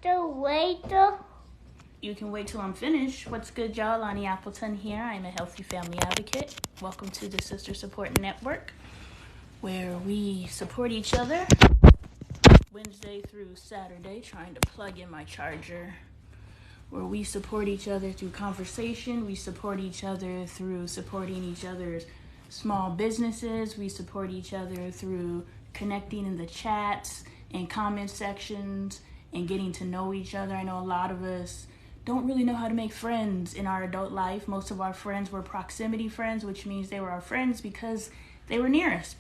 to wait till... You can wait till I'm finished. What's good, y'all? Lonnie Appleton here. I'm a healthy family advocate. Welcome to the Sister Support Network, where we support each other Wednesday through Saturday, trying to plug in my charger, where we support each other through conversation. We support each other through supporting each other's small businesses. We support each other through connecting in the chats and comment sections and getting to know each other. I know a lot of us don't really know how to make friends in our adult life. Most of our friends were proximity friends, which means they were our friends because they were near us.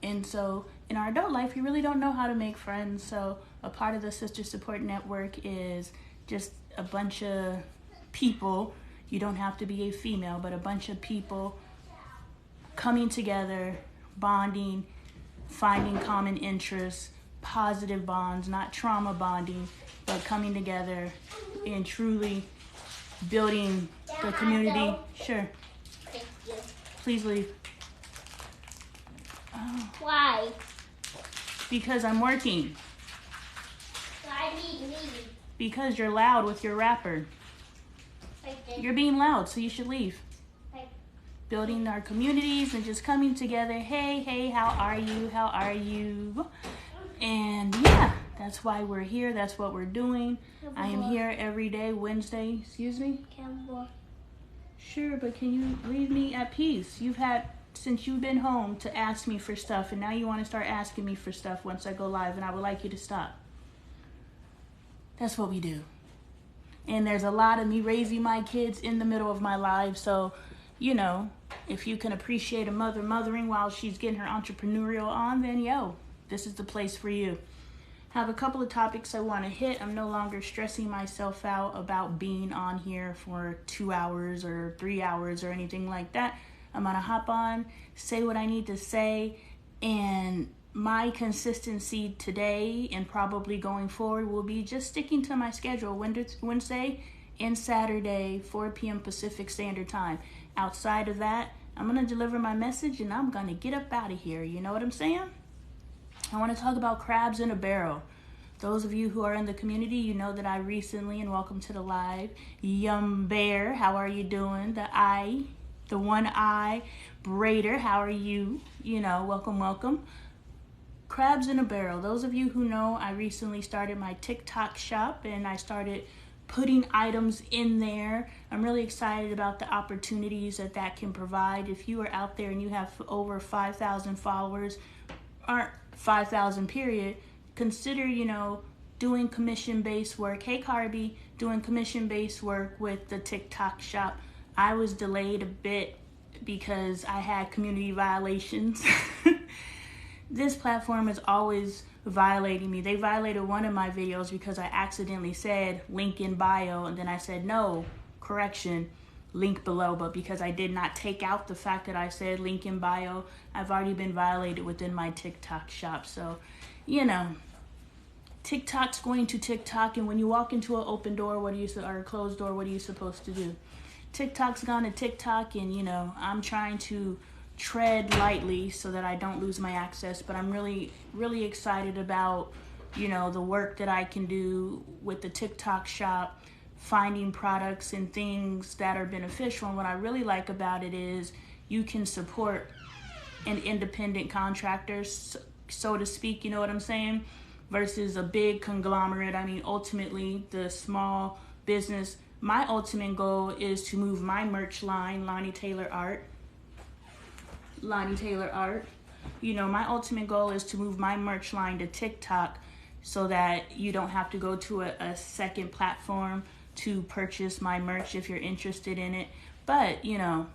And so in our adult life, we really don't know how to make friends. So a part of the Sister Support Network is just a bunch of people. You don't have to be a female, but a bunch of people coming together, bonding, finding common interests, positive bonds, not trauma bonding, but coming together and truly building the community. Sure. Thank you. Please leave. Oh, Why? because I'm working. Why me? Because you're loud with your rapper. Like this. You're being loud, so you should leave. Like, Building our communities and just coming together. Hey, how are you? How are you? And yeah, that's why we're here. That's what we're doing. I am here every day, Wednesday. Excuse me? Campbell. Sure, but can you leave me at peace? You've had, since you've been home, to ask me for stuff, and now you want to start asking me for stuff once I go live, and I would like you to stop. That's what we do. And there's a lot of me raising my kids in the middle of my life, so, you know, if you can appreciate a mother mothering while she's getting her entrepreneurial on, then yo, this is the place for you. I have a couple of topics I want to hit. I'm no longer stressing myself out about being on here for 2 hours or 3 hours or anything like that. I'm going to hop on, say what I need to say, and my consistency today and probably going forward will be just sticking to my schedule Wednesday and Saturday, 4 p.m. Pacific Standard Time. Outside of that, I'm going to deliver my message and I'm going to get up out of here. You know what I'm saying? I want to talk about crabs in a barrel. Those of you who are in the community, you know that I recently, and welcome to the live, Yum Bear, how are you doing? The one eye braider, how are you? You know, welcome. Crabs in a barrel. Those of you who know, I recently started my TikTok shop and I started putting items in there. I'm really excited about the opportunities that can provide. If you are out there and you have over 5,000 followers, or 5,000 period, consider, you know, doing commission-based work. Hey, Carby, doing commission-based work with the TikTok shop. I was delayed a bit because I had community violations. This platform is always violating me. They violated one of my videos because I accidentally said link in bio, and then I said no, correction, link below. But because I did not take out the fact that I said link in bio, I've already been violated within my TikTok shop. So, you know, TikTok's going to TikTok, and when you walk into an open door, or a closed door, what are you supposed to do? TikTok's gone to TikTok, and, you know, I'm trying to tread lightly so that I don't lose my access, but I'm really excited about, you know, the work that I can do with the TikTok shop, finding products and things that are beneficial. And what I really like about it is you can support an independent contractor, so to speak, you know what I'm saying, versus a big conglomerate. I mean, ultimately, the small business, my ultimate goal is to move my merch line, Lonnie Taylor Art. You know, my ultimate goal is to move my merch line to TikTok so that you don't have to go to a second platform to purchase my merch if you're interested in it. But, you know,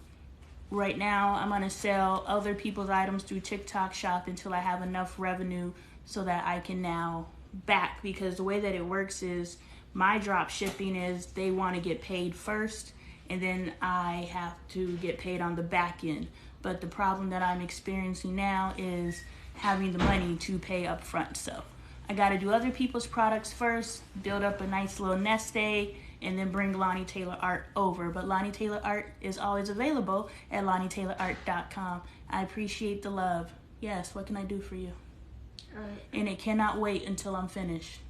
right now I'm going to sell other people's items through TikTok shop until I have enough revenue so that I can now back, because the way that it works is my drop shipping is they want to get paid first and then I have to get paid on the back end. But the problem that I'm experiencing now is having the money to pay up front. So I got to do other people's products first, build up a nice little nest egg, and then bring Lonnie Taylor Art over. But Lonnie Taylor Art is always available at LonnieTaylorArt.com. I appreciate the love. Yes, what can I do for you? And it cannot wait until I'm finished.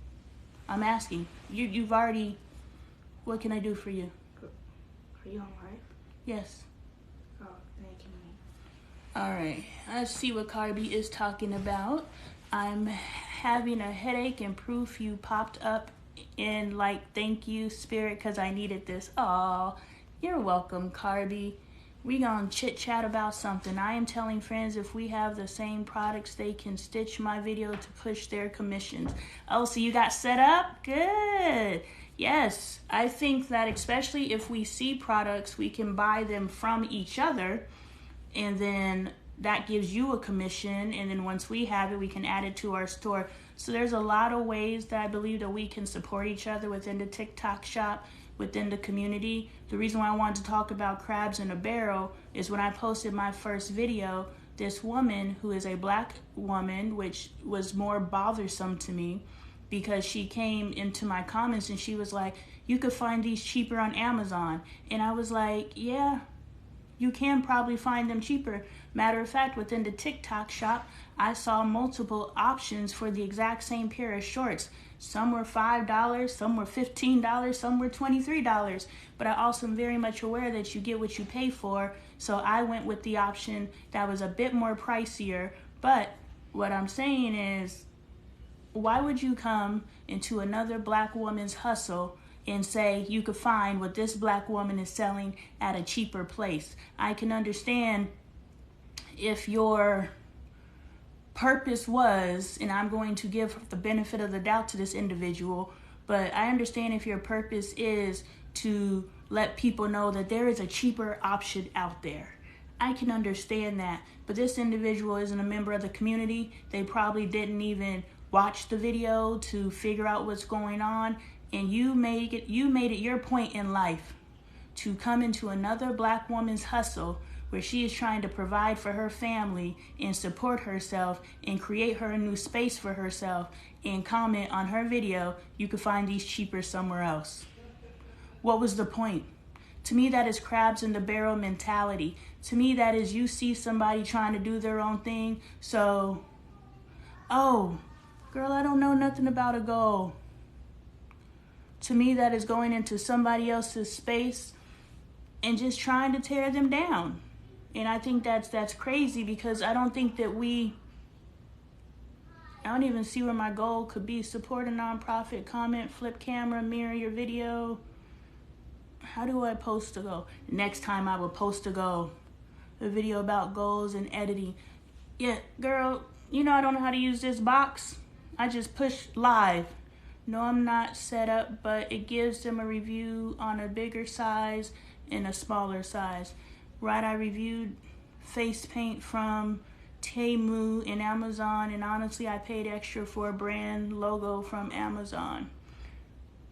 I'm asking. You've already, what can I do for you? Are you alright? Yes. Oh, thank you. All right, let's see what Carby is talking about. I'm having a headache and proof you popped up in like thank you spirit because I needed this. Aw, you're welcome, Carby. We gonna chit chat about something. I am telling friends if we have the same products, they can stitch my video to push their commissions. Oh, so you got set up? Good. Yes, I think that especially if we see products, we can buy them from each other, and then that gives you a commission, and then once we have it, we can add it to our store. So there's a lot of ways that I believe that we can support each other within the TikTok shop, within the community. The reason why I wanted to talk about crabs in a barrel is when I posted my first video, this woman who is a black woman, which was more bothersome to me because she came into my comments and she was like, you could find these cheaper on Amazon. And I was like, yeah, you can probably find them cheaper. Matter of fact, within the TikTok shop, I saw multiple options for the exact same pair of shorts. Some were $5, some were $15, some were $23. But I also am very much aware that you get what you pay for. So I went with the option that was a bit more pricier. But what I'm saying is, why would you come into another black woman's hustle and say you could find what this black woman is selling at a cheaper place? I can understand if your purpose was, and I'm going to give the benefit of the doubt to this individual, but I understand if your purpose is to let people know that there is a cheaper option out there. I can understand that, but this individual isn't a member of the community. They probably didn't even watch the video to figure out what's going on, and you made it your point in life to come into another black woman's hustle where she is trying to provide for her family and support herself and create her a new space for herself and comment on her video, you could find these cheaper somewhere else. What was the point? To me, that is crabs in the barrel mentality. To me, that is you see somebody trying to do their own thing. So, oh, girl, I don't know nothing about a goal. To me, that is going into somebody else's space and just trying to tear them down. And I think that's crazy because I don't think that I don't even see where my goal could be. Support a nonprofit, comment, flip camera, mirror your video. How do I post a goal? Next time I will post a goal. A video about goals and editing. Yeah, girl, you know I don't know how to use this box. I just push live. No, I'm not set up, but it gives them a review on a bigger size and a smaller size. Right, I reviewed face paint from Temu and Amazon, and honestly, I paid extra for a brand logo from Amazon.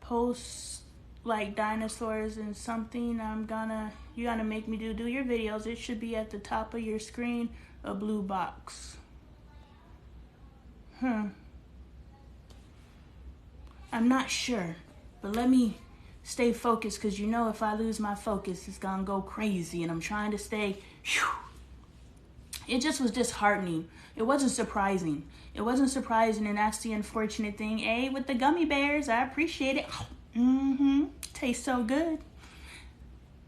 Posts like dinosaurs and something, you gotta make me do your videos. It should be at the top of your screen, a blue box. I'm not sure, but let me stay focused, because you know if I lose my focus, it's gonna go crazy, and I'm trying to stay. It just was disheartening. It wasn't surprising. It wasn't surprising, and that's the unfortunate thing. Hey, with the gummy bears, I appreciate it. Tastes so good.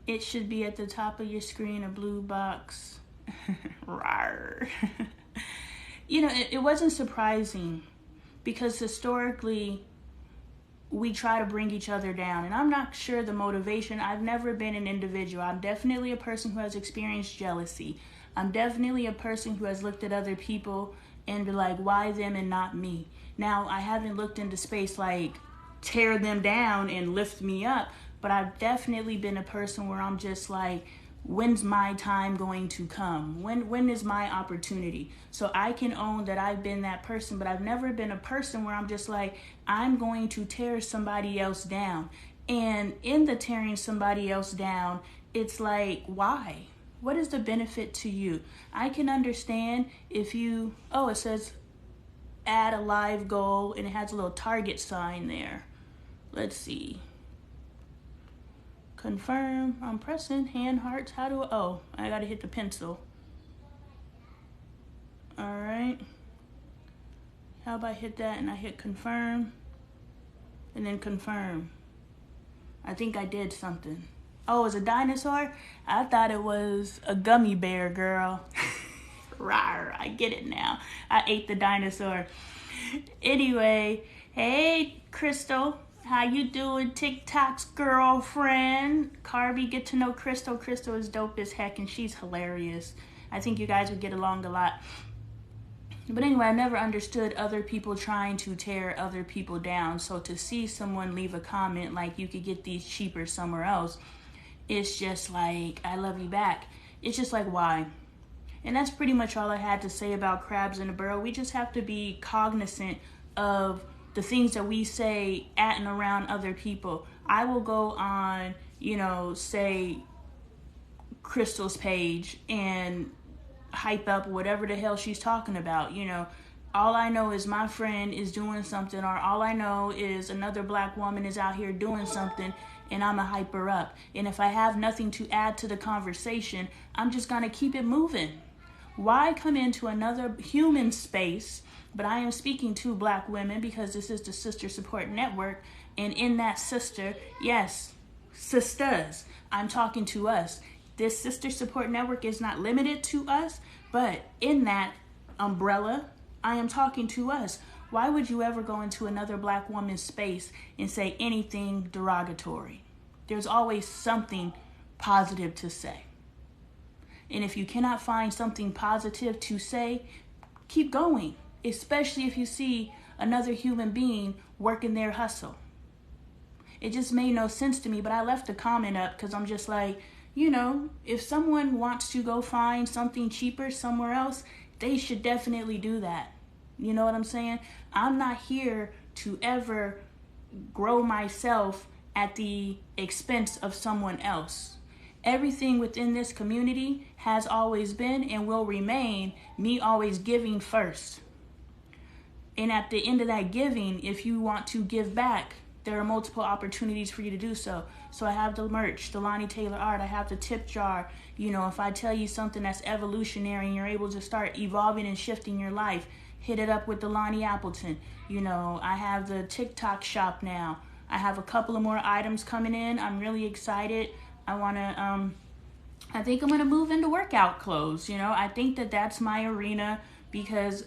It should be at the top of your screen, a blue box. Rawr. You know, it wasn't surprising because historically, we try to bring each other down. And I'm not sure the motivation. I've never been an individual. I'm definitely a person who has experienced jealousy. I'm definitely a person who has looked at other people and be like, why them and not me? Now, I haven't looked into space like tear them down and lift me up, but I've definitely been a person where I'm just like, when's my time going to come? When is my opportunity? So I can own that I've been that person, but I've never been a person where I'm just like, I'm going to tear somebody else down. And in the tearing somebody else down, it's like, why? What is the benefit to you? I can understand if you, it says add a live goal, and it has a little target sign there. Let's see. Confirm. I'm pressing hand hearts. How do I gotta hit the pencil. All right. How about I hit that and I hit confirm? and then confirm. I think I did something. Oh, it was a dinosaur? I thought it was a gummy bear, girl. Rawr, I get it now. I ate the dinosaur. Anyway, hey, Crystal. How you doing, TikTok's girlfriend? Carby, get to know Crystal. Crystal is dope as heck, and she's hilarious. I think you guys would get along a lot. But anyway, I never understood other people trying to tear other people down. So to see someone leave a comment like you could get these cheaper somewhere else, it's just like, I love you back. It's just like, why? And that's pretty much all I had to say about crabs in a barrel. We just have to be cognizant of the things that we say at and around other people. I will go on, say Crystal's page and hype up whatever the hell she's talking about. All I know is my friend is doing something, or all I know is another black woman is out here doing something, and I'm a hype her up. And if I have nothing to add to the conversation, I'm just gonna keep it moving. Why come into another human space? But I am speaking to black women because this is the Sister Support Network, and in that sister, yes, sisters, I'm talking to us. This Sister Support Network is not limited to us, but in that umbrella, I am talking to us. Why would you ever go into another black woman's space and say anything derogatory? There's always something positive to say. And if you cannot find something positive to say, keep going, especially if you see another human being working their hustle. It just made no sense to me, but I left a comment up because I'm just like, if someone wants to go find something cheaper somewhere else, they should definitely do that. You know what I'm saying? I'm not here to ever grow myself at the expense of someone else. Everything within this community has always been and will remain me always giving first. And at the end of that giving, if you want to give back, there are multiple opportunities for you to do so. So I have the merch, the Lonnie Taylor art. I have the tip jar. If I tell you something that's evolutionary and you're able to start evolving and shifting your life, hit it up with the Lonnie Appleton. I have the TikTok shop now. I have a couple of more items coming in. I'm really excited. I think I'm going to move into workout clothes. I think that's my arena because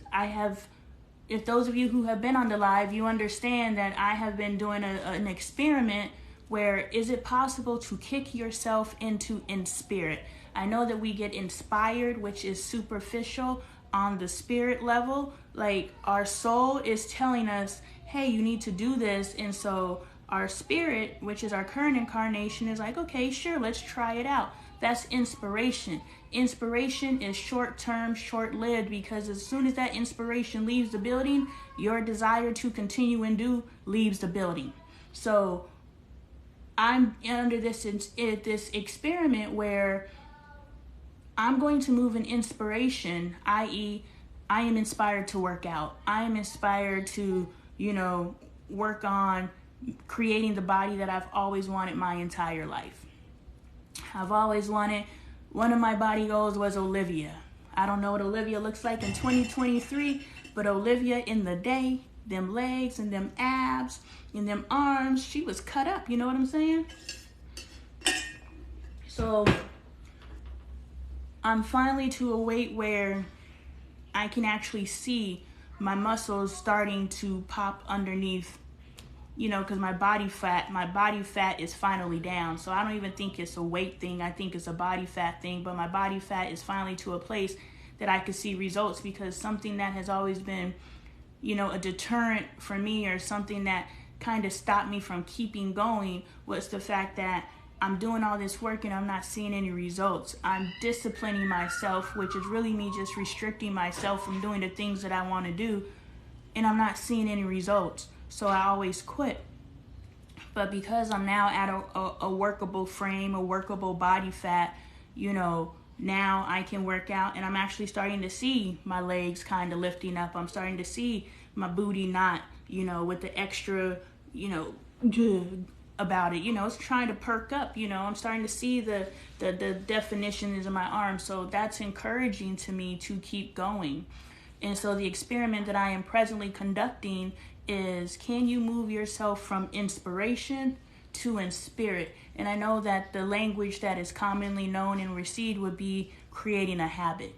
if those of you who have been on the live, you understand that I have been doing an experiment where is it possible to kick yourself into in spirit? I know that we get inspired, which is superficial on the spirit level. Like our soul is telling us, hey, you need to do this. And so our spirit, which is our current incarnation, is like, okay, sure, let's try it out. That's inspiration. Inspiration is short-term, short-lived, because as soon as that inspiration leaves the building, your desire to continue and do leaves the building. So I'm under this experiment where I'm going to move in inspiration, i.e., I am inspired to work out. I am inspired to, work on creating the body that I've always wanted my entire life. I've always wanted, one of my body goals was Olivia. I don't know what Olivia looks like in 2023, but Olivia in the day, them legs and them abs and them arms, she was cut up, you know what I'm saying? So I'm finally to a weight where I can actually see my muscles starting to pop underneath, because my body fat is finally down. So I don't even think it's a weight thing. I think it's a body fat thing, but my body fat is finally to a place that I can see results, because something that has always been, a deterrent for me, or something that kind of stopped me from keeping going, was the fact that I'm doing all this work and I'm not seeing any results. I'm disciplining myself, which is really me just restricting myself from doing the things that I want to do, and I'm not seeing any results. So I always quit. But because I'm now at a workable frame, a workable body fat, now I can work out, and I'm actually starting to see my legs kind of lifting up. I'm starting to see my booty not, with the extra, about it. It's trying to perk up. I'm starting to see the definitions in my arms. So that's encouraging to me to keep going. And so the experiment that I am presently conducting is, can you move yourself from inspiration to in spirit? And I know that the language that is commonly known and received would be creating a habit.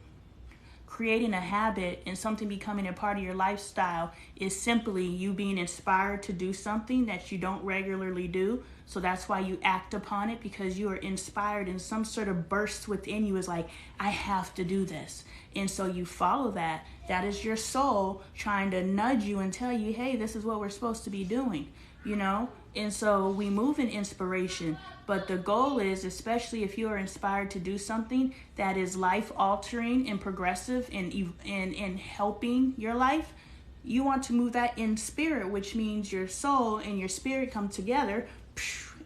Creating a habit and something becoming a part of your lifestyle is simply you being inspired to do something that you don't regularly do. So that's why you act upon it, because you are inspired and some sort of burst within you is like, I have to do this. And so you follow that. That is your soul trying to nudge you and tell you, hey, this is what we're supposed to be doing, you know? And so we move in inspiration, but the goal is, especially if you are inspired to do something that is life-altering and progressive and helping your life, you want to move that in spirit, which means your soul and your spirit come together,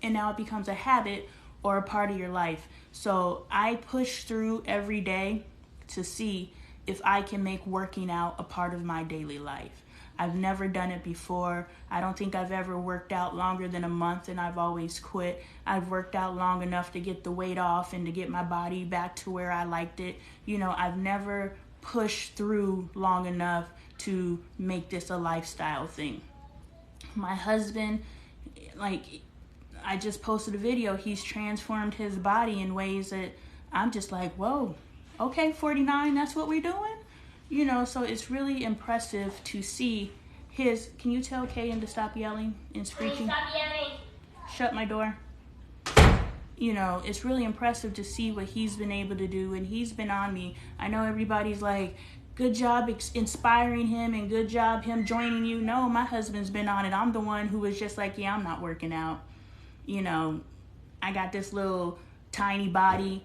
and now it becomes a habit or a part of your life. So I push through every day to see if I can make working out a part of my daily life. I've never done it before. I don't think I've ever worked out longer than a month, and I've always quit. I've worked out long enough to get the weight off and to get my body back to where I liked it. You know, I've never pushed through long enough to make this a lifestyle thing. My husband, like, I just posted a video. He's transformed his body in ways that I'm just like, whoa, okay, 49, that's what we're doing? You know, so it's really impressive to see his... Can you tell Kaden to stop yelling and screeching? Stop yelling. Shut my door. You know, it's really impressive to see what he's been able to do, and he's been on me. I know everybody's like, good job inspiring him and good job him joining you. No, my husband's been on it. I'm the one who was just like, yeah, I'm not working out. You know, I got this little tiny body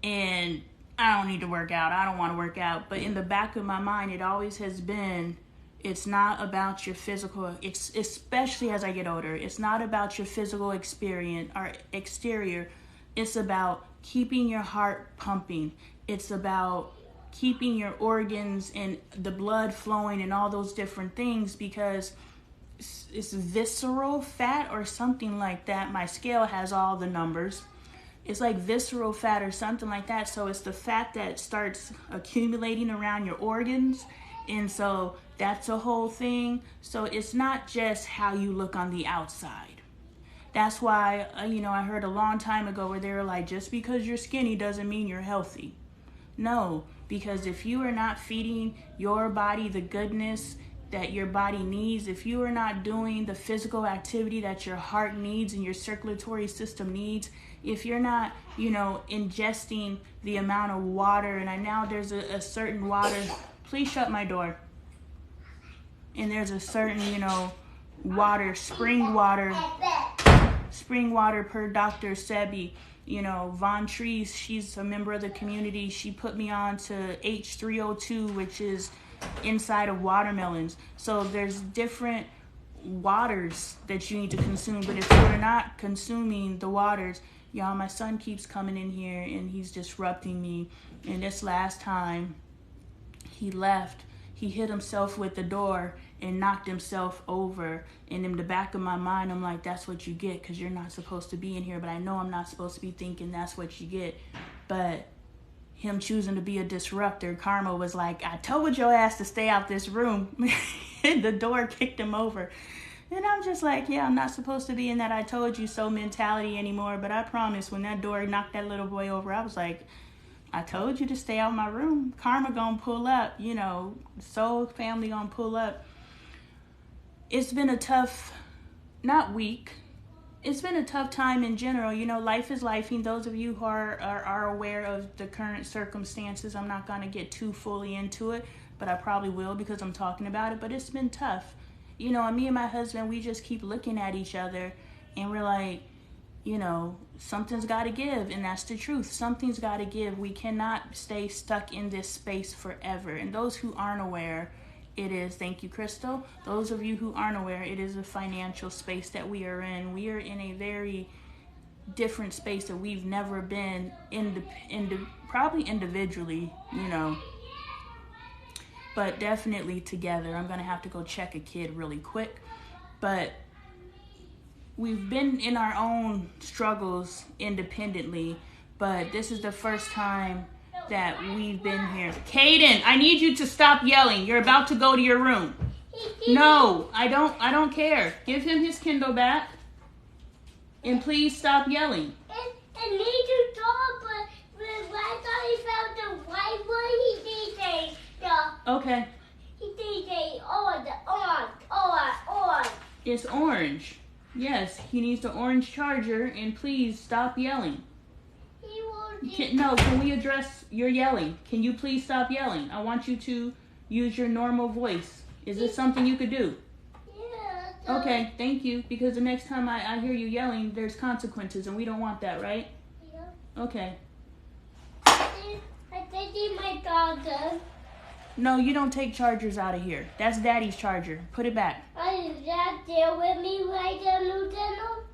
and I don't need to work out. I don't want to work out. But in the back of my mind, it always has been, it's not about your physical, especially as I get older, it's not about your physical experience or exterior. It's about keeping your heart pumping. It's about keeping your organs and the blood flowing and all those different things, because it's visceral fat or something like that. My scale has all the numbers. It's like visceral fat or something like that. So it's the fat that starts accumulating around your organs. And so that's a whole thing. So it's not just how you look on the outside. That's why, I heard a long time ago where they were like, just because you're skinny doesn't mean you're healthy. No, because if you are not feeding your body the goodness that your body needs, if you are not doing the physical activity that your heart needs and your circulatory system needs, if you're not, ingesting the amount of water, and I know there's a certain water, please shut my door. And there's a certain, water, spring water per Dr. Sebi. Von Trees, she's a member of the community. She put me on to H3O2, which is inside of watermelons. So there's different waters that you need to consume. But if you're not consuming the waters, y'all, my son keeps coming in here and he's disrupting me. And this last time he left, he hit himself with the door and knocked himself over. And in the back of my mind, I'm like, that's what you get, because you're not supposed to be in here. But I know I'm not supposed to be thinking that's what you get. But him choosing to be a disruptor, karma was like, I told your ass to stay out this room. And the door kicked him over. And I'm just like, yeah, I'm not supposed to be in that I told you so mentality anymore. But I promise, when that door knocked that little boy over, I was like, I told you to stay out my room. Karma gonna pull up, soul family gonna pull up. It's been a tough, not week, it's been a tough time in general. Life is lifing. Those of you who are aware of the current circumstances, I'm not gonna get too fully into it, but I probably will because I'm talking about it. But it's been tough. And me and my husband, we just keep looking at each other and we're like, something's got to give. And that's the truth. Something's got to give. We cannot stay stuck in this space forever. And those who aren't aware, it is, thank you, Crystal. Those of you who aren't aware, it is a financial space that we are in. We are in a very different space that we've never been probably individually, but definitely together. I'm going to have to go check a kid really quick. But we've been in our own struggles independently, but this is the first time that we've been here. Kaden, I need you to stop yelling. You're about to go to your room. No, I don't care. Give him his Kindle back. And please stop yelling. I need to talk, but I thought he found the white one. He did the Okay. he did the orange. It's orange. Yes, he needs the orange charger, and please stop yelling. He won't. Can we address your yelling? Can you please stop yelling? I want you to use your normal voice. Is this something you could do? Yeah. Okay, thank you. Because the next time I hear you yelling, there's consequences, and we don't want that, right? Yeah. Okay. I think my daughter. No, you don't take chargers out of here. That's Daddy's charger. Put it back. Is that there with me right there, Lieutenant?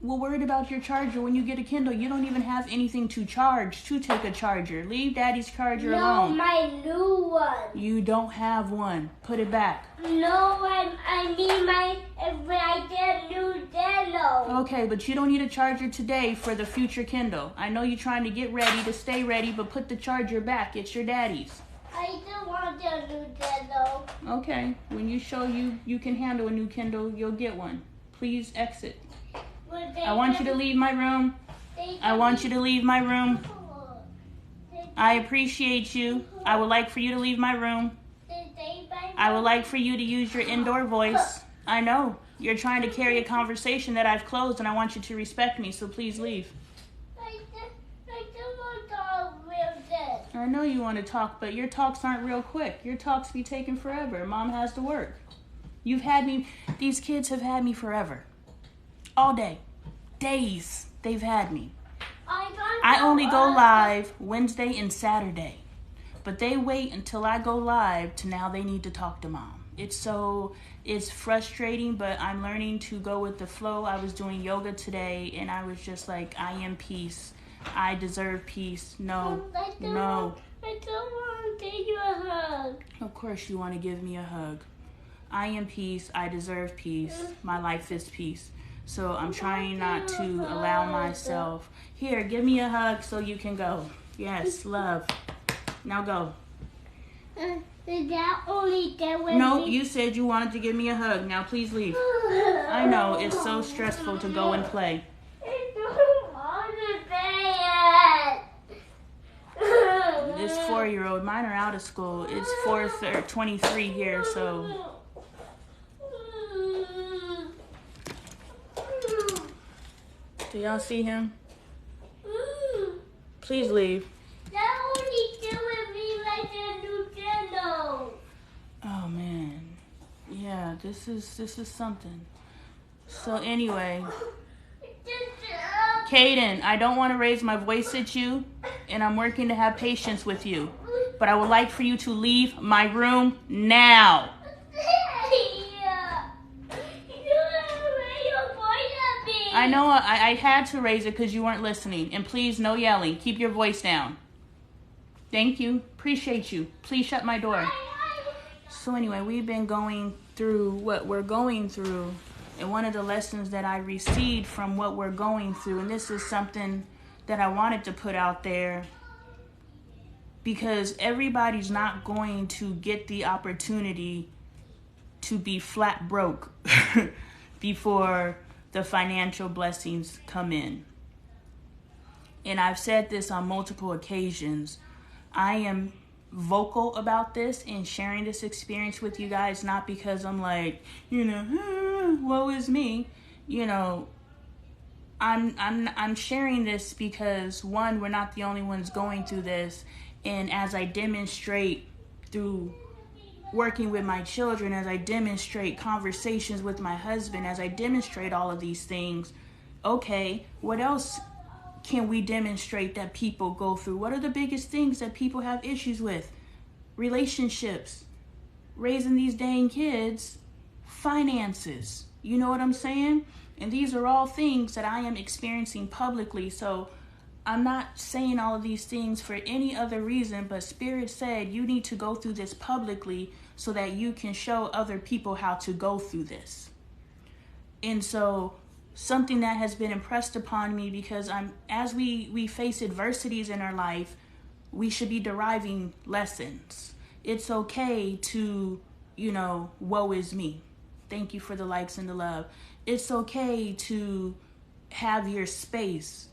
We're worried about your charger. When you get a Kindle, you don't even have anything to charge to take a charger. Leave Daddy's charger alone. No, my new one. You don't have one. Put it back. No, I need my right there, Lieutenant. Okay, but you don't need a charger today for the future Kindle. I know you're trying to get ready to stay ready, but put the charger back. It's your daddy's. I don't want the Lieutenant. Okay, when you show you can handle a new Kindle, you'll get one. Please exit. I want you to leave my room. I want you to leave my room. I appreciate you. I would like for you to leave my room. I would like for you to use your indoor voice. I know. You're trying to carry a conversation that I've closed, and I want you to respect me, so please leave. I don't want to talk real good. I know you want to talk, but your talks aren't real quick. Your talks be taking forever. Mom has to work. You've had me, these kids have had me forever. All day. Days they've had me. I only go live Wednesday and Saturday. But they wait until I go live to now they need to talk to Mom. It's frustrating, but I'm learning to go with the flow. I was doing yoga today, and I was just like, I am peace. I deserve peace. No. I don't want to give you a hug. Of course you want to give me a hug. I am peace. I deserve peace. My life is peace. So I'm trying not to allow myself. Here, give me a hug so you can go. Yes, love. Now go. Is that only that with No, me? you said you wanted to give me a hug. Now please leave. I know, it's so stressful to go and play. I don't want to play it. This 4-year-old, mine are out of school. It's 4:23 here, so... Do y'all see him? Please leave. That only do with me like a Nintendo. Oh man. Yeah, this is something. So anyway, Kaden, I don't want to raise my voice at you, and I'm working to have patience with you. But I would like for you to leave my room now. I know I had to raise it because you weren't listening. And please, no yelling. Keep your voice down. Thank you. Appreciate you. Please shut my door. So anyway, we've been going through what we're going through. And one of the lessons that I received from what we're going through, and this is something that I wanted to put out there, because everybody's not going to get the opportunity to be flat broke before the financial blessings come in. And I've said this on multiple occasions. I am vocal about this and sharing this experience with you guys, not because I'm like, woe is me. I'm sharing this because, one, we're not the only ones going through this. And as I demonstrate through working with my children, as I demonstrate conversations with my husband, as I demonstrate all of these things, okay, what else can we demonstrate that people go through? What are the biggest things that people have issues with? Relationships, raising these dang kids, finances. You know what I'm saying? And these are all things that I am experiencing publicly. So I'm not saying all of these things for any other reason, but Spirit said you need to go through this publicly so that you can show other people how to go through this. And so something that has been impressed upon me, because as we face adversities in our life, we should be deriving lessons. It's okay to woe is me. Thank you for the likes and the love. It's okay to have your space.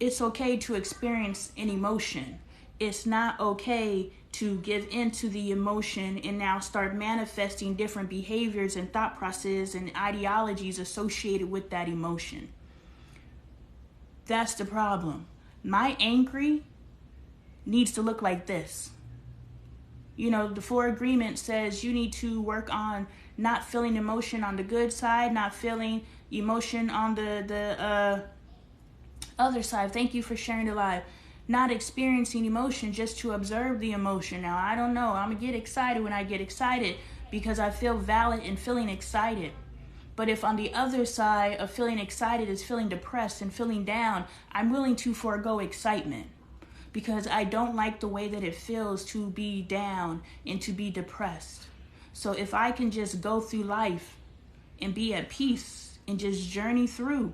It's okay to experience an emotion. It's not okay to give into the emotion and now start manifesting different behaviors and thought processes and ideologies associated with that emotion. That's the problem. My angry needs to look like this. The 4 agreement says you need to work on not feeling emotion on the good side, not feeling emotion on the other side. Thank you for sharing the live. Not experiencing emotion, just to observe the emotion. Now, I don't know. I'm going to get excited when I get excited because I feel valid and feeling excited. But if on the other side of feeling excited is feeling depressed and feeling down, I'm willing to forego excitement because I don't like the way that it feels to be down and to be depressed. So if I can just go through life and be at peace and just journey through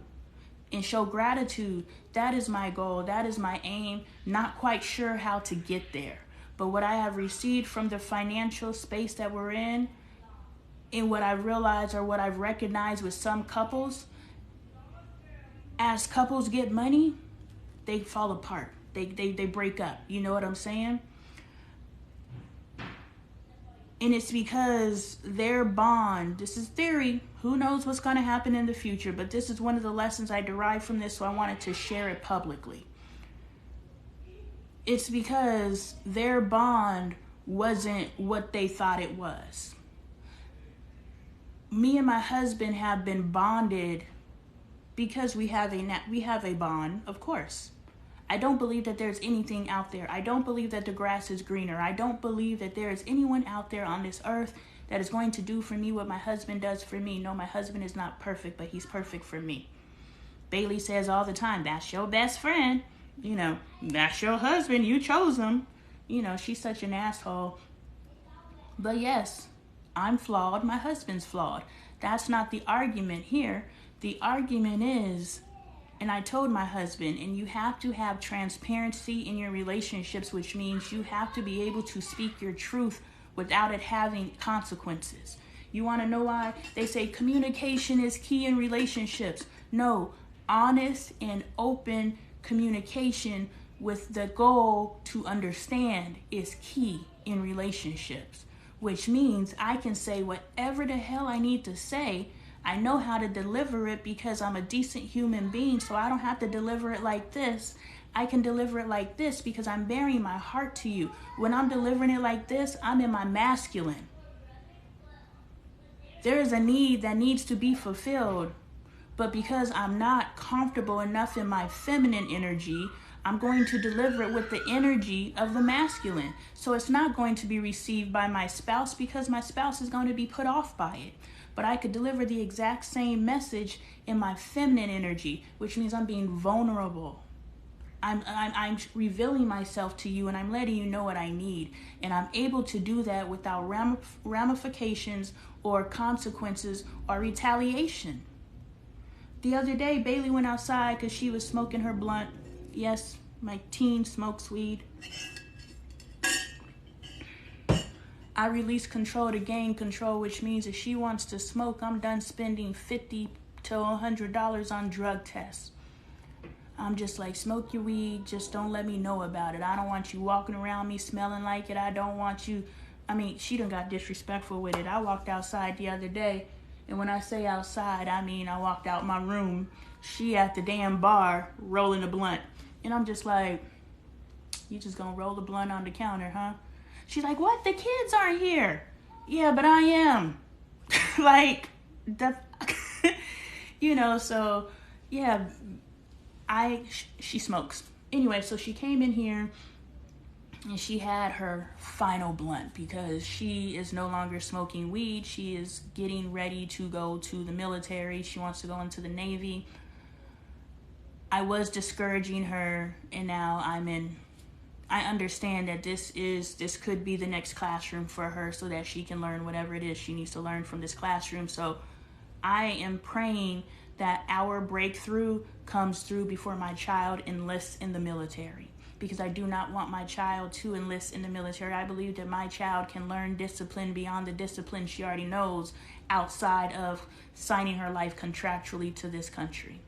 and show gratitude, that is my goal. That is my aim. Not quite sure how to get there. But what I have received from the financial space that we're in, and what I realized or what I've recognized with some couples, as couples get money, they fall apart. They break up. You know what I'm saying? And it's because their bond, this is theory, who knows what's going to happen in the future, but this is one of the lessons I derived from this, so I wanted to share it publicly. It's because their bond wasn't what they thought it was. Me and my husband have been bonded because we have a bond, of course. I don't believe that there's anything out there. I don't believe that the grass is greener. I don't believe that there is anyone out there on this earth that is going to do for me what my husband does for me. No, my husband is not perfect, but he's perfect for me. Bailey says all the time, that's your best friend. That's your husband. You chose him. She's such an asshole. But yes, I'm flawed. My husband's flawed. That's not the argument here. The argument is, and I told my husband, and you have to have transparency in your relationships, which means you have to be able to speak your truth without it having consequences. You want to know why? They say communication is key in relationships. No, honest and open communication with the goal to understand is key in relationships, which means I can say whatever the hell I need to say. I know how to deliver it because I'm a decent human being, so I don't have to deliver it like this. I can deliver it like this because I'm bearing my heart to you. When I'm delivering it like this, I'm in my masculine. There is a need that needs to be fulfilled, but because I'm not comfortable enough in my feminine energy, I'm going to deliver it with the energy of the masculine. So it's not going to be received by my spouse because my spouse is going to be put off by it. But I could deliver the exact same message in my feminine energy, which means I'm being vulnerable. I'm revealing myself to you, and I'm letting you know what I need. And I'm able to do that without ramifications or consequences or retaliation. The other day, Bailey went outside because she was smoking her blunt. Yes, my teen smokes weed. I release control to gain control, which means if she wants to smoke, I'm done spending $50 to $100 on drug tests. I'm just like, smoke your weed, just don't let me know about it. I don't want you walking around me smelling like it. I don't want you. She done got disrespectful with it. I walked outside the other day, and when I say outside, I mean I walked out my room. She at the damn bar rolling a blunt. And I'm just like, you just gonna roll the blunt on the counter, huh? She's like, what? The kids aren't here. Yeah, but I am. Like, that, so, yeah, she smokes. Anyway, so she came in here and she had her final blunt because she is no longer smoking weed. She is getting ready to go to the military. She wants to go into the Navy. I was discouraging her, and now I understand that this could be the next classroom for her so that she can learn whatever it is she needs to learn from this classroom. So I am praying that our breakthrough comes through before my child enlists in the military. because I do not want my child to enlist in the military. I believe that my child can learn discipline beyond the discipline she already knows outside of signing her life contractually to this country.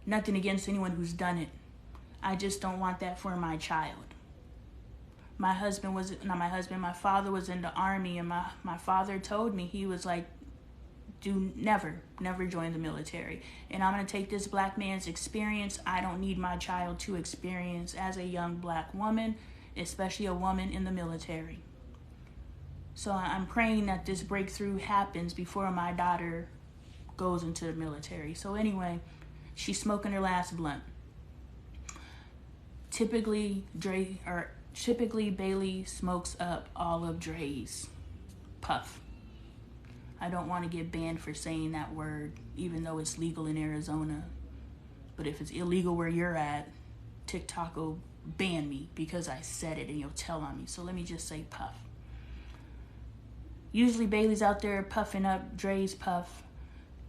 Nothing against anyone who's done it. I just don't want that for my child. My father was in the Army, and my father told me, he was like, do never join the military. And I'm going to take this black man's experience I don't need my child to experience as a young black woman, especially a woman in the military. So I'm praying that this breakthrough happens before my daughter goes into the military. So anyway, she's smoking her last blunt. Typically Bailey smokes up all of Dre's puff. I don't want to get banned for saying that word, even though it's legal in Arizona. But if it's illegal where you're at, TikTok will ban me because I said it and you'll tell on me. So let me just say puff. Usually Bailey's out there puffing up Dre's puff.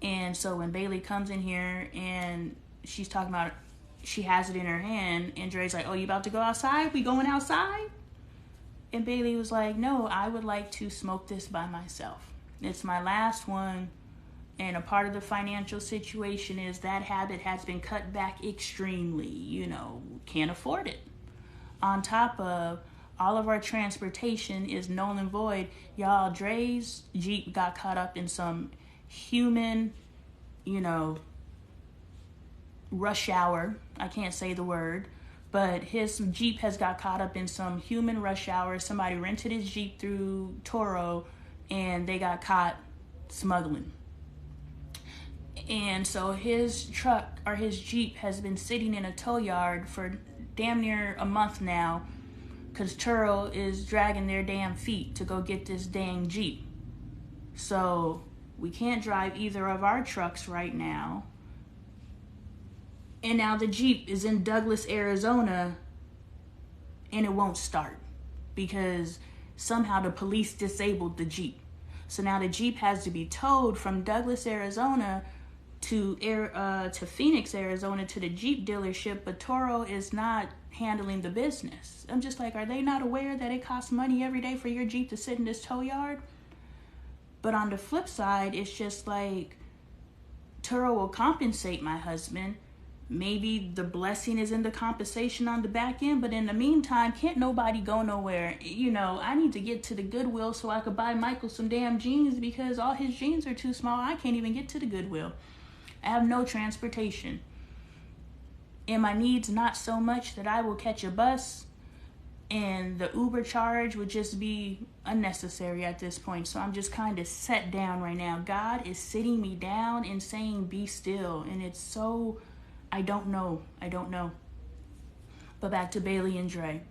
And so when Bailey comes in here and she's talking about, she has it in her hand, and Dre's like, oh, you about to go outside? We going outside? And Bailey was like, no, I would like to smoke this by myself. It's my last one, and a part of the financial situation is that habit has been cut back extremely. Can't afford it. On top of all of our transportation is null and void. Y'all, Dre's Jeep got caught up in some human, rush hour. I can't say the word, but his Jeep has got caught up in some human rush hour. Somebody rented his Jeep through Toro, and they got caught smuggling. And so his truck or his Jeep has been sitting in a tow yard for damn near a month now, because Turo is dragging their damn feet to go get this dang Jeep. So we can't drive either of our trucks right now. And now the Jeep is in Douglas, Arizona, and it won't start because somehow the police disabled the Jeep. So now the Jeep has to be towed from Douglas, Arizona to Phoenix, Arizona to the Jeep dealership, but Toro is not handling the business. I'm just like, are they not aware that it costs money every day for your Jeep to sit in this tow yard? But on the flip side, it's just like Turo will compensate my husband. Maybe the blessing is in the compensation on the back end, but in the meantime, can't nobody go nowhere. I need to get to the Goodwill so I could buy Michael some damn jeans because all his jeans are too small. I can't even get to the Goodwill. I have no transportation. And my needs not so much that I will catch a bus, and the Uber charge would just be unnecessary at this point. So I'm just kind of set down right now. God is sitting me down and saying, be still. And it's so... I don't know. But back to Bailey and Dre.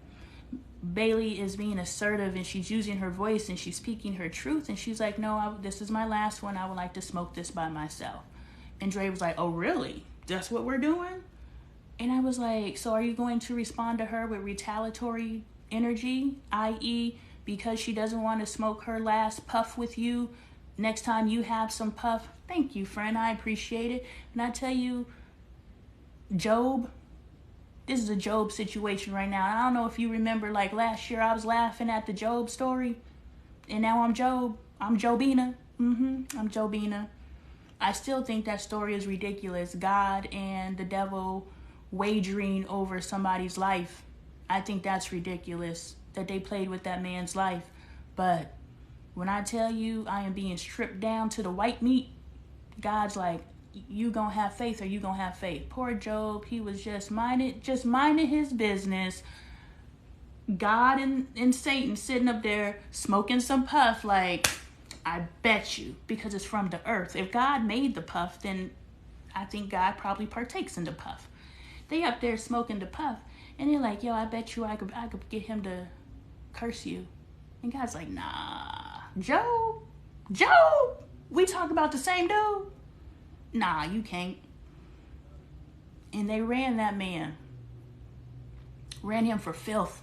Bailey is being assertive, and she's using her voice, and she's speaking her truth. And she's like, no, this is my last one. I would like to smoke this by myself. And Dre was like, oh, really? That's what we're doing? And I was like, so are you going to respond to her with retaliatory energy, i.e., because she doesn't want to smoke her last puff with you, next time you have some puff? Thank you, friend. I appreciate it. And I tell you, Job, this is a Job situation right now. I don't know if you remember, like last year I was laughing at the Job story, and now I'm Job. I'm Jobina. I'm Jobina. I still think that story is ridiculous. God and the devil wagering over somebody's life. I think that's ridiculous that they played with that man's life. But when I tell you I am being stripped down to the white meat, God's like, you gonna have faith or you gonna have faith. Poor Job, he was just minding his business. God and Satan sitting up there smoking some puff, like, I bet you, because it's from the earth. If God made the puff, then I think God probably partakes in the puff. They up there smoking the puff, and they're like, yo, I bet you I could get him to curse you. And God's like, nah, Job, we talk about the same dude. Nah, you can't. And they ran that man. Ran him for filth.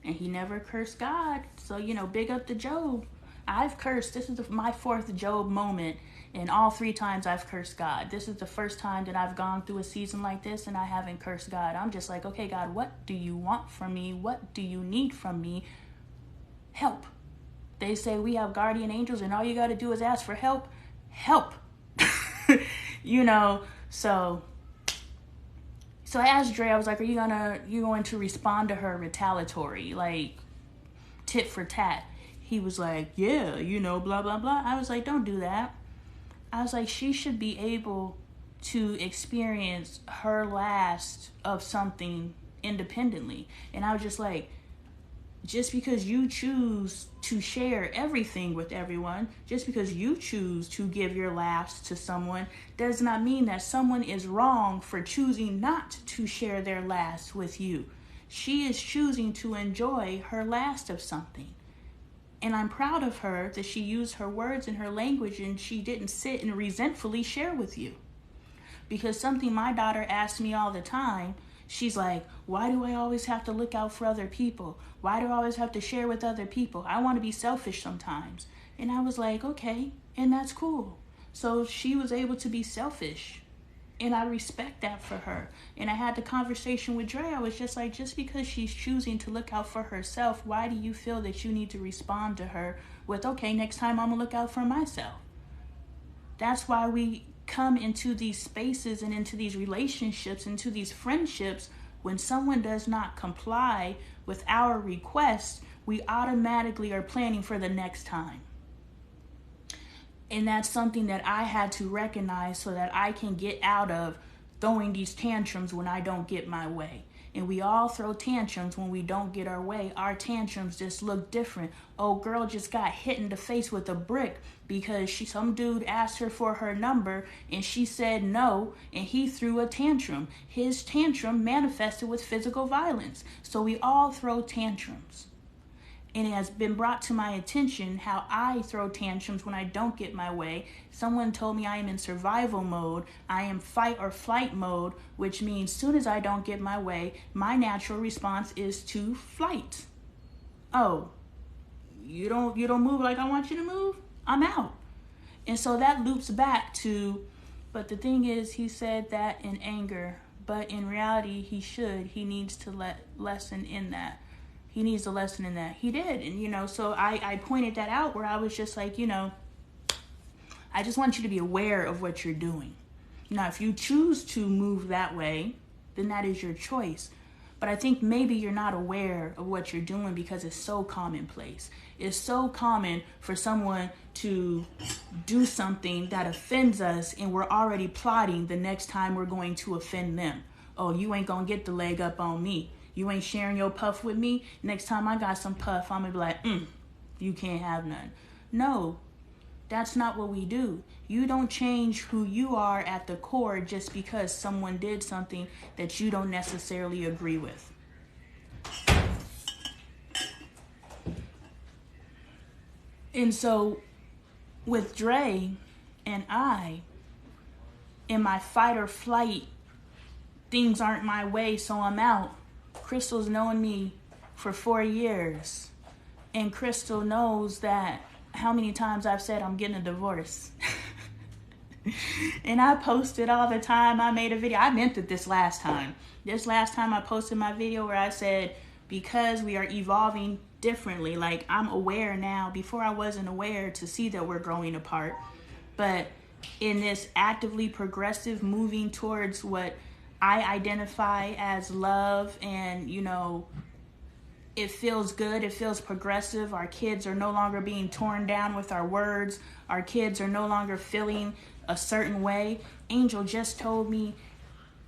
And he never cursed God. So, big up to Job. I've cursed. This is my fourth Job moment. And all 3 times I've cursed God. This is the first time that I've gone through a season like this and I haven't cursed God. I'm just like, okay, God, what do you want from me? What do you need from me? Help. They say we have guardian angels and all you got to do is ask for help. Help. So I asked Dre, I was like, are you going to respond to her retaliatory, like tit for tat? He was like, yeah, blah, blah, blah. I was like, don't do that. I was like, she should be able to experience her last of something independently. And I was just like, just because you choose to share everything with everyone, just because you choose to give your last to someone, does not mean that someone is wrong for choosing not to share their last with you. She is choosing to enjoy her last of something. And I'm proud of her that she used her words and her language and she didn't sit and resentfully share with you. Because something my daughter asks me all the time, she's like, why do I always have to look out for other people? Why do I always have to share with other people? I want to be selfish sometimes. And I was like, okay, and that's cool. So she was able to be selfish. And I respect that for her. And I had the conversation with Dre. I was just like, just because she's choosing to look out for herself, why do you feel that you need to respond to her with, okay, next time I'm going to look out for myself? That's why we come into these spaces and into these relationships, into these friendships. When someone does not comply with our requests, we automatically are planning for the next time. And that's something that I had to recognize so that I can get out of throwing these tantrums when I don't get my way. And we all throw tantrums when we don't get our way. Our tantrums just look different. Oh, girl just got hit in the face with a brick because some dude asked her for her number and she said no, and he threw a tantrum. His tantrum manifested with physical violence. So we all throw tantrums. And it has been brought to my attention how I throw tantrums when I don't get my way. Someone told me I am in survival mode. I am fight or flight mode, which means soon as I don't get my way, my natural response is to flight. Oh, you don't move like I want you to move? I'm out. And so that loops back to, but the thing is, he said that in anger, but in reality, he needs to lesson in that. He needs a lesson in that. He did. And, so I pointed that out where I was just like, I just want you to be aware of what you're doing. Now, if you choose to move that way, then that is your choice. But I think maybe you're not aware of what you're doing because it's so commonplace. It's so common for someone to do something that offends us and we're already plotting the next time we're going to offend them. Oh, you ain't going to get the leg up on me. You ain't sharing your puff with me. Next time I got some puff, I'm going to be like, you can't have none. No, that's not what we do. You don't change who you are at the core just because someone did something that you don't necessarily agree with. And so with Dre and I, in my fight or flight, things aren't my way, so I'm out. Crystal's known me for 4 years, and Crystal knows that how many times I've said I'm getting a divorce. And I posted all the time. I made a video. I meant it this last time. This last time I posted my video where I said, because we are evolving differently, like I'm aware now, before I wasn't aware to see that we're growing apart. But in this actively progressive moving towards what I identify as love, and it feels good, it feels progressive. Our kids are no longer being torn down with our words. Our kids are no longer feeling a certain way. Angel just told me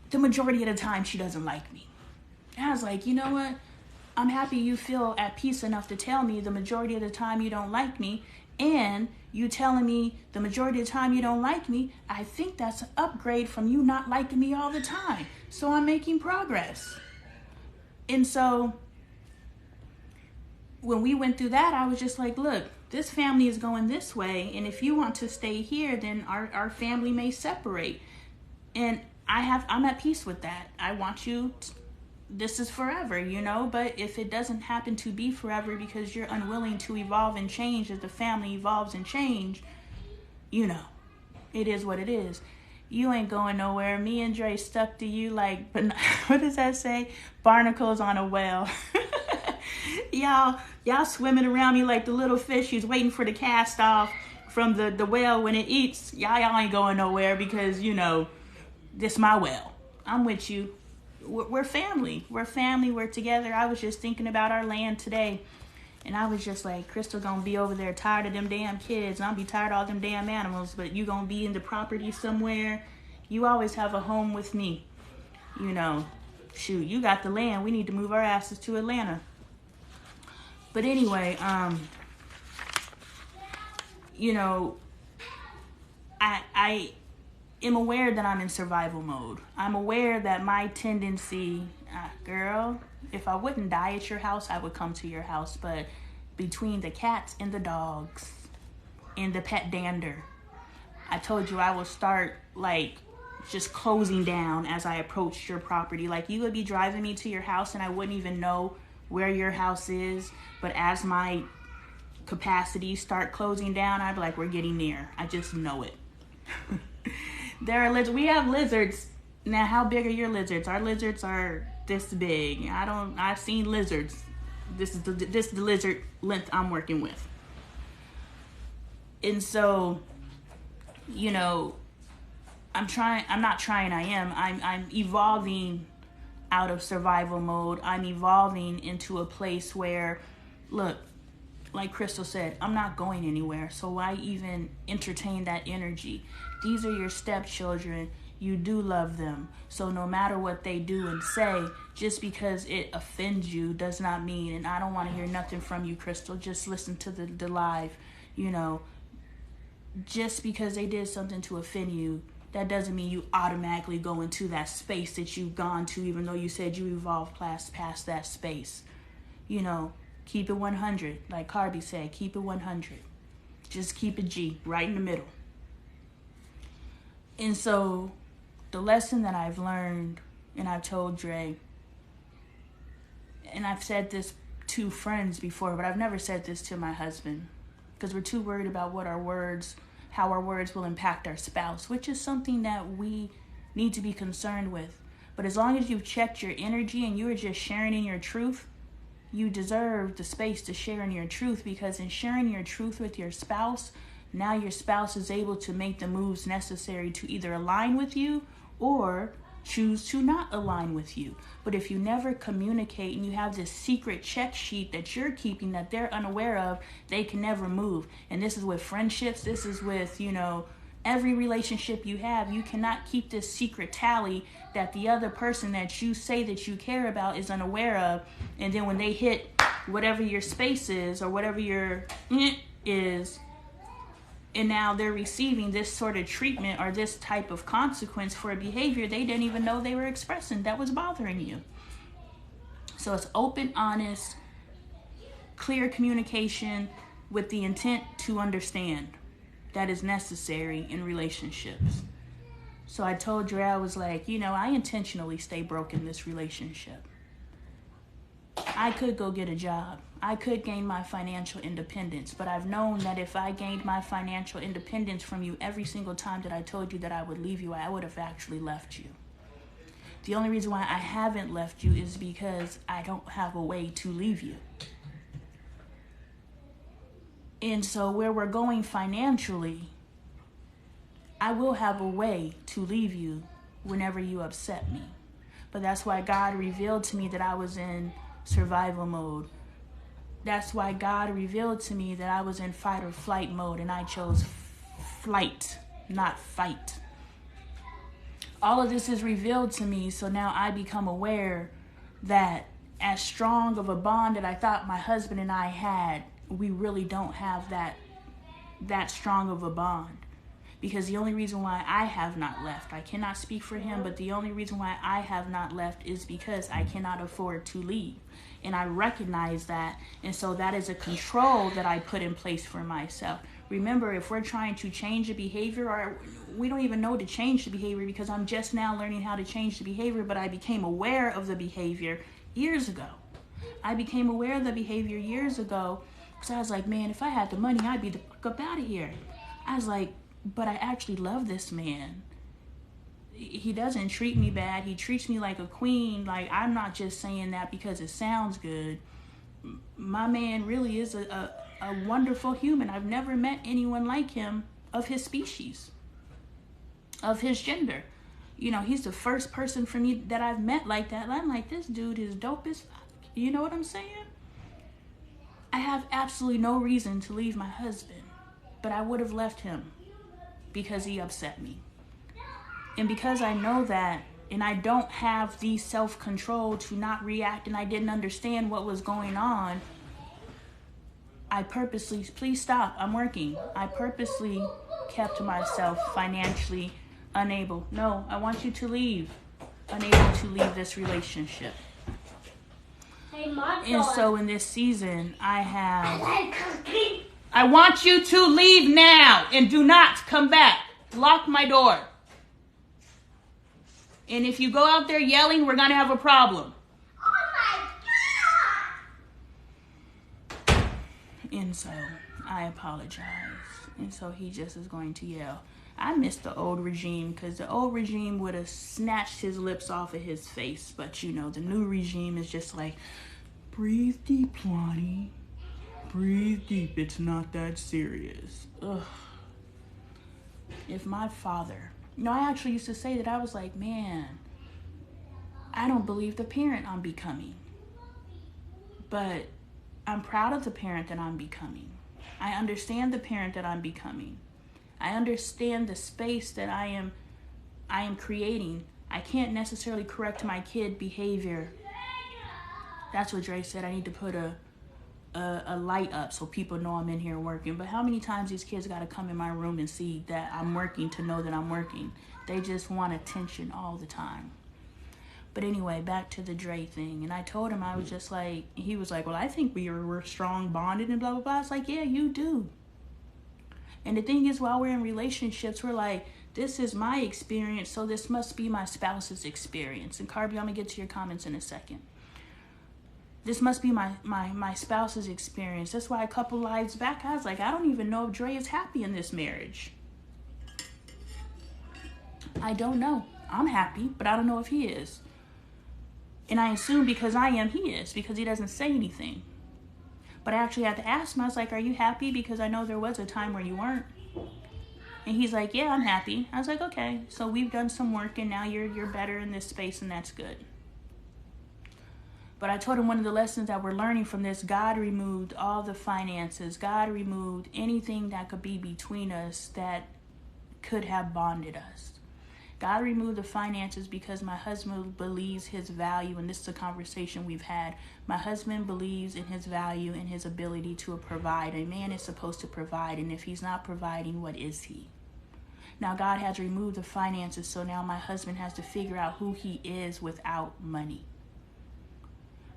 the majority of the time she doesn't like me. And I was like, you know what? I'm happy you feel at peace enough to tell me the majority of the time you don't like me. And you telling me the majority of the time you don't like me, I think that's an upgrade from you not liking me all the time. So I'm making progress. And so when we went through that, I was just like, look, this family is going this way. And if you want to stay here, then our family may separate. And I'm at peace with that. I want you this is forever, but if it doesn't happen to be forever because you're unwilling to evolve and change as the family evolves and change, it is what it is. You ain't going nowhere. Me and Dre stuck to you like, what does that say? Barnacles on a whale. Y'all swimming around me like the little fishies waiting for the cast off from the whale when it eats. Y'all ain't going nowhere because, this my whale. I'm with you. We're family. We're family. We're together. I was just thinking about our land today. And I was just like, Crystal gonna be over there tired of them damn kids. And I'll be tired of all them damn animals. But you gonna be in the property somewhere. You always have a home with me. Shoot, you got the land. We need to move our asses to Atlanta. But anyway, I am aware that I'm in survival mode. I'm aware that my tendency, girl, if I wouldn't die at your house, I would come to your house. But between the cats and the dogs and the pet dander, I told you I will start just closing down as I approach your property. Like you would be driving me to your house and I wouldn't even know where your house is. But as my capacities start closing down, I'd be like, we're getting near. I just know it. There are we have lizards. Now, how big are your lizards? Our lizards are this big. I've seen lizards. This is the lizard length I'm working with. And so, I'm evolving out of survival mode. I'm evolving into a place where, look, like Crystal said, I'm not going anywhere. So why even entertain that energy? These are your stepchildren. You do love them. So no matter what they do and say, just because it offends you does not mean, and I don't want to hear nothing from you, Crystal. Just listen to the live, just because they did something to offend you, that doesn't mean you automatically go into that space that you've gone to, even though you said you evolved past that space. Keep it 100. Like Carby said, keep it 100. Just keep it G, right in the middle. And so the lesson that I've learned, and I've told Dre, and I've said this to friends before, but I've never said this to my husband because we're too worried about how our words will impact our spouse, which is something that we need to be concerned with. But as long as you've checked your energy and you are just sharing in your truth, you deserve the space to share in your truth, because in sharing your truth with your spouse, now your spouse is able to make the moves necessary to either align with you or choose to not align with you. But if you never communicate and you have this secret check sheet that you're keeping that they're unaware of, they can never move. And this is with friendships. This is with, every relationship you have. You cannot keep this secret tally that the other person that you say that you care about is unaware of. And then when they hit whatever your space is or whatever your is, and now they're receiving this sort of treatment or this type of consequence for a behavior they didn't even know they were expressing that was bothering you. So it's open, honest, clear communication with the intent to understand that is necessary in relationships. So I told Dre, I was like, I intentionally stay broke in this relationship. I could go get a job. I could gain my financial independence, but I've known that if I gained my financial independence from you every single time that I told you that I would leave you, I would have actually left you. The only reason why I haven't left you is because I don't have a way to leave you. And so where we're going financially, I will have a way to leave you whenever you upset me. But that's why God revealed to me that I was in survival mode. That's why God revealed to me that I was in fight or flight mode, and I chose flight, not fight. All of this is revealed to me, so now I become aware that as strong of a bond that I thought my husband and I had, we really don't have that strong of a bond. Because the only reason why I have not left, I cannot speak for him, but the only reason why I have not left is because I cannot afford to leave. And I recognize that. And so that is a control that I put in place for myself. Remember, if we're trying to change a behavior, or we don't even know to change the behavior because I'm just now learning how to change the behavior, but I became aware of the behavior years ago. I became aware of the behavior years ago because I was like, man, if I had the money, I'd be the fuck up out of here. I was like, but I actually love this man. He doesn't treat me bad. He treats me like a queen. Like, I'm not just saying that because it sounds good. My man really is a wonderful human. I've never met anyone like him of his species, of his gender. You know, he's the first person for me that I've met like that. I'm like, this dude is dope as fuck. You know what I'm saying? I have absolutely no reason to leave my husband, but I would have left him because he upset me. And because I know that, and I don't have the self-control to not react, and I didn't understand what was going on, I purposely, please stop, I'm working. I purposely kept myself financially unable. No, I want you to leave. Unable to leave this relationship. Hey, Mom. And so in this season, I like cooking. I want you to leave now and do not come back. Lock my door. And if you go out there yelling, we're going to have a problem. Oh my God. And so I apologize. And so he just is going to yell. I miss the old regime because the old regime would have snatched his lips off of his face. But, you know, the new regime is just like, breathe deep, Lonnie. Breathe deep. It's not that serious. Ugh. If my father... You know, I actually used to say that. I was like, man, I don't believe the parent I'm becoming. But I'm proud of the parent that I'm becoming. I understand the parent that I'm becoming. I understand the space that I am creating. I can't necessarily correct my kid behavior. That's what Dre said. I need to put a light up so people know I'm in here working. But how many times these kids got to come in my room and see that I'm working to know that I'm working? They just want attention all the time. But anyway, back to the Dre thing. And I told him, I was just like, he was like, well, I think we're strong bonded and blah, blah, blah. I was like, yeah, you do. And the thing is, while we're in relationships, we're like, this is my experience, so this must be my spouse's experience. And Carby, I'm going to get to your comments in a second. This must be my spouse's experience. That's why a couple lives back, I was like, I don't even know if Dre is happy in this marriage. I don't know. I'm happy, but I don't know if he is. And I assume because I am, he is, because he doesn't say anything. But I actually had to ask him. I was like, are you happy? Because I know there was a time where you weren't. And he's like, yeah, I'm happy. I was like, okay. So we've done some work, and now you're better in this space, and that's good. But I told him one of the lessons that we're learning from this, God removed all the finances. God removed anything that could be between us that could have bonded us. God removed the finances because my husband believes his value, and this is a conversation we've had. My husband believes in his value and his ability to provide. A man is supposed to provide, and if he's not providing, what is he? Now God has removed the finances, so now my husband has to figure out who he is without money.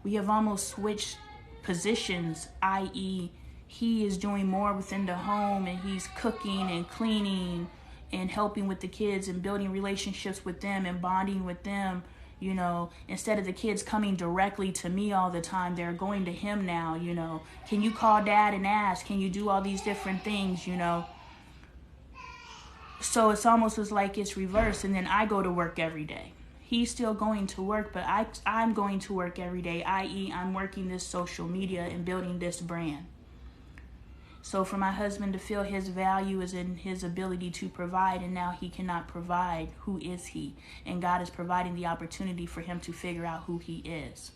We have almost switched positions, i.e., he is doing more within the home, and he's cooking and cleaning and helping with the kids and building relationships with them and bonding with them. You know, instead of the kids coming directly to me all the time, they're going to him now, you know. Can you call dad and ask? Can you do all these different things, you know? So it's almost as like it's reversed, and then I go to work every day. He's still going to work, but I'm going to work every day, i.e. I'm working this social media and building this brand. So for my husband to feel his value is in his ability to provide, and now he cannot provide, who is he? And God is providing the opportunity for him to figure out who he is.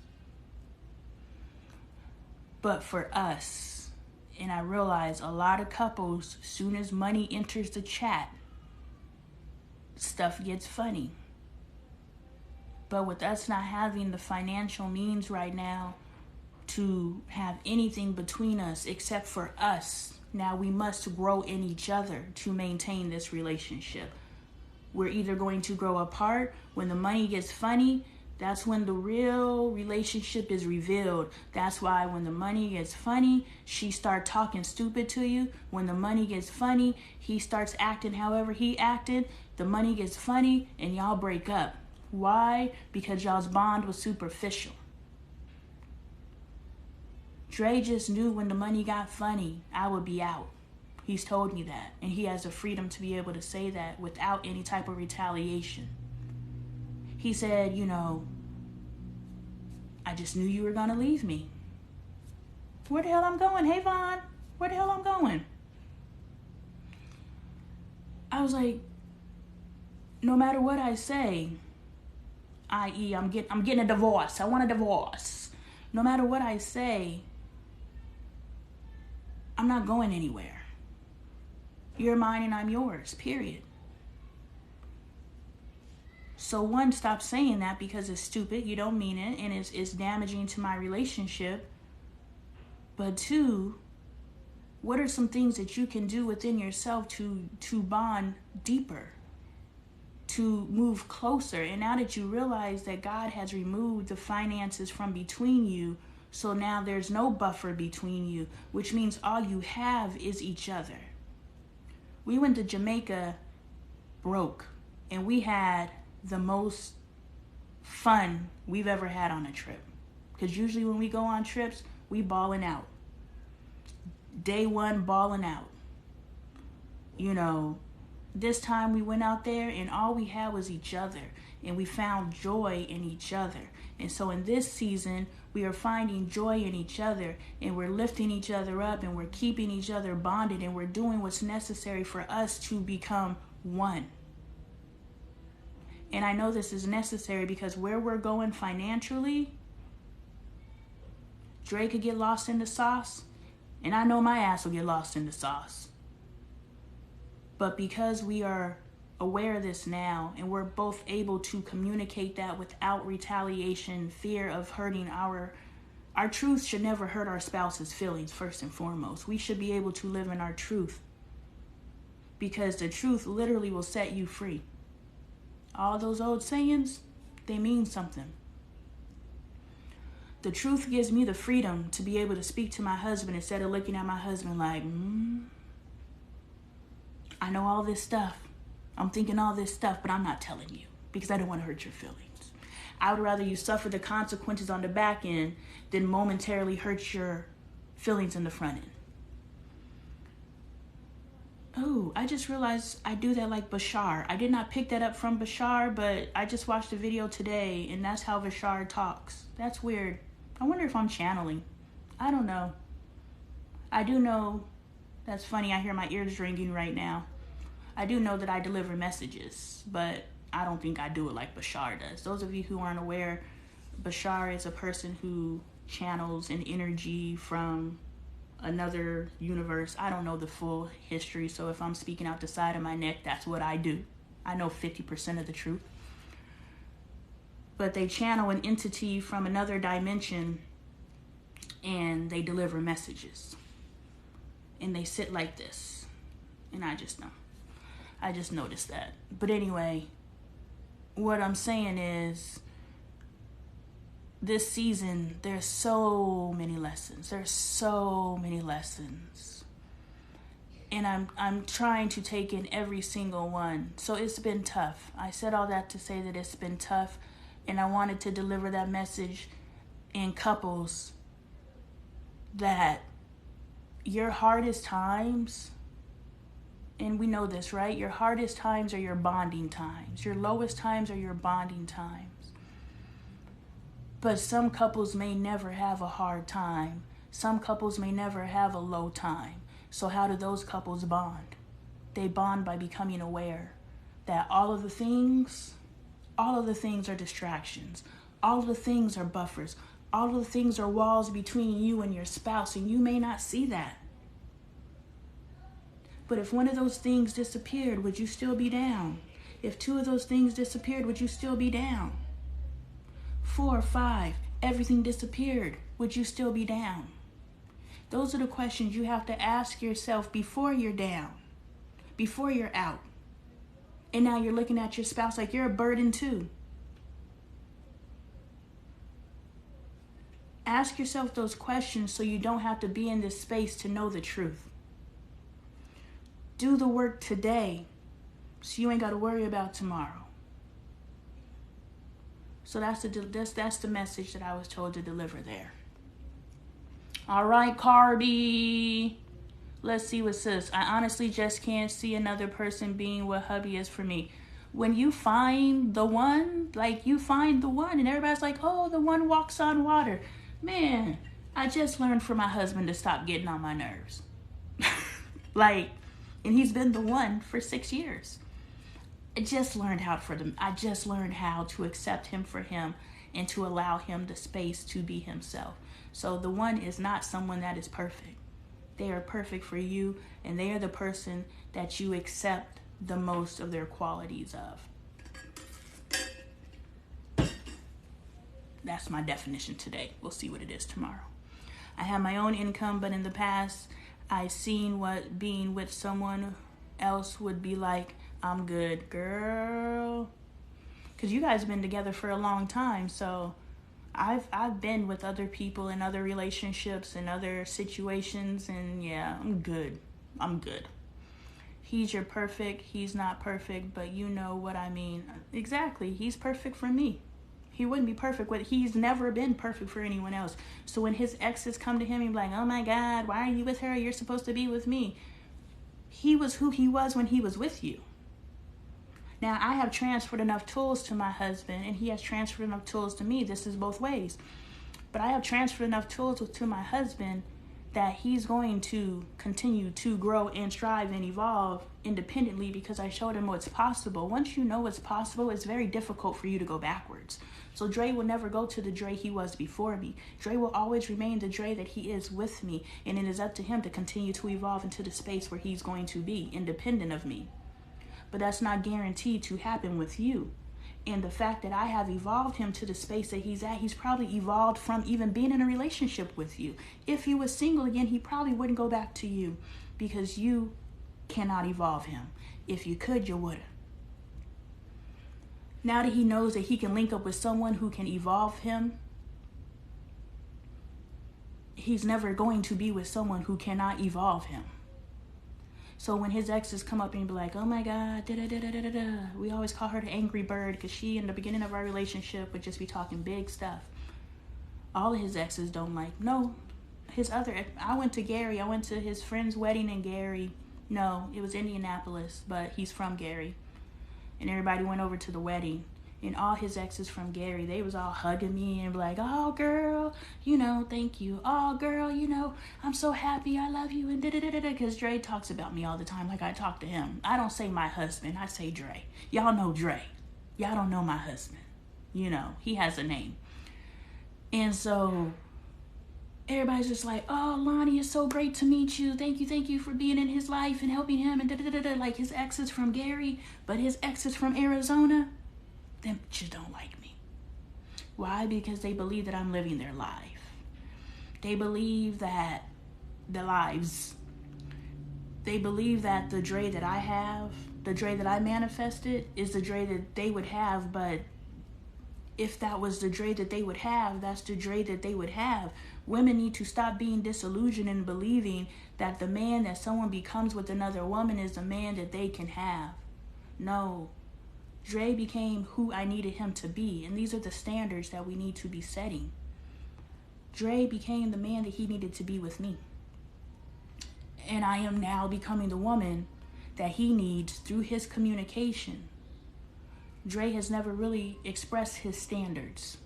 But for us, and I realize a lot of couples, soon as money enters the chat, stuff gets funny. But with us not having the financial means right now to have anything between us except for us, now we must grow in each other to maintain this relationship. We're either going to grow apart. When the money gets funny, that's when the real relationship is revealed. That's why when the money gets funny, she starts talking stupid to you. When the money gets funny, he starts acting however he acted. The money gets funny and y'all break up. Why? Because y'all's bond was superficial. Dre just knew when the money got funny, I would be out. He's told me that. And he has the freedom to be able to say that without any type of retaliation. He said, you know, I just knew you were going to leave me. Where the hell I'm going? Hey, Vaughn, where the hell I'm going? I was like, no matter what I say, i.e. I'm getting a divorce. I want a divorce. No matter what I say, I'm not going anywhere. You're mine and I'm yours, period. So one, stop saying that because it's stupid. You don't mean it, and it's damaging to my relationship. But two, what are some things that you can do within yourself to bond deeper, to move closer? And now that you realize that God has removed the finances from between you, so now there's no buffer between you, which means all you have is each other. We went to Jamaica broke, and we had the most fun we've ever had on a trip. Because usually when we go on trips, we balling out. Day one, balling out. You know, this time we went out there and all we had was each other. And we found joy in each other. And so in this season, we are finding joy in each other. And we're lifting each other up. And we're keeping each other bonded. And we're doing what's necessary for us to become one. And I know this is necessary because where we're going financially, Dre could get lost in the sauce, and I know my ass will get lost in the sauce. But because we are aware of this now, and we're both able to communicate that without retaliation, fear of hurting our truth should never hurt our spouse's feelings, first and foremost. We should be able to live in our truth, because the truth literally will set you free. All those old sayings, they mean something. The truth gives me the freedom to be able to speak to my husband instead of looking at my husband like, I know all this stuff. I'm thinking all this stuff, but I'm not telling you because I don't want to hurt your feelings. I would rather you suffer the consequences on the back end than momentarily hurt your feelings in the front end. Oh, I just realized I do that like Bashar. I did not pick that up from Bashar, but I just watched a video today, and that's how Bashar talks. That's weird. I wonder if I'm channeling. I don't know. I do know, that's funny, I hear my ears ringing right now. I do know that I deliver messages, but I don't think I do it like Bashar does. Those of you who aren't aware, Bashar is a person who channels an energy from another universe. I don't know the full history, so if I'm speaking out the side of my neck, that's what I do. I know 50% of the truth. But they channel an entity from another dimension and they deliver messages. And they sit like this. And I just know. I just noticed that. But anyway, what I'm saying is, this season, there's so many lessons. There's so many lessons. And I'm trying to take in every single one. So it's been tough. I said all that to say that it's been tough. And I wanted to deliver that message in couples that your hardest times, and we know this, right? Your hardest times are your bonding times. Your lowest times are your bonding times. But some couples may never have a hard time. Some couples may never have a low time. So how do those couples bond? They bond by becoming aware that all of the things are distractions. All of the things are buffers. All of the things are walls between you and your spouse, and you may not see that. But if one of those things disappeared, would you still be down? If two of those things disappeared, would you still be down? 4 or 5, everything disappeared, would you still be down? Those are the questions you have to ask yourself before you're down, before you're out. And now you're looking at your spouse like you're a burden too. Ask yourself those questions so you don't have to be in this space to know the truth. Do the work today so you ain't got to worry about tomorrow. So that's the message that I was told to deliver there. All right, Carby. Let's see what sis. I honestly just can't see another person being what hubby is for me. When you find the one, like you find the one, and everybody's like, oh, the one walks on water. Man, I just learned from my husband to stop getting on my nerves. Like, and he's been the one for 6 years. I just learned how to accept him for him and to allow him the space to be himself. So the one is not someone that is perfect. They are perfect for you, and they are the person that you accept the most of their qualities of. That's my definition today. We'll see what it is tomorrow. I have my own income, but in the past, I've seen what being with someone else would be like. I'm good, girl. Because you guys have been together for a long time, so I've been with other people in other relationships and other situations, and yeah, I'm good. He's your perfect. He's not perfect, but you know what I mean. Exactly. He's perfect for me. He wouldn't be perfect, but he's never been perfect for anyone else. So when his exes come to him, he's like, oh my God, why are you with her? You're supposed to be with me. He was who he was when he was with you. Now, I have transferred enough tools to my husband, and he has transferred enough tools to me. This is both ways. But I have transferred enough tools to my husband that he's going to continue to grow and strive and evolve independently because I showed him what's possible. Once you know what's possible, it's very difficult for you to go backwards. So Dre will never go to the Dre he was before me. Dre will always remain the Dre that he is with me, and it is up to him to continue to evolve into the space where he's going to be, independent of me. But that's not guaranteed to happen with you. And the fact that I have evolved him to the space that he's at, he's probably evolved from even being in a relationship with you. If he was single again, he probably wouldn't go back to you because you cannot evolve him. If you could, you would. Now that he knows that he can link up with someone who can evolve him, he's never going to be with someone who cannot evolve him. So when his exes come up and be like, oh my God, da-da-da-da-da-da, we always call her the angry bird because she, in the beginning of our relationship, would just be talking big stuff. All of his exes don't like, no, I went to his friend's wedding in Gary. No, it was Indianapolis, but he's from Gary. And everybody went over to the wedding. And all his exes from Gary, they was all hugging me and be like, oh, girl, thank you. Oh, girl, I'm so happy. I love you. And da-da-da-da-da. Because Dre talks about me all the time like I talk to him. I don't say my husband. I say Dre. Y'all know Dre. Y'all don't know my husband. He has a name. And so everybody's just like, oh, Lonnie, it's so great to meet you. Thank you for being in his life and helping him. And da-da-da-da-da. Like his exes from Gary, but his exes from Arizona, them just don't like me. Why? Because they believe that I'm living their life. They believe that the Dre that I have, the Dre that I manifested, is the Dre that they would have. But if that was the Dre that they would have, that's the Dre that they would have. Women need to stop being disillusioned and believing that the man that someone becomes with another woman is the man that they can have. No. Dre became who I needed him to be, and these are the standards that we need to be setting. Dre became the man that he needed to be with me. And I am now becoming the woman that he needs through his communication. Dre has never really expressed his standards.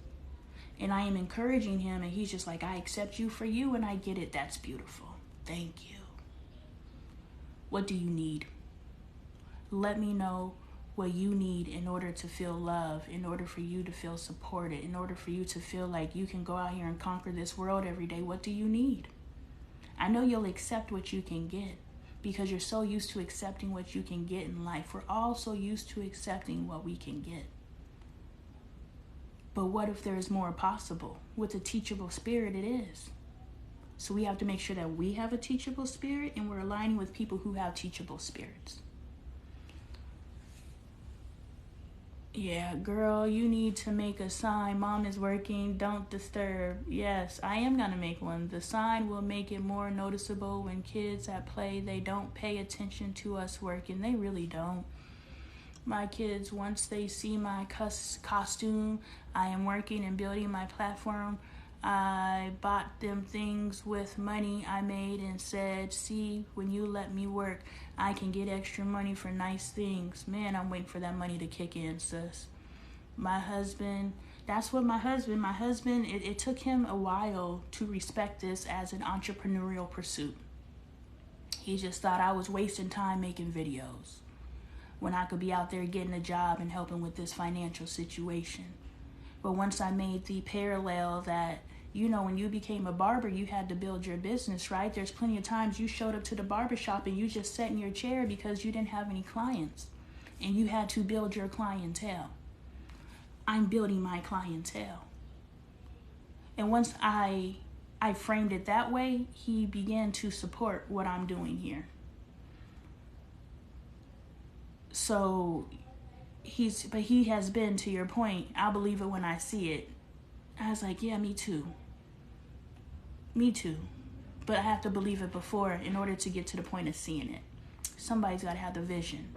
And I am encouraging him, and he's just like, I accept you for you, and I get it. That's beautiful. Thank you. What do you need? Let me know what you need in order to feel love, in order for you to feel supported, in order for you to feel like you can go out here and conquer this world every day. What do you need? I know you'll accept what you can get because you're so used to accepting what you can get in life. We're all so used to accepting what we can get. But what if there is more possible? With a teachable spirit, it is. So we have to make sure that we have a teachable spirit and we're aligning with people who have teachable spirits. Yeah, girl, you need to make a sign. Mom is working. Don't disturb. Yes, I am going to make one. The sign will make it more noticeable when kids at play, they don't pay attention to us working. They really don't. My kids, once they see my costume, I am working and building my platform. I bought them things with money I made and said, see, when you let me work, I can get extra money for nice things. Man, I'm waiting for that money to kick in, sis. My husband, that's what my husband, it took him a while to respect this as an entrepreneurial pursuit. He just thought I was wasting time making videos when I could be out there getting a job and helping with this financial situation. But once I made the parallel that, when you became a barber, you had to build your business, right? There's plenty of times you showed up to the barbershop and you just sat in your chair because you didn't have any clients and you had to build your clientele. I'm building my clientele. And once I framed it that way, he began to support what I'm doing here. So he has been, to your point, I'll believe it when I see it. I was like, yeah, me too. But I have to believe it before in order to get to the point of seeing it. Somebody's got to have the vision.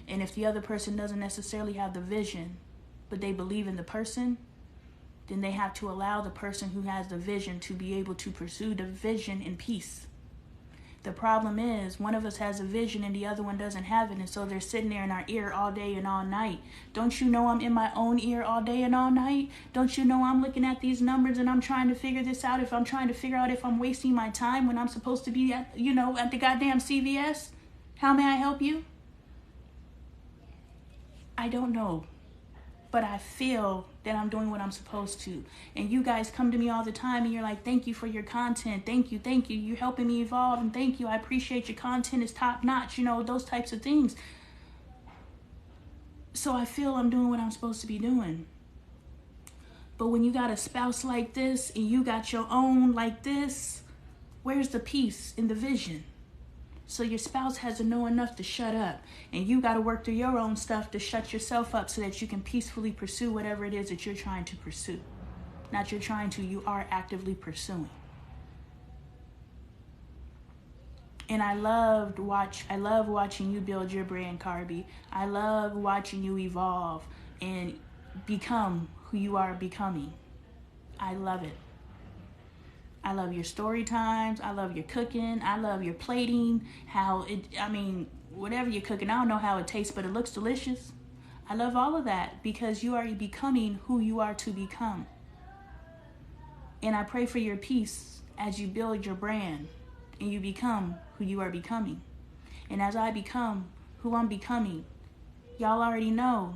And if the other person doesn't necessarily have the vision, but they believe in the person, then they have to allow the person who has the vision to be able to pursue the vision in peace. The problem is one of us has a vision and the other one doesn't have it, and so they're sitting there in our ear all day and all night. Don't you know I'm in my own ear all day and all night? Don't you know I'm looking at these numbers and I'm trying to figure this out, if I'm trying to figure out if I'm wasting my time when I'm supposed to be at the goddamn CVS? How may I help you? I don't know, but I feel that I'm doing what I'm supposed to. And you guys come to me all the time and you're like, thank you for your content. Thank you. You're helping me evolve, and thank you. I appreciate your content. It's top notch, those types of things. So I feel I'm doing what I'm supposed to be doing. But when you got a spouse like this and you got your own like this, where's the peace in the vision? So your spouse has to know enough to shut up, and you got to work through your own stuff to shut yourself up so that you can peacefully pursue whatever it is that you're trying to pursue. Not you're trying to, you are actively pursuing. And I love watching you build your brand, Carby. I love watching you evolve and become who you are becoming. I love it. I love your story times. I love your cooking. I love your plating. Whatever you're cooking, I don't know how it tastes, but it looks delicious. I love all of that because you are becoming who you are to become. And I pray for your peace as you build your brand and you become who you are becoming. And as I become who I'm becoming, y'all already know,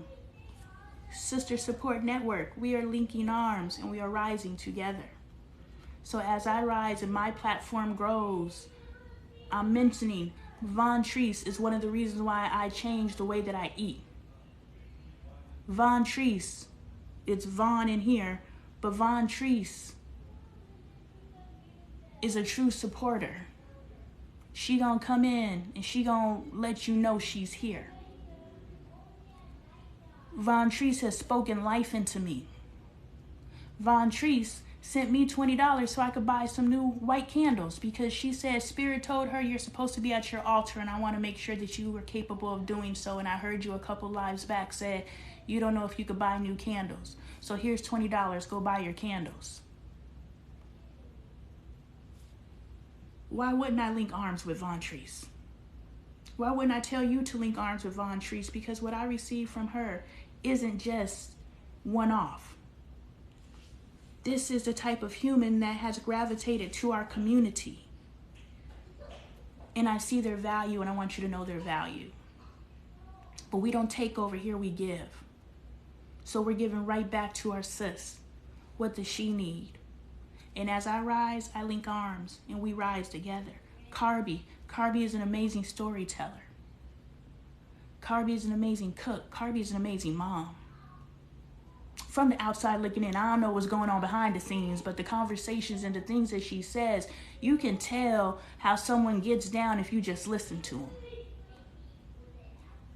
Sister Support Network, we are linking arms and we are rising together. So as I rise and my platform grows, I'm mentioning Von Treese is one of the reasons why I changed the way that I eat. Von Treese, it's Von in here, but Von Treese is a true supporter. She gonna come in and she gonna let you know she's here. Von Treese has spoken life into me. Von Treese sent me $20 so I could buy some new white candles because she said Spirit told her you're supposed to be at your altar and I want to make sure that you were capable of doing so. And I heard you a couple lives back said you don't know if you could buy new candles. So here's $20, go buy your candles. Why wouldn't I link arms with Von Treese? Why wouldn't I tell you to link arms with Von Treese? Because what I received from her isn't just one-off. This is the type of human that has gravitated to our community. And I see their value and I want you to know their value. But we don't take over here, we give. So we're giving right back to our sis. What does she need? And as I rise, I link arms and we rise together. Carby is an amazing storyteller. Carby is an amazing cook. Carby is an amazing mom. From the outside looking in, I don't know what's going on behind the scenes, but the conversations and the things that she says, you can tell how someone gets down if you just listen to them.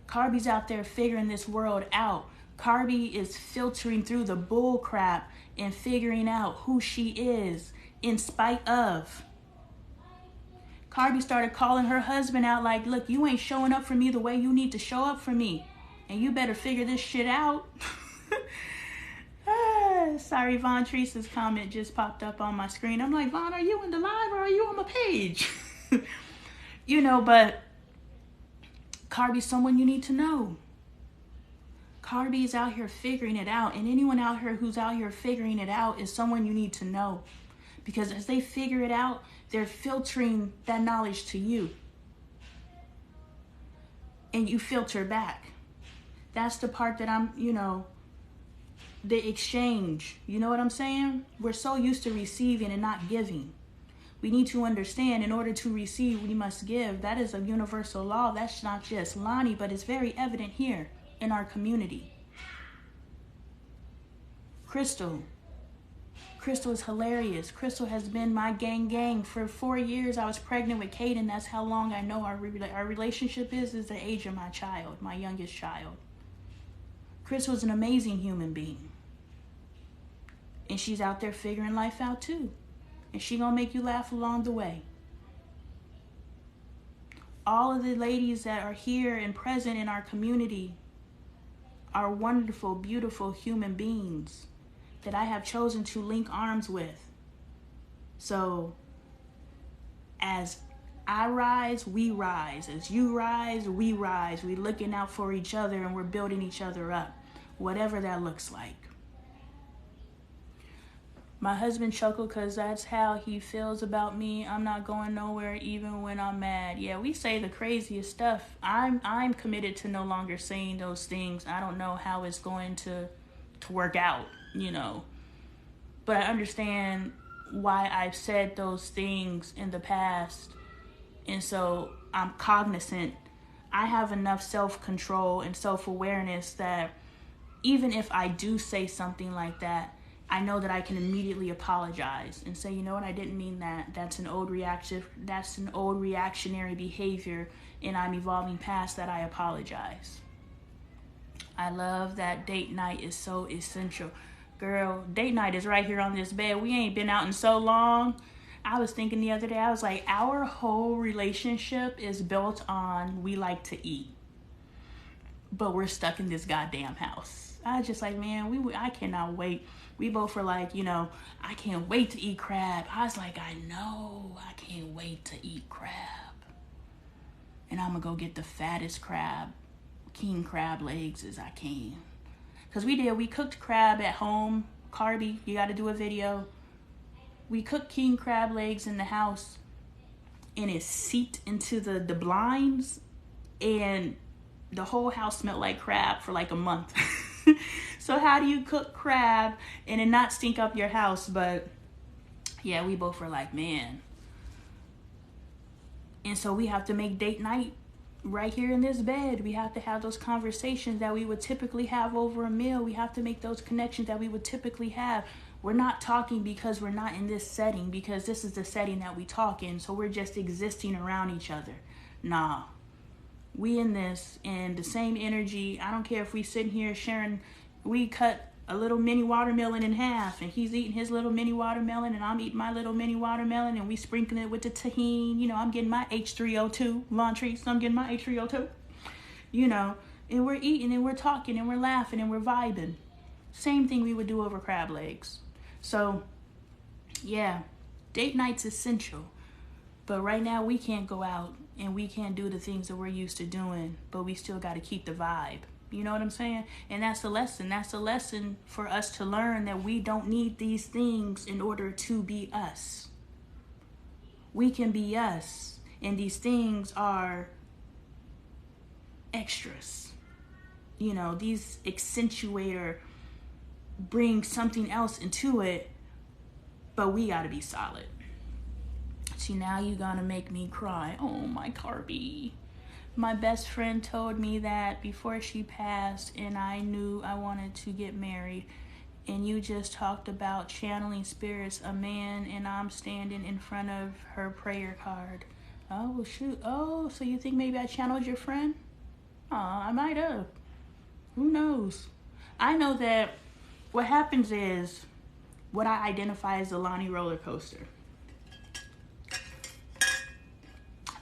Carby's out there figuring this world out. Carby is filtering through the bull crap and figuring out who she is in spite of. Carby started calling her husband out like, look, you ain't showing up for me the way you need to show up for me. And you better figure this shit out. Sorry, Von Treese's comment just popped up on my screen. I'm like, Von, are you in the live or are you on my page? You know, but Carby's someone you need to know. Carby is out here figuring it out, and anyone out here who's out here figuring it out is someone you need to know. Because as they figure it out, they're filtering that knowledge to you. And you filter back. That's the part that I'm, you know, the exchange. You know what I'm saying? We're so used to receiving and not giving. We need to understand, in order to receive, we must give. That is a universal law. That's not just Lonnie, but it's very evident here in our community. Crystal is hilarious. Crystal has been my gang for 4 years. I was pregnant with Caden. That's how long I know our relationship is the age of my child, my youngest child. Crystal is an amazing human being. And she's out there figuring life out too. And she gonna make you laugh along the way. All of the ladies that are here and present in our community are wonderful, beautiful human beings that I have chosen to link arms with. So, as I rise, we rise. As you rise, we rise. We're looking out for each other and we're building each other up, whatever that looks like. My husband chuckled because that's how he feels about me. I'm not going nowhere even when I'm mad. Yeah, we say the craziest stuff. I'm committed to no longer saying those things. I don't know how it's going to work out, you know. But I understand why I've said those things in the past. And so I'm cognizant. I have enough self-control and self-awareness that even if I do say something like that, I know that I can immediately apologize and say, you know what, I didn't mean that. That's an old reactionary behavior, and I'm evolving past that. I apologize. I love that date night is so essential. Girl, date night is right here on this bed. We ain't been out in so long. I was thinking the other day, I was like, our whole relationship is built on we like to eat. But we're stuck in this goddamn house. I was just like, man, I cannot wait. We both were like, you know, I can't wait to eat crab. I was like, I know, I can't wait to eat crab. And I'm going to go get the fattest crab, king crab legs as I can. Because we cooked crab at home. Carby, you got to do a video. We cooked king crab legs in the house. And it seeped into the blinds. And the whole house smelled like crab for like a month. So how do you cook crab and it not stink up your house? But yeah, we both were like, man. And so we have to make date night right here in this bed. We have to have those conversations that we would typically have over a meal. We have to make those connections that we would typically have. We're not talking because we're not in this setting, because this is the setting that we talk in. So we're just existing around each other. Nah. We in this, and the same energy. I don't care if we sitting here sharing. We cut a little mini watermelon in half, and he's eating his little mini watermelon, and I'm eating my little mini watermelon, and we sprinkling it with the tahini. You know, I'm getting my H3O2, Von Treese, I'm getting my H3O2. You know, and we're eating, and we're talking, and we're laughing, and we're vibing. Same thing we would do over crab legs. So, yeah, date night's essential. But right now, we can't go out, and we can't do the things that we're used to doing, but we still got to keep the vibe. You know what I'm saying? And that's the lesson. That's the lesson for us to learn, that we don't need these things in order to be us. We can be us. And these things are extras. You know, these accentuate or bring something else into it. But we got to be solid. See, now you're going to make me cry. Oh, my Carby. My best friend told me that before she passed, and I knew I wanted to get married. And you just talked about channeling spirits, a man, and I'm standing in front of her prayer card. Oh, shoot. Oh, so you think maybe I channeled your friend? Aw, I might have. Who knows? I know that what happens is what I identify as the Lonnie roller coaster.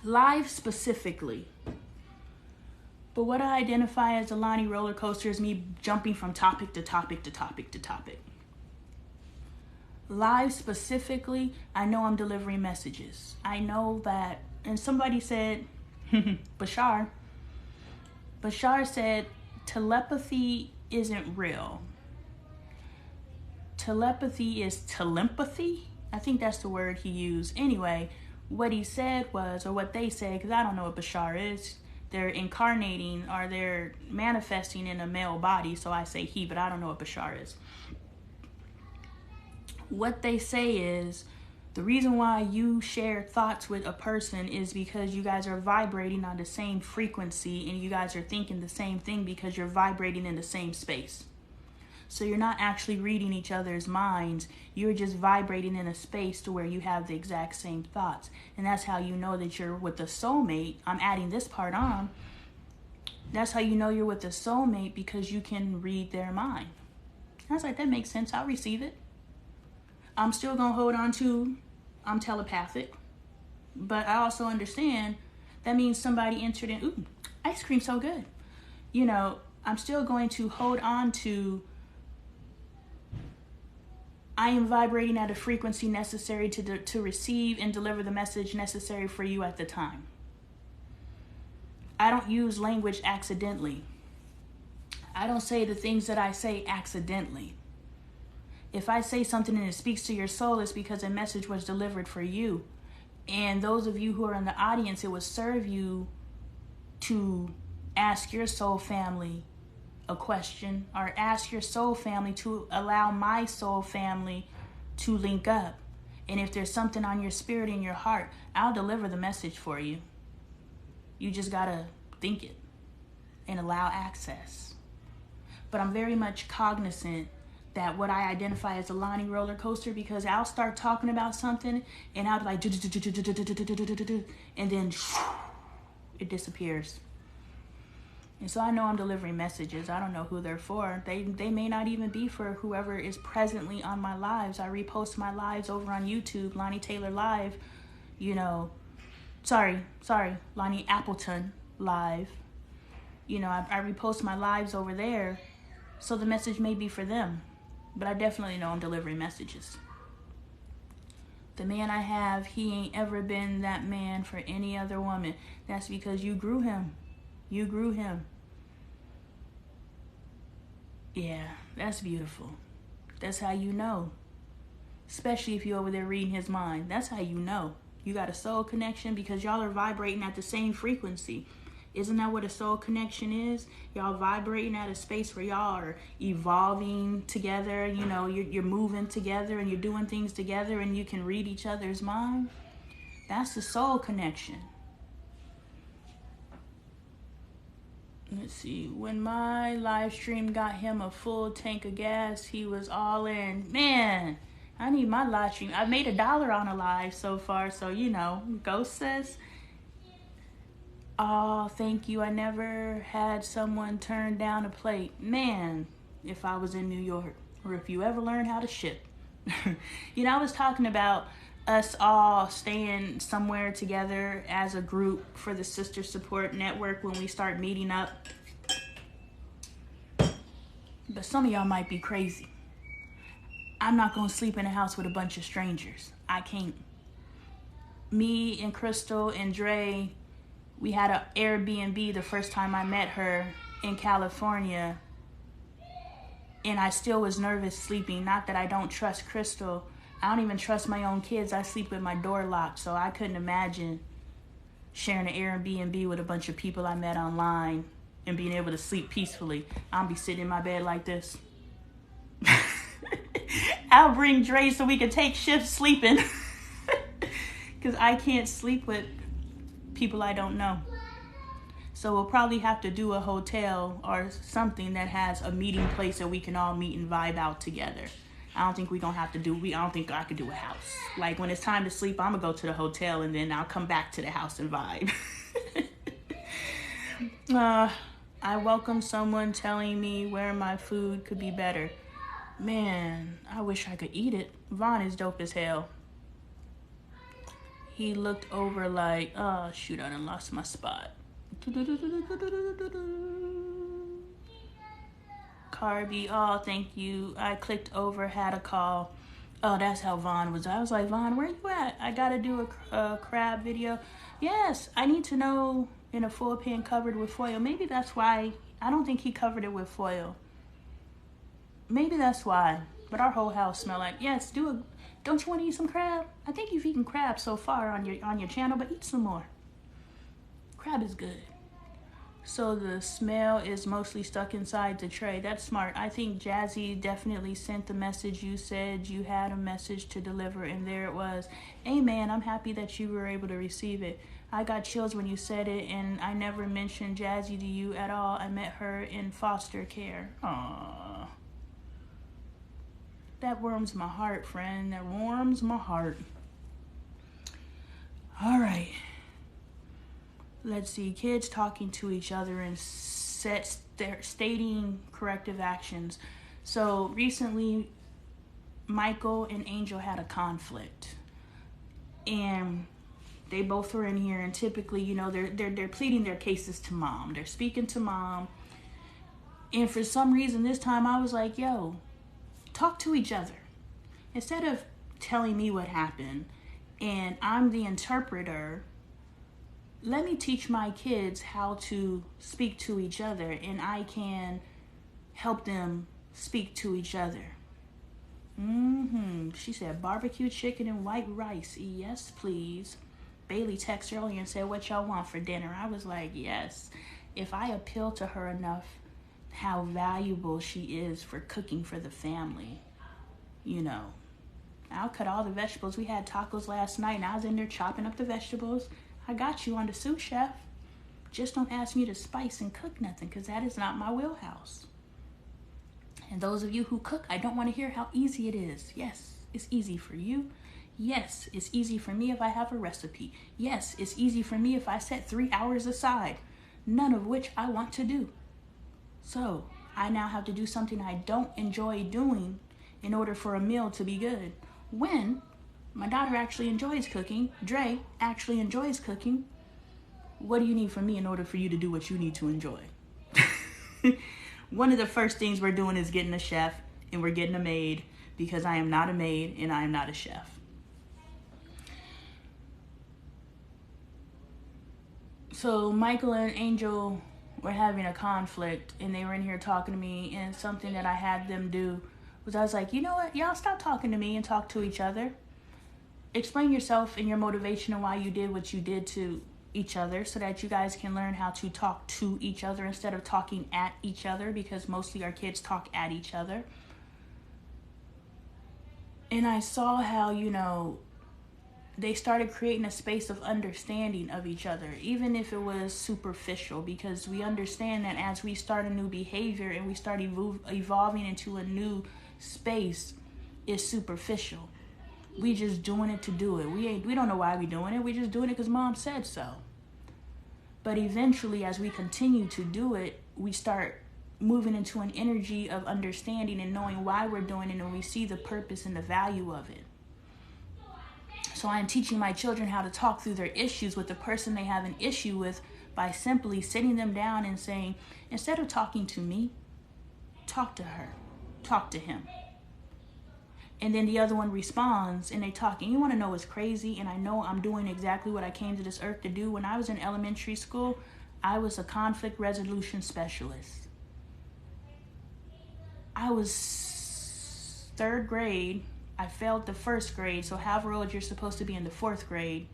Live specifically. But what I identify as a Lonnie roller coaster is me jumping from topic to topic to topic to topic. Live specifically, I know I'm delivering messages. I know that, and somebody said, Bashar said, telepathy isn't real. Telepathy is telepathy? I think that's the word he used. Anyway, what he said was, or what they said, because I don't know what Bashar is, they're incarnating or they're manifesting in a male body, so I say he, but I don't know what Bashar is. What they say is, the reason why you share thoughts with a person is because you guys are vibrating on the same frequency and you guys are thinking the same thing because you're vibrating in the same space. So you're not actually reading each other's minds. You're just vibrating in a space to where you have the exact same thoughts. And that's how you know that you're with a soulmate. I'm adding this part on. That's how you know you're with a soulmate, because you can read their mind. I was like, that makes sense. I'll receive it. I'm still going to hold on to, I'm telepathic. But I also understand that means somebody entered in, ooh, ice cream so good. You know, I'm still going to hold on to, I am vibrating at a frequency necessary to receive and deliver the message necessary for you at the time. I don't use language accidentally. I don't say the things that I say accidentally. If I say something and it speaks to your soul, it's because a message was delivered for you. And those of you who are in the audience, it would serve you to ask your soul family a question, or ask your soul family to allow my soul family to link up. And if there's something on your spirit in your heart, I'll deliver the message for you. You just gotta think it and allow access. But I'm very much cognizant that what I identify as a Lonnie roller coaster, because I'll start talking about something and I'll be like, and then it disappears. And so I know I'm delivering messages. I don't know who they're for. They may not even be for whoever is presently on my lives. I repost my lives over on YouTube, Lonnie Taylor Live, you know, sorry, Lonnie Appleton Live. You know, I repost my lives over there, so the message may be for them. But I definitely know I'm delivering messages. The man I have, he ain't ever been that man for any other woman. That's because you grew him. You grew him. Yeah, that's beautiful. That's how you know. Especially if you're over there reading his mind. That's how you know. You got a soul connection because y'all are vibrating at the same frequency. Isn't that what a soul connection is? Y'all vibrating at a space where y'all are evolving together. You know, you're moving together and you're doing things together and you can read each other's mind. That's the soul connection. Let's see. When my live stream got him a full tank of gas, he was all in. Man, I need my live stream. I've made $1 on a live so far, so you know. Ghost says, oh, thank you. I never had someone turn down a plate. Man, if I was in New York, or if you ever learn how to ship. You know, I was talking about us all staying somewhere together as a group for the Sister Support Network when we start meeting up. But some of y'all might be crazy. I'm not going to sleep in a house with a bunch of strangers. I can't. Me and Crystal and Dre, we had an Airbnb the first time I met her in California. And I still was nervous sleeping. Not that I don't trust Crystal. I don't even trust my own kids. I sleep with my door locked, so I couldn't imagine sharing an Airbnb with a bunch of people I met online and being able to sleep peacefully. I'll be sitting in my bed like this. I'll bring Dre so we can take shifts sleeping. Because I can't sleep with people I don't know. So we'll probably have to do a hotel or something that has a meeting place that we can all meet and vibe out together. I don't think we're going to have to do, I don't think I could do a house. Like when it's time to sleep, I'm going to go to the hotel and then I'll come back to the house and vibe. I welcome someone telling me where my food could be better. Man, I wish I could eat it. Vaughn is dope as hell. He looked over like, oh shoot, I done lost my spot. Carby, oh thank you. I clicked over, had a call. Oh, that's how Vaughn was. I was like, Vaughn, where you at? I gotta do a crab video. Yes, I need to know in a full pan covered with foil. Maybe that's why. I don't think he covered it with foil. Maybe that's why. But our whole house smelled like, yes, don't you want to eat some crab? I think you've eaten crab so far on your channel, but eat some more. Crab is good. So the smell is mostly stuck inside the tray. That's smart. I think Jazzy definitely sent the message. You said you had a message to deliver, and there it was. Amen. I'm happy that you were able to receive it. I got chills when you said it, and I never mentioned Jazzy to you at all. I met her in foster care. Aww. That warms my heart, friend. That warms my heart. All right. Let's see. Kids talking to each other and stating corrective actions. So recently, Michael and Angel had a conflict, and they both were in here. And typically, you know, they're pleading their cases to mom. They're speaking to mom. And for some reason, this time I was like, yo, talk to each other. Instead of telling me what happened and I'm the interpreter, let me teach my kids how to speak to each other, and I can help them speak to each other. She said barbecue chicken and white rice. Yes, please. Bailey texted earlier and said, what y'all want for dinner? I was like, yes. If I appeal to her enough how valuable she is for cooking for the family, you know, I'll cut all the vegetables. We had tacos last night and I was in there chopping up the vegetables. I got you on the sous chef. Just don't ask me to spice and cook nothing, because that is not my wheelhouse. And those of you who cook, I don't want to hear how easy it is. Yes, it's easy for you. Yes, it's easy for me if I have a recipe. Yes, it's easy for me if I set 3 hours aside, none of which I want to do. So I now have to do something I don't enjoy doing in order for a meal to be good. When my daughter actually enjoys cooking, Dre actually enjoys cooking, what do you need from me in order for you to do what you need to enjoy? One of the first things we're doing is getting a chef, and we're getting a maid, because I am not a maid and I am not a chef. So Michael and Angel were having a conflict, and they were in here talking to me, and something that I had them do was I was like, you know what? Y'all stop talking to me and talk to each other. Explain yourself and your motivation and why you did what you did to each other, so that you guys can learn how to talk to each other instead of talking at each other, because mostly our kids talk at each other. And I saw how, you know, they started creating a space of understanding of each other, even if it was superficial, because we understand that as we start a new behavior and we start evolving into a new space, it's superficial. We just doing it to do it. We don't know why we doing it. We just doing it because mom said so. But eventually, as we continue to do it, we start moving into an energy of understanding and knowing why we're doing it, and we see the purpose and the value of it. So I'm teaching my children how to talk through their issues with the person they have an issue with by simply sitting them down and saying, instead of talking to me, talk to her, talk to him. And then the other one responds and they talk. And you want to know what's crazy? And I know I'm doing exactly what I came to this earth to do. When I was in elementary school, I was a conflict resolution specialist. I was third grade. I failed the first grade. So however old you're supposed to be in the fourth grade.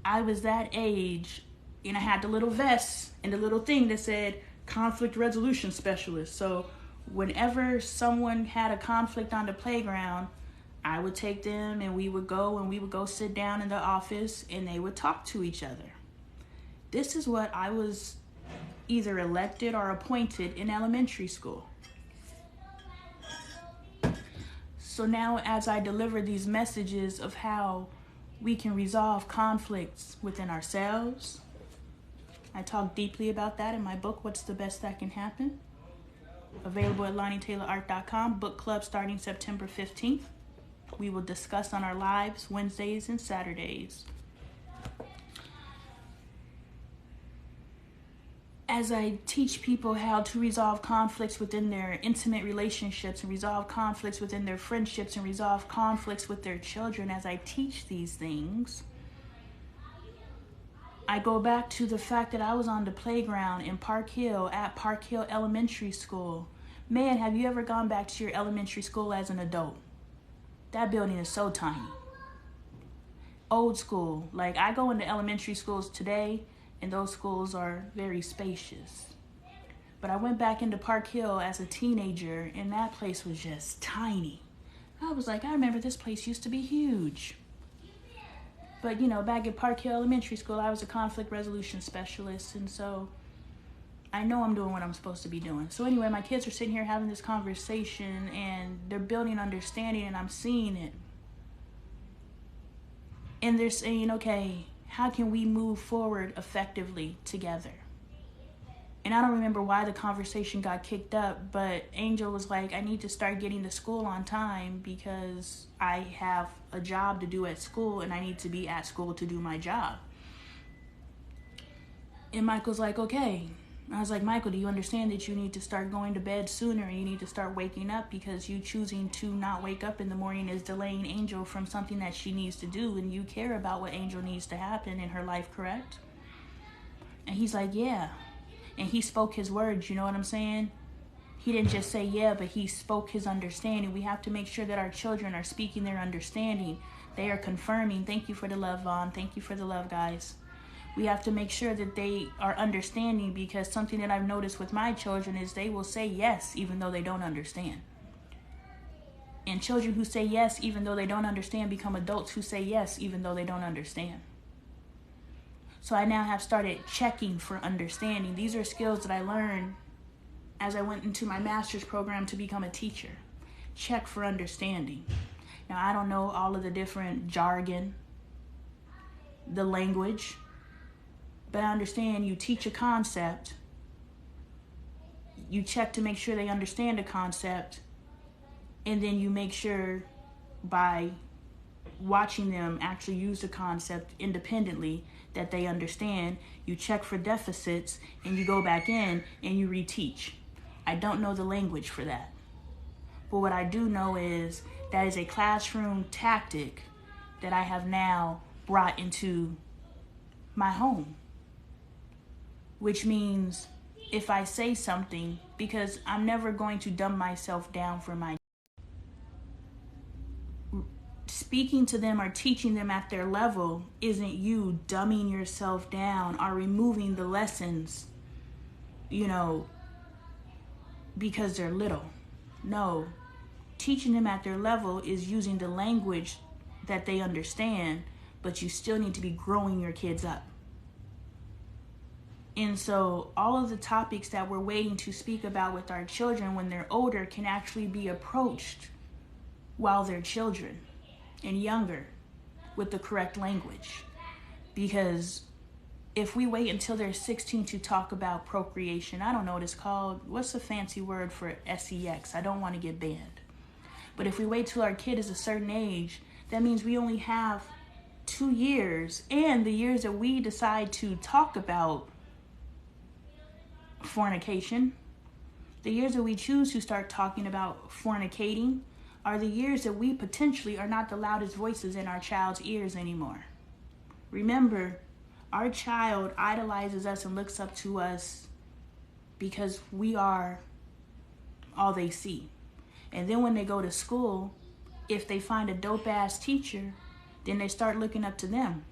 I was that age, and I had the little vest and the little thing that said conflict resolution specialist. So whenever someone had a conflict on the playground, I would take them and we would go sit down in the office and they would talk to each other. This is what I was either elected or appointed in elementary school. So now as I deliver these messages of how we can resolve conflicts within ourselves, I talk deeply about that in my book, What's the Best That Can Happen? Available at LonnieTaylorArt.com. Book club starting September 15th. We will discuss on our lives Wednesdays and Saturdays. as I teach people how to resolve conflicts within their intimate relationships and resolve conflicts within their friendships and resolve conflicts with their children, as I teach these things, I go back to the fact that I was on the playground in Park Hill at Park Hill Elementary School. Man, have you ever gone back to your elementary school as an adult? That building is so tiny. Old school. Like, I go into elementary schools today, and those schools are very spacious. But I went back into Park Hill as a teenager, and that place was just tiny. I was like, I remember this place used to be huge. But, you know, back at Park Hill Elementary School, I was a conflict resolution specialist, and so I know I'm doing what I'm supposed to be doing. So anyway, my kids are sitting here having this conversation, and they're building understanding, and I'm seeing it. And they're saying, okay, how can we move forward effectively together? And I don't remember why the conversation got kicked up, but Angel was like, I need to start getting to school on time because I have a job to do at school and I need to be at school to do my job. And Michael's like, okay. I was like, Michael, do you understand that you need to start going to bed sooner and you need to start waking up, because you choosing to not wake up in the morning is delaying Angel from something that she needs to do, and you care about what Angel needs to happen in her life, correct? And he's like, yeah. And he spoke his words, you know what I'm saying? He didn't just say yeah, but he spoke his understanding. We have to make sure that our children are speaking their understanding. They are confirming. Thank you for the love, Vaughn. Thank you for the love, guys. We have to make sure that they are understanding, because something that I've noticed with my children is they will say yes even though they don't understand. And children who say yes even though they don't understand become adults who say yes even though they don't understand. So I now have started checking for understanding. These are skills that I learned as I went into my master's program to become a teacher. Check for understanding. Now, I don't know all of the different jargon, the language, but I understand you teach a concept, you check to make sure they understand the concept, and then you make sure by watching them actually use the concept independently that they understand. You check for deficits and you go back in and you reteach. I don't know the language for that. But what I do know is that is a classroom tactic that I have now brought into my home. Which means if I say something, because I'm never going to dumb myself down for my speaking to them or teaching them at their level isn't you dumbing yourself down or removing the lessons, you know, because they're little. No, teaching them at their level is using the language that they understand, but you still need to be growing your kids up. And so all of the topics that we're waiting to speak about with our children when they're older can actually be approached while they're children and younger with the correct language. Because if we wait until they're 16 to talk about procreation, I don't know what it's called. What's the fancy word for sex? I don't want to get banned. But if we wait till our kid is a certain age, that means we only have 2 years, and the years that we decide to talk about fornication, the years that we choose to start talking about fornicating, are the years that we potentially are not the loudest voices in our child's ears anymore. Remember, our child idolizes us and looks up to us because we are all they see. And then when they go to school, if they find a dope-ass teacher, then they start looking up to them.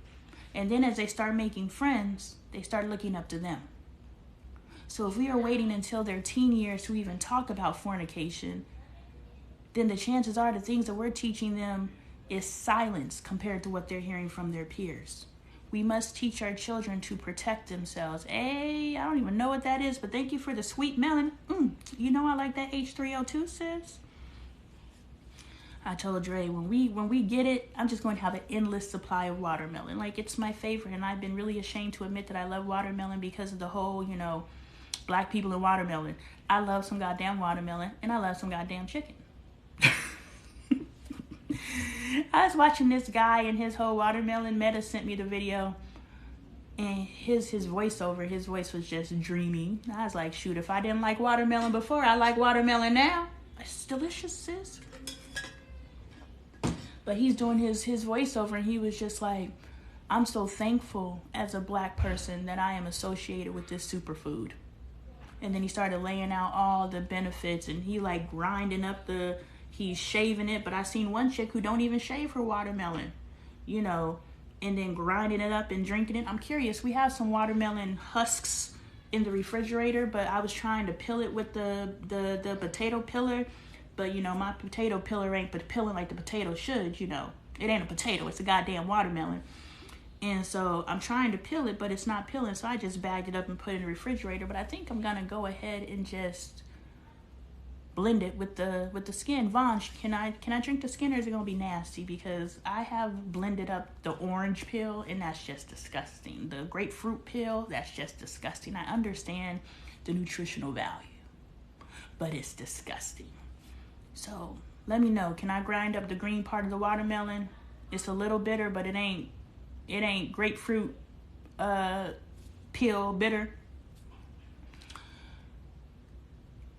And then as they start making friends, they start looking up to them. So if we are waiting until their teen years to even talk about fornication, then the chances are the things that we're teaching them is silence compared to what they're hearing from their peers. We must teach our children to protect themselves. Hey, I don't even know what that is, but thank you for the sweet melon. You know I like that H3O2, sis. I told Dre, when we get it, I'm just going to have an endless supply of watermelon. Like, it's my favorite, and I've been really ashamed to admit that I love watermelon because of the whole, you know, black people and watermelon. I love some goddamn watermelon, and I love some goddamn chicken. I was watching this guy and his whole watermelon. Meta sent me the video, And his voiceover, his voice was just dreamy. I was like, shoot, if I didn't like watermelon before, I like watermelon now. It's delicious, sis. But he's doing his voiceover, and he was just like, I'm so thankful as a black person that I am associated with this superfood. And then he started laying out all the benefits, and he like grinding up he's shaving it. But I seen one chick who don't even shave her watermelon, you know, and then grinding it up and drinking it. I'm curious, we have some watermelon husks in the refrigerator, but I was trying to peel it with the potato peeler. But, you know, my potato peeler ain't peeling like the potato should, you know. It ain't a potato. It's a goddamn watermelon. And so I'm trying to peel it, but it's not peeling. So I just bagged it up and put it in the refrigerator. But I think I'm going to go ahead and just blend it with the skin. Vaughn, can I drink the skin, or is it going to be nasty? Because I have blended up the orange peel, and that's just disgusting. The grapefruit peel, that's just disgusting. I understand the nutritional value, but it's disgusting. So let me know. Can I grind up the green part of the watermelon? It's a little bitter, but it ain't grapefruit peel bitter.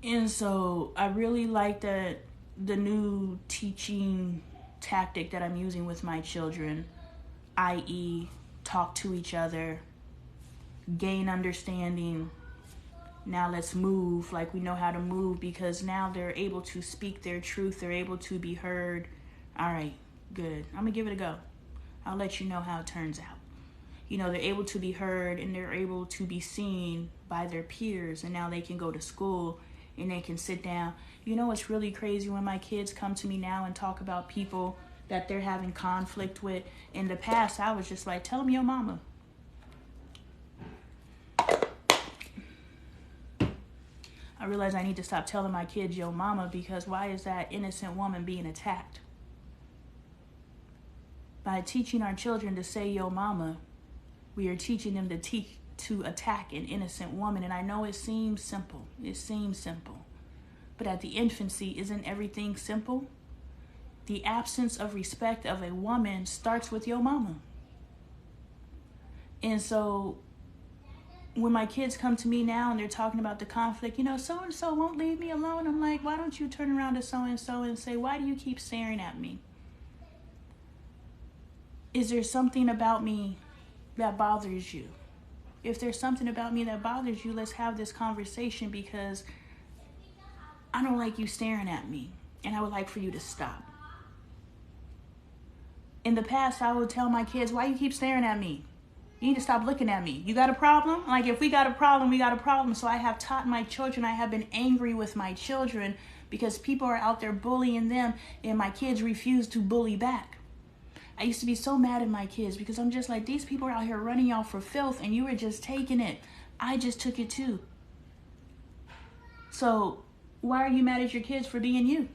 And so I really like the new teaching tactic that I'm using with my children, i.e. talk to each other, gain understanding. Now let's move like we know how to move, because now they're able to speak their truth. They're able to be heard. All right, good. I'm going to give it a go. I'll let you know how it turns out. You know, they're able to be heard, and they're able to be seen by their peers. And now they can go to school and they can sit down. You know, it's really crazy when my kids come to me now and talk about people that they're having conflict with. In the past, I was just like, tell them your mama. I realize I need to stop telling my kids yo mama, because why is that innocent woman being attacked? By teaching our children to say yo mama, we are teaching them to attack an innocent woman. And I know it seems simple. It seems simple. But at the infancy, isn't everything simple? The absence of respect of a woman starts with yo mama. And so when my kids come to me now and they're talking about the conflict, you know, so-and-so won't leave me alone. I'm like, why don't you turn around to so-and-so and say, why do you keep staring at me? Is there something about me that bothers you? If there's something about me that bothers you, let's have this conversation, because I don't like you staring at me, and I would like for you to stop. In the past, I would tell my kids, why you keep staring at me? You need to stop looking at me. You got a problem? Like, if we got a problem, we got a problem. So I have taught my children, I have been angry with my children because people are out there bullying them, and my kids refuse to bully back. I used to be so mad at my kids because I'm just like, these people are out here running y'all for filth, and you were just taking it. I just took it too. So why are you mad at your kids for being you?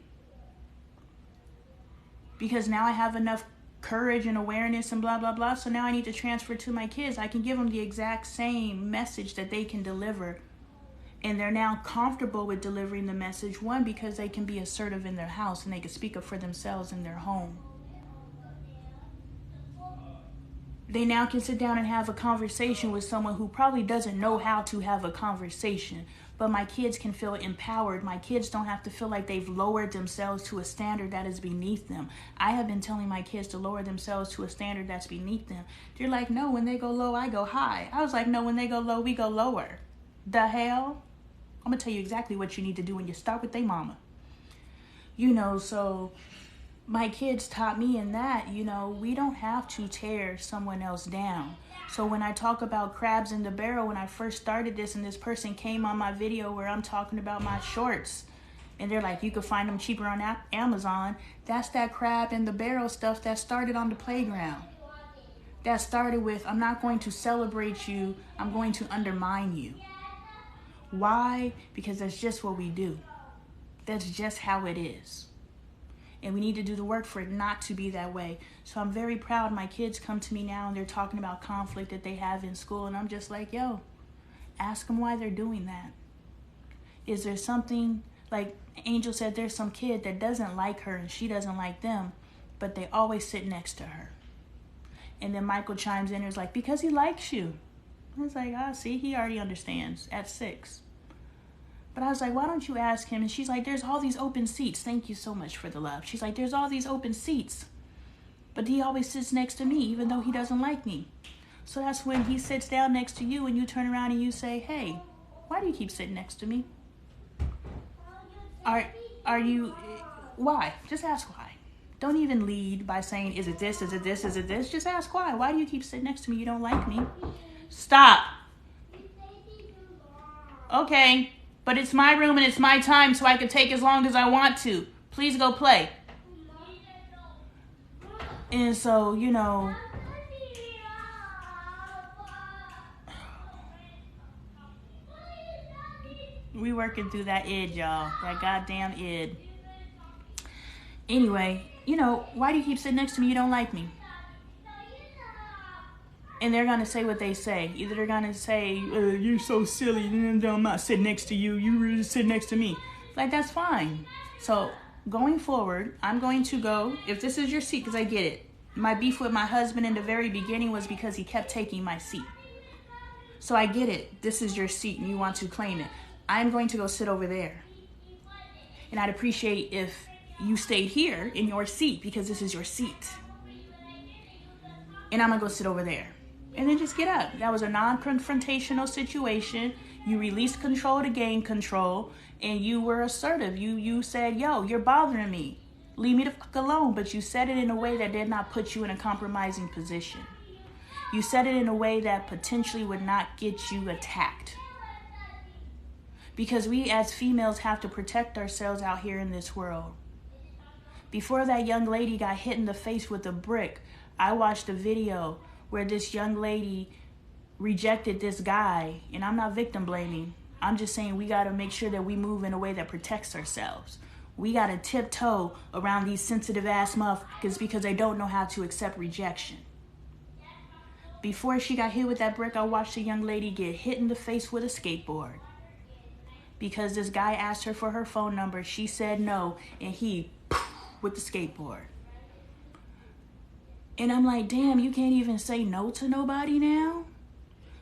Because now I have enough courage and awareness and blah, blah, blah. So now I need to transfer to my kids. I can give them the exact same message that they can deliver. And they're now comfortable with delivering the message. One, because they can be assertive in their house and they can speak up for themselves in their home. They now can sit down and have a conversation with someone who probably doesn't know how to have a conversation. But my kids can feel empowered. My kids don't have to feel like they've lowered themselves to a standard that is beneath them. I have been telling my kids to lower themselves to a standard that's beneath them. They're like, no, when they go low, I go high. I was like, no, when they go low, we go lower. The hell? I'm going to tell you exactly what you need to do when you start with they mama. You know, so my kids taught me in that, you know, we don't have to tear someone else down. So when I talk about crabs in the barrel, when I first started this and this person came on my video where I'm talking about my shorts, and they're like, you can find them cheaper on Amazon. That's that crab in the barrel stuff that started on the playground. That started with, I'm not going to celebrate you, I'm going to undermine you. Why? Because that's just what we do. That's just how it is. And we need to do the work for it not to be that way. So I'm very proud. My kids come to me now and they're talking about conflict that they have in school. And I'm just like, yo, ask them why they're doing that. Is there something, like Angel said, there's some kid that doesn't like her and she doesn't like them, but they always sit next to her. And then Michael chimes in and is like, because he likes you. I was like, oh, see, he already understands at 6. But I was like, why don't you ask him? And she's like, there's all these open seats. Thank you so much for the love. She's like, there's all these open seats. But he always sits next to me, even though he doesn't like me. So that's when he sits down next to you and you turn around and you say, hey, why do you keep sitting next to me? Are you, why? Just ask why. Don't even lead by saying, is it this, is it this, is it this? Just ask why. Why do you keep sitting next to me? You don't like me. Stop. Okay, but it's my room and it's my time, so I can take as long as I want to. Please go play. And so, you know, we working through that id, y'all. That goddamn id. Anyway, you know, why do you keep sitting next to me? You don't like me. And they're going to say what they say. Either they're going to say, you're so silly. I'm not sitting next to you. You really sit next to me. Like, that's fine. So, going forward, I'm going to go, if this is your seat, because I get it. My beef with my husband in the very beginning was because he kept taking my seat. So, I get it. This is your seat and you want to claim it. I'm going to go sit over there. And I'd appreciate if you stayed here in your seat because this is your seat. And I'm going to go sit over there. And then just get up. That was a non-confrontational situation. You released control to gain control. And you were assertive. You said, yo, you're bothering me. Leave me the fuck alone. But you said it in a way that did not put you in a compromising position. You said it in a way that potentially would not get you attacked. Because we as females have to protect ourselves out here in this world. Before that young lady got hit in the face with a brick, I watched a video where this young lady rejected this guy. And I'm not victim blaming. I'm just saying we got to make sure that we move in a way that protects ourselves. We got to tiptoe around these sensitive ass motherfuckers because they don't know how to accept rejection. Before she got hit with that brick, I watched a young lady get hit in the face with a skateboard. Because this guy asked her for her phone number. She said no. And he with the skateboard. And I'm like, damn, you can't even say no to nobody now?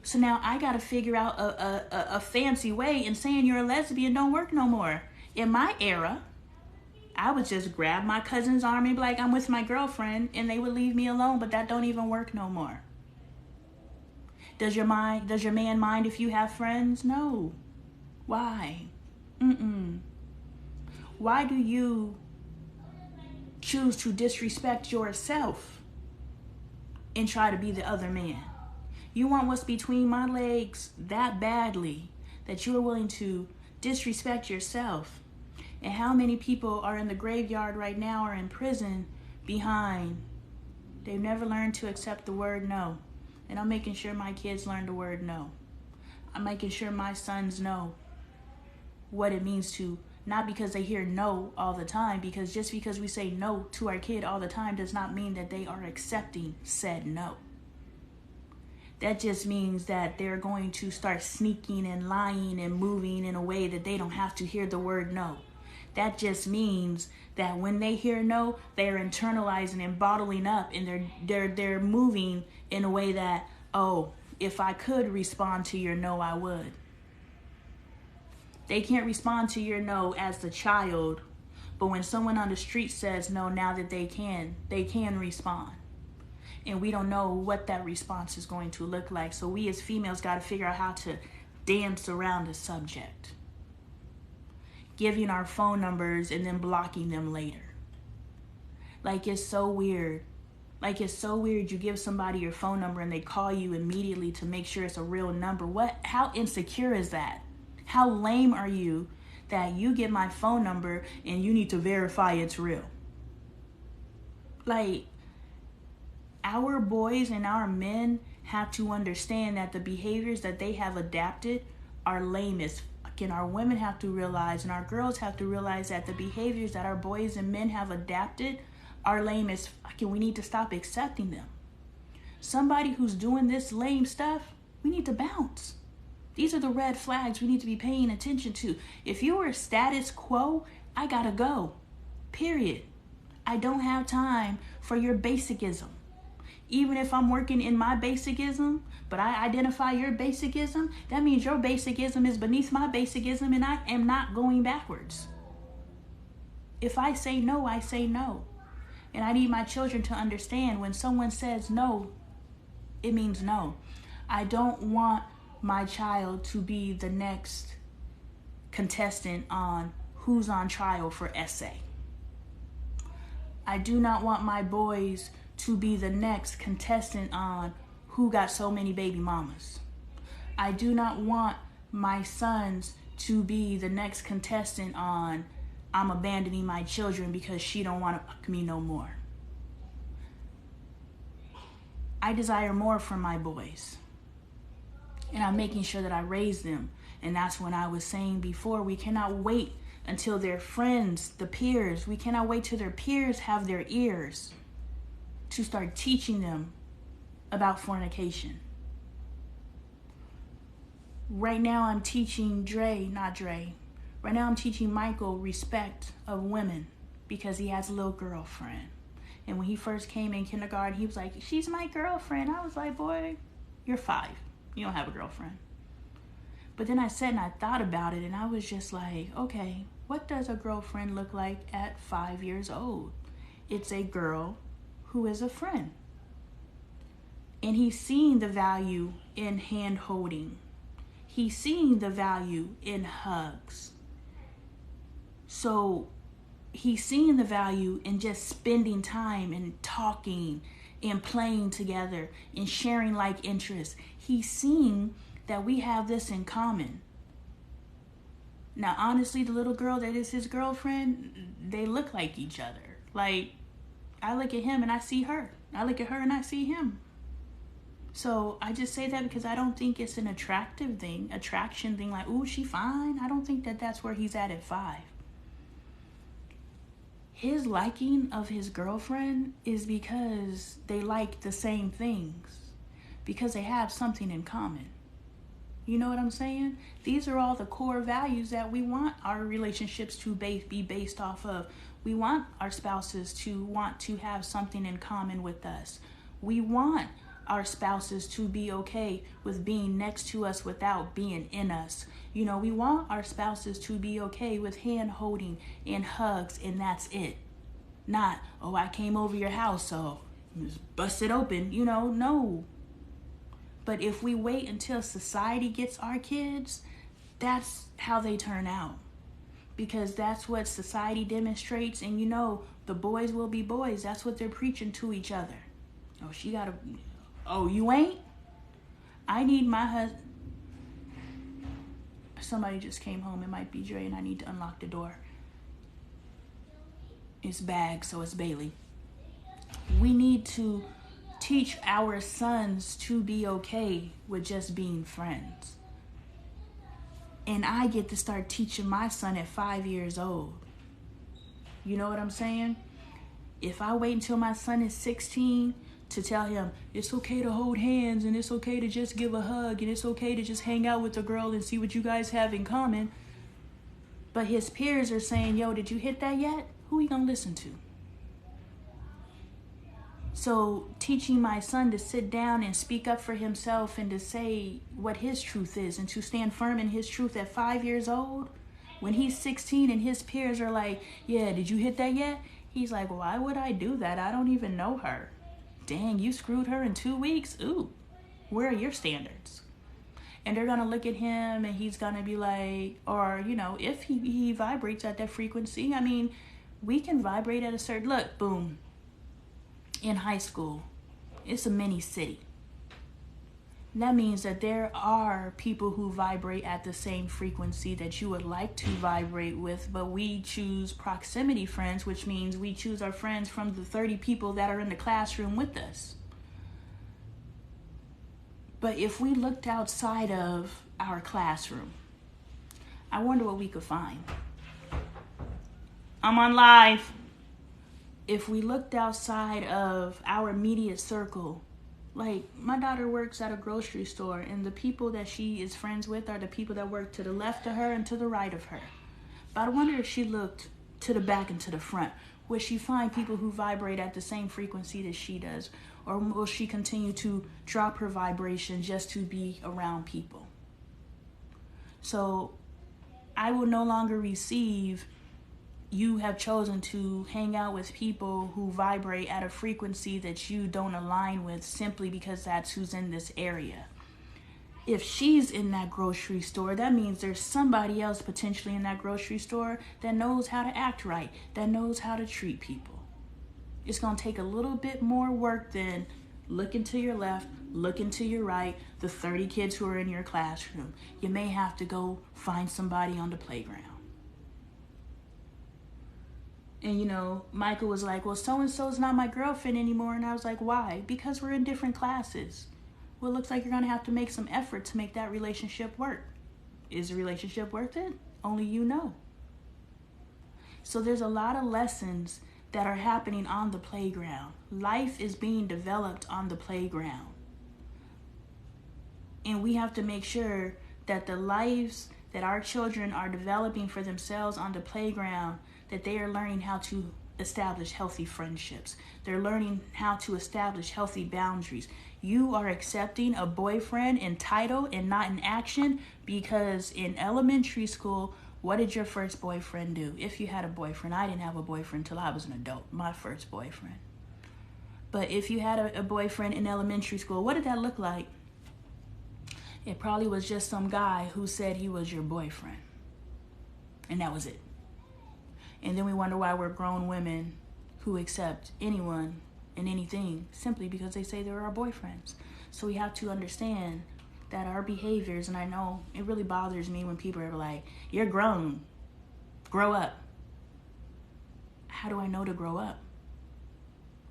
So now I got to figure out a fancy way, and saying you're a lesbian don't work no more. In my era, I would just grab my cousin's arm and be like, I'm with my girlfriend, and they would leave me alone, but that don't even work no more. Does your man mind if you have friends? No. Why? Why do you choose to disrespect yourself and try to be the other man? You want what's between my legs that badly that you are willing to disrespect yourself. And how many people are in the graveyard right now or in prison behind? They've never learned to accept the word no. And I'm making sure my kids learn the word no. I'm making sure my sons know what it means to, not because they hear no all the time, because just because we say no to our kid all the time does not mean that they are accepting said no. That just means that they're going to start sneaking and lying and moving in a way that they don't have to hear the word no. That just means that when they hear no, they're internalizing and bottling up, and they're moving in a way that, oh, if I could respond to your no, I would. They can't respond to your no as the child, but when someone on the street says no, now that they can respond. And we don't know what that response is going to look like. So we as females got to figure out how to dance around the subject. Giving our phone numbers and then blocking them later. Like, it's so weird. Like, it's so weird you give somebody your phone number and they call you immediately to make sure it's a real number. How insecure is that? How lame are you that you get my phone number and you need to verify it's real? Like, our boys and our men have to understand that the behaviors that they have adapted are lame as fucking. Our women have to realize, and our girls have to realize, that the behaviors that our boys and men have adapted are lame as fucking. We need to stop accepting them. Somebody who's doing this lame stuff, we need to bounce. These are the red flags we need to be paying attention to. If you are status quo, I gotta go. Period. I don't have time for your basicism. Even if I'm working in my basicism, but I identify your basicism, that means your basicism is beneath my basicism, and I am not going backwards. If I say no, I say no. And I need my children to understand when someone says no, it means no. I don't want my child to be the next contestant on Who's on Trial for Essay. I do not want my boys to be the next contestant on Who Got So Many Baby Mamas. I do not want my sons to be the next contestant on I'm abandoning my children because she don't want to fuck me no more. I desire more from my boys. And I'm making sure that I raise them. And that's when I was saying before, we cannot wait until their friends, the peers, we cannot wait till their peers have their ears to start teaching them about fornication. Right now I'm teaching Right now I'm teaching Michael respect of women because he has a little girlfriend. And when he first came in kindergarten, he was like, she's my girlfriend. I was like, boy, you're 5. You don't have a girlfriend. But then I sat and I thought about it, and I was just like, okay, what does a girlfriend look like at 5 years old? It's a girl who is a friend. And he's seeing the value in hand holding. He's seeing the value in hugs. So he's seeing the value in just spending time and talking and playing together and sharing like interests. He's seeing that we have this in common. Now, honestly, the little girl that is his girlfriend, they look like each other. Like, I look at him and I see her. I look at her and I see him. So I just say that because I don't think it's an attraction thing like, ooh, she fine. I don't think that that's where he's at 5. His liking of his girlfriend is because they like the same things, because they have something in common. You know what I'm saying? These are all the core values that we want our relationships to be based off of. We want our spouses to want to have something in common with us. We want our spouses to be okay with being next to us without being in us. You know, we want our spouses to be okay with hand holding and hugs, and that's it. Not, oh, I came over your house, so just bust it open. You know, no. But if we wait until society gets our kids, that's how they turn out. Because that's what society demonstrates. And you know, the boys will be boys. That's what they're preaching to each other. Oh, you ain't? I need my husband. Somebody just came home. It might be Dre, and I need to unlock the door. It's Bags, so it's Bailey. We need to teach our sons to be okay with just being friends. And I get to start teaching my son at 5 years old. You know what I'm saying? If I wait until my son is 16 to tell him it's okay to hold hands and it's okay to just give a hug and it's okay to just hang out with a girl and see what you guys have in common, but his peers are saying, yo, did you hit that yet? Who are you gonna listen to? So teaching my son to sit down and speak up for himself and to say what his truth is and to stand firm in his truth at 5 years old, when he's 16 and his peers are like, yeah, did you hit that yet? He's like, why would I do that? I don't even know her. Dang, you screwed her in 2 weeks? Ooh, where are your standards? And they're going to look at him and he's going to be like, or, you know, if he vibrates at that frequency, I mean, we can vibrate at a certain, look, boom. In high school, it's a mini city. That means that there are people who vibrate at the same frequency that you would like to vibrate with, but we choose proximity friends, which means we choose our friends from the 30 people that are in the classroom with us. But if we looked outside of our classroom, I wonder what we could find. I'm on live. If we looked outside of our immediate circle, like my daughter works at a grocery store and the people that she is friends with are the people that work to the left of her and to the right of her. But I wonder if she looked to the back and to the front. Will she find people who vibrate at the same frequency that she does? Or will she continue to drop her vibration just to be around people? So I will no longer receive, you have chosen to hang out with people who vibrate at a frequency that you don't align with simply because that's who's in this area. If she's in that grocery store, that means there's somebody else potentially in that grocery store that knows how to act right, that knows how to treat people. It's going to take a little bit more work than looking to your left, looking to your right, the 30 kids who are in your classroom. You may have to go find somebody on the playground. And you know, Michael was like, well, so-and-so's not my girlfriend anymore. And I was like, why? Because we're in different classes. Well, it looks like you're going to have to make some effort to make that relationship work. Is the relationship worth it? Only you know. So there's a lot of lessons that are happening on the playground. Life is being developed on the playground. And we have to make sure that the lives that our children are developing for themselves on the playground, that they are learning how to establish healthy friendships. They're learning how to establish healthy boundaries. You are accepting a boyfriend in title and not in action because in elementary school, what did your first boyfriend do? If you had a boyfriend, I didn't have a boyfriend until I was an adult, my first boyfriend. But if you had a boyfriend in elementary school, what did that look like? It probably was just some guy who said he was your boyfriend. And that was it. And then we wonder why we're grown women who accept anyone and anything simply because they say they're our boyfriends. So we have to understand that our behaviors, and I know it really bothers me when people are like, you're grown, grow up. How do I know to grow up?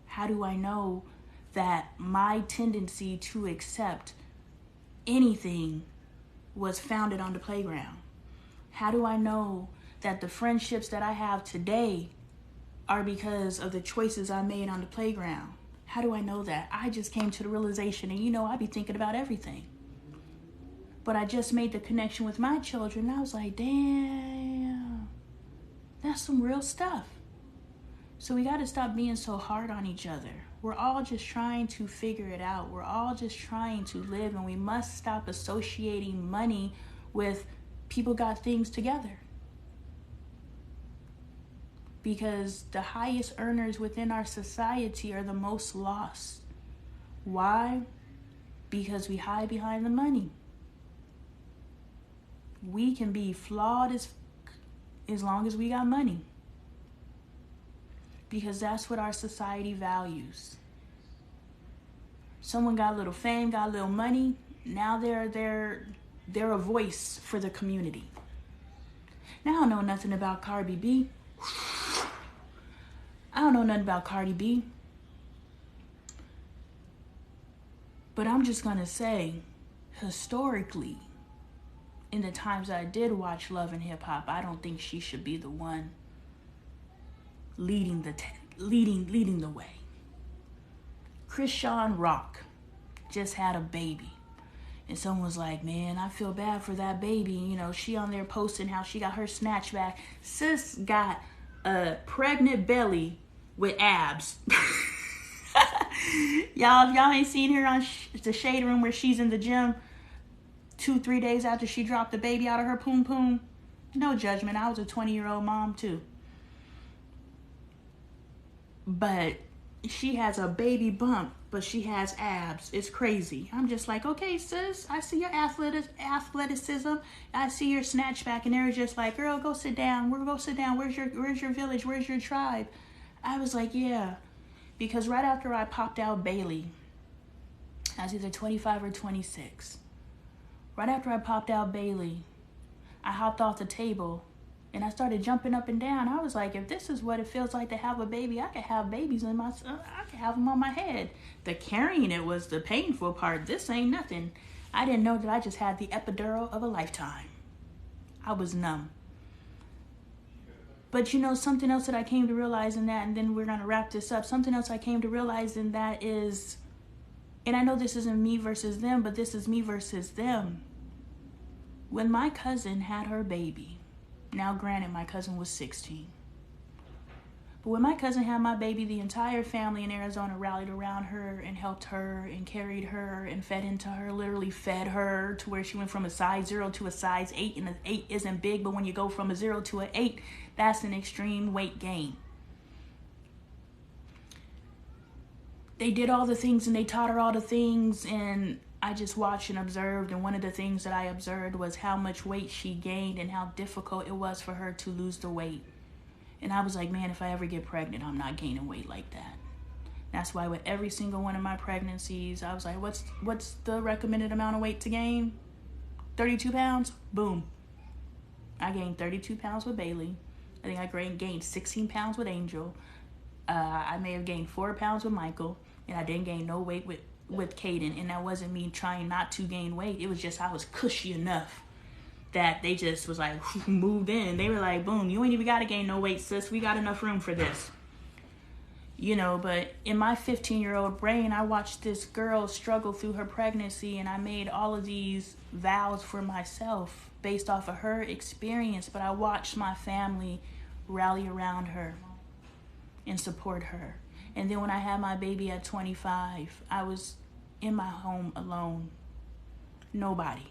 How do I know that my tendency to accept anything was founded on the playground? How do I know that the friendships that I have today are because of the choices I made on the playground? How do I know that? I just came to the realization, and you know, I be thinking about everything. But I just made the connection with my children, and I was like, damn, that's some real stuff. So we got to stop being so hard on each other. We're all just trying to figure it out. We're all just trying to live, and we must stop associating money with people got things together. Because the highest earners within our society are the most lost. Why? Because we hide behind the money. We can be flawed as long as we got money. Because that's what our society values. Someone got a little fame, got a little money. Now they're a voice for the community. Now I don't know nothing about Cardi B. I don't know nothing about Cardi B. But I'm just going to say, historically, in the times I did watch Love and Hip Hop, I don't think she should be the one leading the way. Krishan Rock just had a baby. And someone was like, man, I feel bad for that baby. You know, she on there posting how she got her snatch back. Sis got a pregnant belly with abs. Y'all, if y'all ain't seen her on the Shade Room where she's in the gym 2-3 days after she dropped the baby out of her poom poom, no judgment. I was a 20-year-old mom too. But she has a baby bump, but she has abs. It's crazy. I'm just like, okay, sis, I see your athleticism. I see your snatch back. And they're just like, girl, go sit down. Go sit down. Where's your village? Where's your tribe? I was like, yeah. Because right after I popped out Bailey, I was either 25 or 26. Right after I popped out Bailey, I hopped off the table and I started jumping up and down. I was like, if this is what it feels like to have a baby, I could have babies I could have them on my head. The carrying it was the painful part. This ain't nothing. I didn't know that I just had the epidural of a lifetime. I was numb. But you know, something else that I came to realize in that, and then we're going to wrap this up. Something else I came to realize in that is, and I know this isn't me versus them, but this is me versus them. When my cousin had her baby, now granted my cousin was 16, But when my cousin had my baby, the entire family in Arizona rallied around her and helped her and carried her and fed into her, literally fed her to where she went from a size 0 to a size 8. And an 8 isn't big, but when you go from a 0 to an 8, that's an extreme weight gain. They did all the things and they taught her all the things, and I just watched and observed. And one of the things that I observed was how much weight she gained and how difficult it was for her to lose the weight. And I was like, man, if I ever get pregnant, I'm not gaining weight like that. That's why with every single one of my pregnancies, I was like, what's the recommended amount of weight to gain? 32 pounds? Boom. I gained 32 pounds with Bailey. I think I gained 16 pounds with Angel. I may have gained 4 pounds with Michael. And I didn't gain no weight with Caden. And that wasn't me trying not to gain weight. It was just I was cushy enough that they just was like moved in. They were like, boom, you ain't even got to gain no weight, sis. We got enough room for this. You know, but in my 15-year-old brain, I watched this girl struggle through her pregnancy, and I made all of these vows for myself based off of her experience. But I watched my family rally around her and support her. And then when I had my baby at 25, I was in my home alone. Nobody.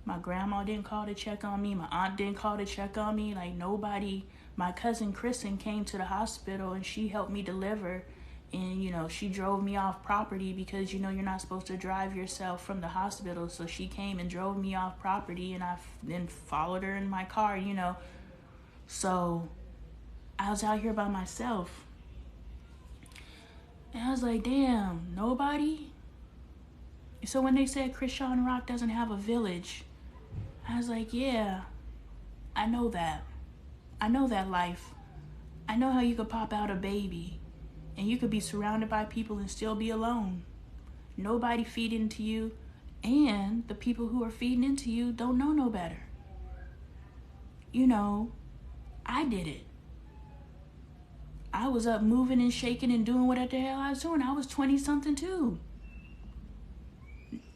My grandma didn't call to check on me. My aunt didn't call to check on me. Like, nobody. My cousin Kristen came to the hospital and she helped me deliver. And, you know, she drove me off property because, you know, you're not supposed to drive yourself from the hospital. So she came and drove me off property, and I then followed her in my car, you know. So I was out here by myself. And I was like, damn, nobody? So when they said Krishan Rock doesn't have a village, I was like, yeah, I know that. I know that life. I know how you could pop out a baby and you could be surrounded by people and still be alone. Nobody feed into you, and the people who are feeding into you don't know no better. You know, I did it. I was up moving and shaking and doing what the hell I was doing. I was 20-something too.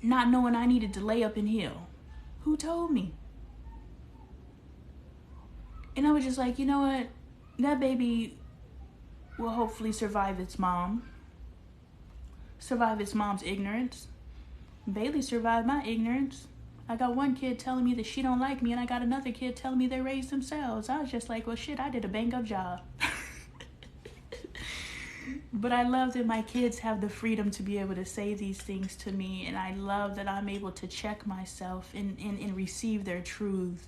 Not knowing I needed to lay up and heal. Who told me? And I was just like, you know what? That baby will hopefully survive its mom. Survive its mom's ignorance. Bailey survived my ignorance. I got one kid telling me that she don't like me, and I got another kid telling me they raised themselves. I was just like, well, shit, I did a bang-up job. But I love that my kids have the freedom to be able to say these things to me, and I love that I'm able to check myself and receive their truths.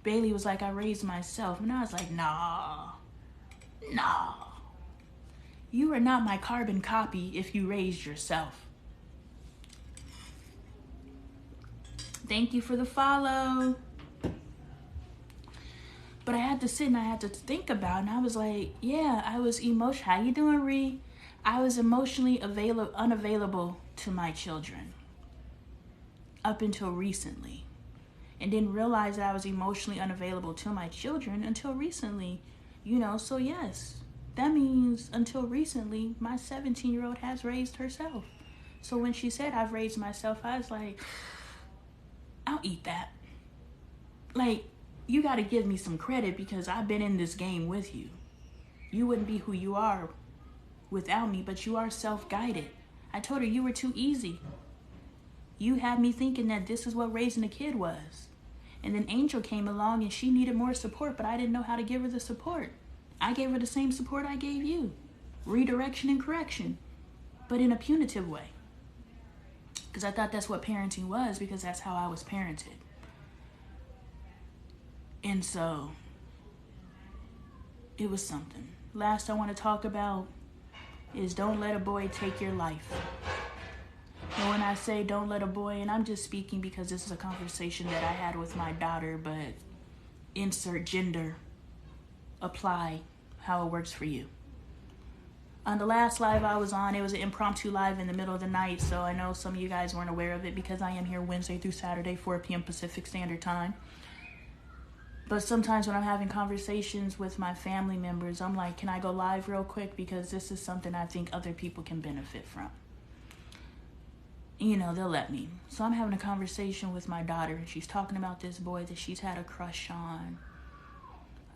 Bailey was like, I raised myself, and I was like, nah. You are not my carbon copy if you raised yourself. Thank you for the follow. But I had to sit and I had to think about it, and I was like, yeah, I was how you doing, Ree? I was emotionally unavailable to my children up until recently, and didn't realize that I was emotionally unavailable to my children until recently, you know. So yes, that means until recently, my 17-year-old has raised herself. So when she said I've raised myself, I was like, I'll eat that. Like, you got to give me some credit because I've been in this game with you. You wouldn't be who you are without me, but you are self-guided. I told her you were too easy. You had me thinking that this is what raising a kid was. And then Angel came along and she needed more support, but I didn't know how to give her the support. I gave her the same support I gave you. Redirection and correction, but in a punitive way. Because I thought that's what parenting was, because that's how I was parented. And so, it was something. Last I want to talk about is don't let a boy take your life. And when I say don't let a boy, and I'm just speaking because this is a conversation that I had with my daughter, but insert gender, apply how it works for you. On the last live I was on, it was an impromptu live in the middle of the night, so I know some of you guys weren't aware of it because I am here Wednesday through Saturday, 4 p.m. Pacific Standard Time. But sometimes when I'm having conversations with my family members, I'm like, can I go live real quick? Because this is something I think other people can benefit from. You know, they'll let me. So I'm having a conversation with my daughter, and she's talking about this boy that she's had a crush on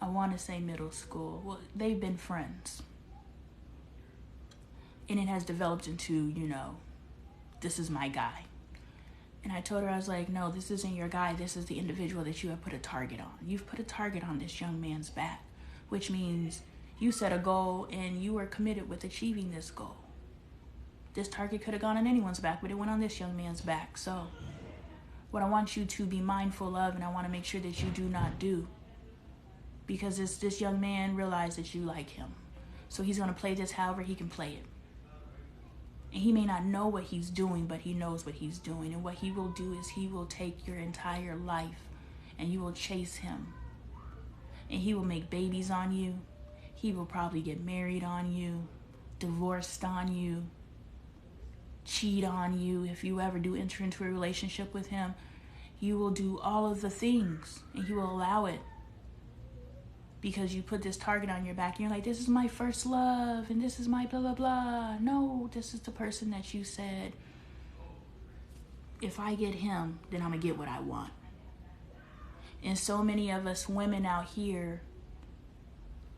I want to say middle school. Well, they've been friends. And it has developed into, this is my guy. And I told her, I was like, no, this isn't your guy. This is the individual that you have put a target on. You've put a target on this young man's back, which means you set a goal and you were committed with achieving this goal. This target could have gone on anyone's back, but it went on this young man's back. So what I want you to be mindful of, and I want to make sure that you do not do, because this young man realized that you like him. So he's going to play this however he can play it. And he may not know what he's doing, but he knows what he's doing. And what he will do is he will take your entire life and you will chase him. And he will make babies on you. He will probably get married on you, divorced on you, cheat on you. If you ever do enter into a relationship with him, you will do all of the things and he will allow it. Because you put this target on your back and you're like, this is my first love and this is my blah, blah, blah. No, this is the person that you said, if I get him, then I'm going to get what I want. And so many of us women out here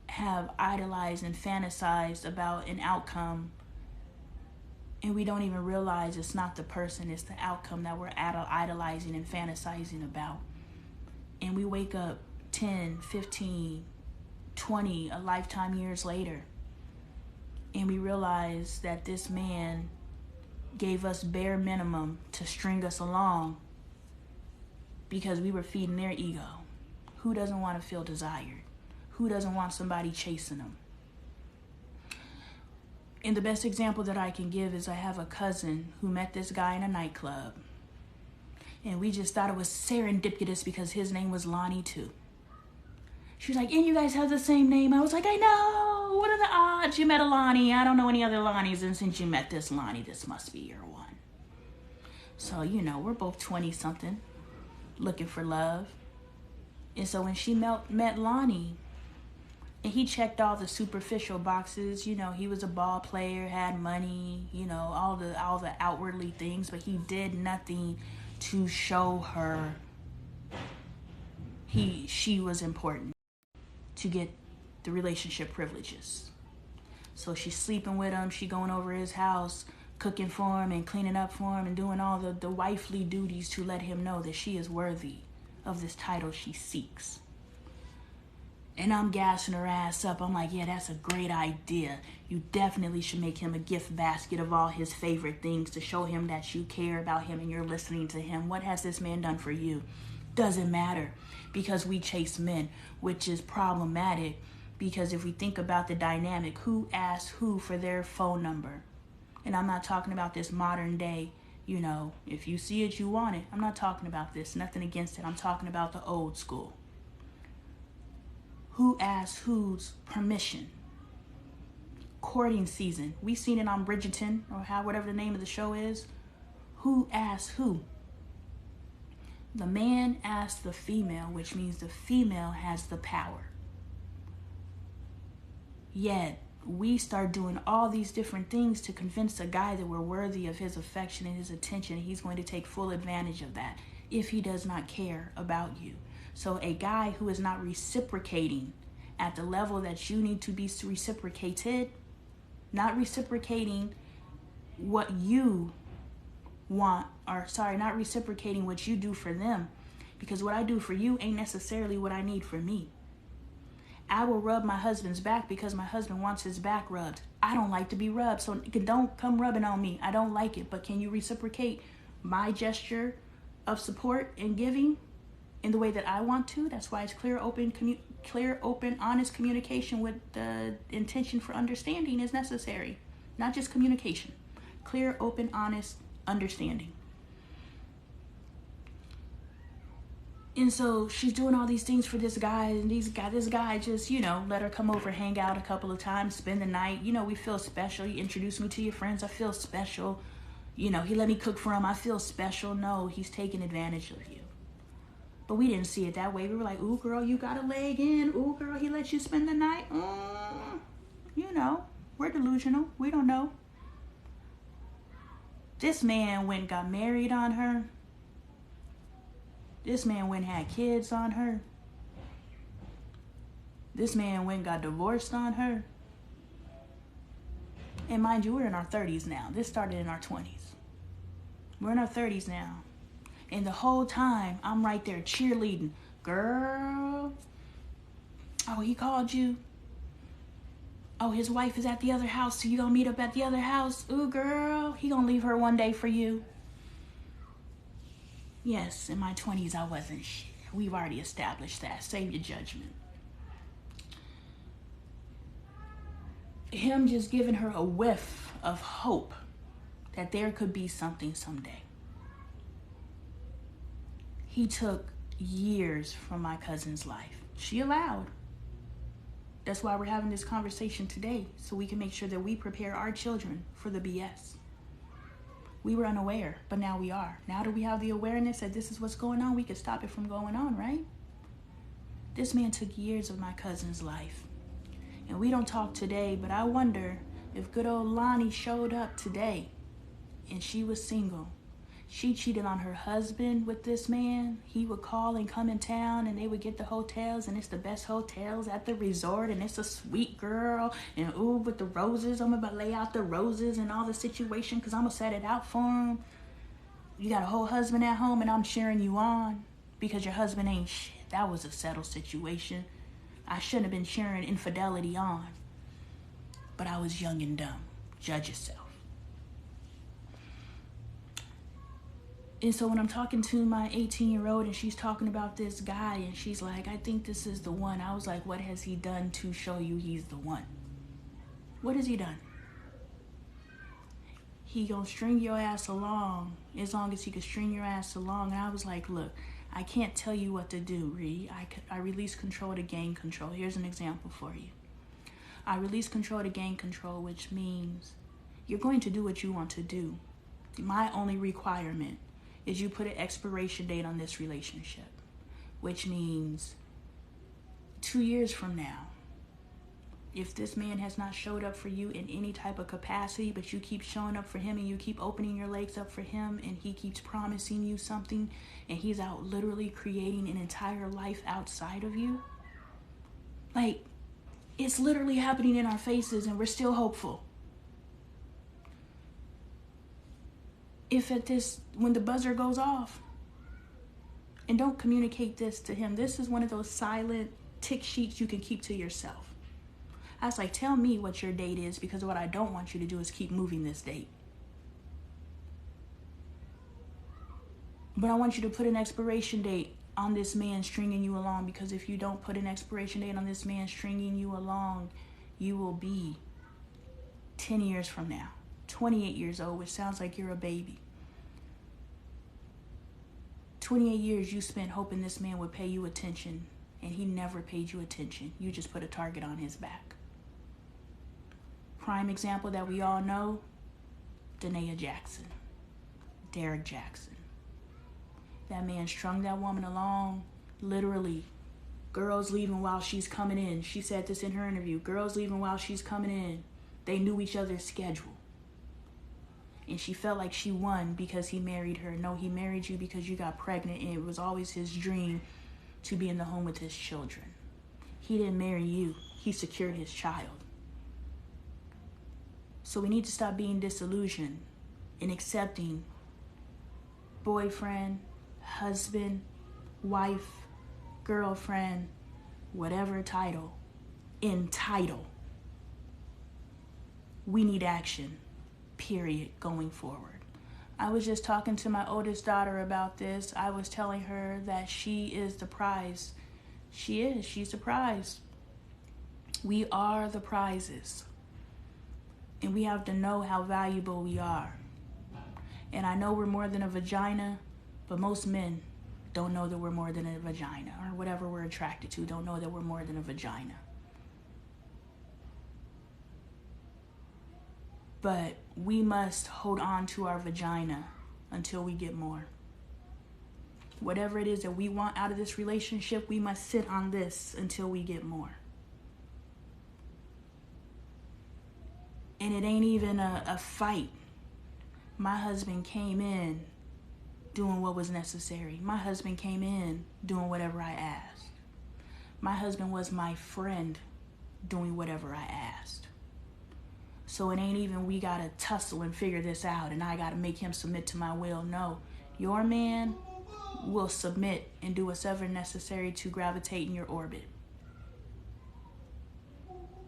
have idolized and fantasized about an outcome, and we don't even realize it's not the person, it's the outcome that we're idolizing and fantasizing about. And we wake up 10, 15, 20, a lifetime years later, and we realize that this man gave us bare minimum to string us along because we were feeding their ego. Who doesn't want to feel desired? Who doesn't want somebody chasing them? And the best example that I can give is I have a cousin who met this guy in a nightclub, and we just thought it was serendipitous because his name was Lonnie too. She was like, and you guys have the same name. I was like, I know. What are the odds? You met a Lonnie. I don't know any other Lonnies. And since you met this Lonnie, this must be your one. So, we're both 20-something looking for love. And so when she met Lonnie, and he checked all the superficial boxes, he was a ball player, had money, all the outwardly things, but he did nothing to show her she was important to get the relationship privileges. So she's sleeping with him, she going over his house, cooking for him and cleaning up for him and doing all the wifely duties to let him know that she is worthy of this title she seeks. And I'm gassing her ass up. I'm like, yeah, that's a great idea. You definitely should make him a gift basket of all his favorite things to show him that you care about him and you're listening to him. What has this man done for you? Doesn't matter, because we chase men, which is problematic, because if we think about the dynamic, who asks who for their phone number? And I'm not talking about this modern day, if you see it, you want it. I'm not talking about this, nothing against it. I'm talking about the old school. Who asks whose permission? Courting season. We seen it on Bridgerton, or whatever the name of the show is. Who asks who? The man asks the female, which means the female has the power. Yet, we start doing all these different things to convince a guy that we're worthy of his affection and his attention, and he's going to take full advantage of that if he does not care about you. So a guy who is not reciprocating at the level that you need to be reciprocated, not reciprocating what you want, not reciprocating what you do for them, because what I do for you ain't necessarily what I need for me. I will rub my husband's back because my husband wants his back rubbed. I don't like to be rubbed, so don't come rubbing on me. I don't like it, but can you reciprocate my gesture of support and giving in the way that I want to? That's why it's clear, open, honest communication with the intention for understanding is necessary. Not just communication. Clear, open, honest understanding. And so she's doing all these things for this guy, and this guy just, let her come over, hang out a couple of times, spend the night. We feel special. You introduce me to your friends, I feel special. He let me cook for him, I feel special. No, he's taking advantage of you. But we didn't see it that way. We were like, ooh, girl, you got a leg in. Ooh, girl, he let you spend the night. We're delusional. We don't know. This man went and got married on her. This man went and had kids on her. This man went and got divorced on her. And mind you, we're in our 30s now. This started in our 20s. We're in our 30s now. And the whole time, I'm right there cheerleading. Girl. Oh, he called you? Oh, his wife is at the other house, so you gonna meet up at the other house? Ooh, girl. He gonna leave her one day for you. Yes, in my 20s, I wasn't shit. We've already established that. Save your judgment. Him just giving her a whiff of hope that there could be something someday. He took years from my cousin's life. She allowed. That's why we're having this conversation today, so we can make sure that we prepare our children for the BS. We were unaware, but now we are. Now that we have the awareness that this is what's going on, we can stop it from going on, right? This man took years of my cousin's life. And we don't talk today, but I wonder if good old Lonnie showed up today and she was single. She cheated on her husband with this man. He would call and come in town and they would get the hotels, and it's the best hotels at the resort, and it's a sweet girl, and ooh, with the roses, I'm gonna lay out the roses and all the situation because I'm gonna set it out for him. You got a whole husband at home and I'm cheering you on because your husband ain't shit. That was a settled situation. I shouldn't have been cheering infidelity on, but I was young and dumb. Judge yourself. And so when I'm talking to my 18-year-old and she's talking about this guy and she's like, I think this is the one. I was like, what has he done to show you he's the one? What has he done? He gonna string your ass along as long as he can string your ass along. And I was like, look, I can't tell you what to do, Ree. I release control to gain control. Here's an example for you. I release control to gain control, which means you're going to do what you want to do. My only requirement is you put an expiration date on this relationship, which means 2 years from now, if this man has not showed up for you in any type of capacity, but you keep showing up for him and you keep opening your legs up for him and he keeps promising you something and he's out literally creating an entire life outside of you, like, it's literally happening in our faces and we're still hopeful. If at this, when the buzzer goes off, and don't communicate this to him, this is one of those silent tick sheets you can keep to yourself. I was like, tell me what your date is, because what I don't want you to do is keep moving this date. But I want you to put an expiration date on this man stringing you along, because if you don't put an expiration date on this man stringing you along, you will be 10 years from now, 28 years old, which sounds like you're a baby. 28 years you spent hoping this man would pay you attention, and he never paid you attention. You just put a target on his back. Prime example that we all know, Danae Jackson, Derek Jackson. That man strung that woman along, literally. Girls leaving while she's coming in. She said this in her interview. Girls leaving while she's coming in. They knew each other's schedule. And she felt like she won because he married her. No, he married you because you got pregnant, and it was always his dream to be in the home with his children. He didn't marry you. He secured his child. So we need to stop being disillusioned and accepting boyfriend, husband, wife, girlfriend, whatever title, entitled. We need action. Period, going forward. I was just talking to my oldest daughter about this. I was telling her that she is the prize. She's the prize. We are the prizes. And we have to know how valuable we are. And I know we're more than a vagina, but most men don't know that we're more than a vagina, or whatever we're attracted to, don't know that we're more than a vagina. But we must hold on to our vagina until we get more. Whatever it is that we want out of this relationship, we must sit on this until we get more. And it ain't even a fight. My husband came in doing what was necessary. My husband came in doing whatever I asked. My husband was my friend doing whatever I asked. So it ain't even we gotta tussle and figure this out and I gotta make him submit to my will. No, your man will submit and do whatever necessary to gravitate in your orbit.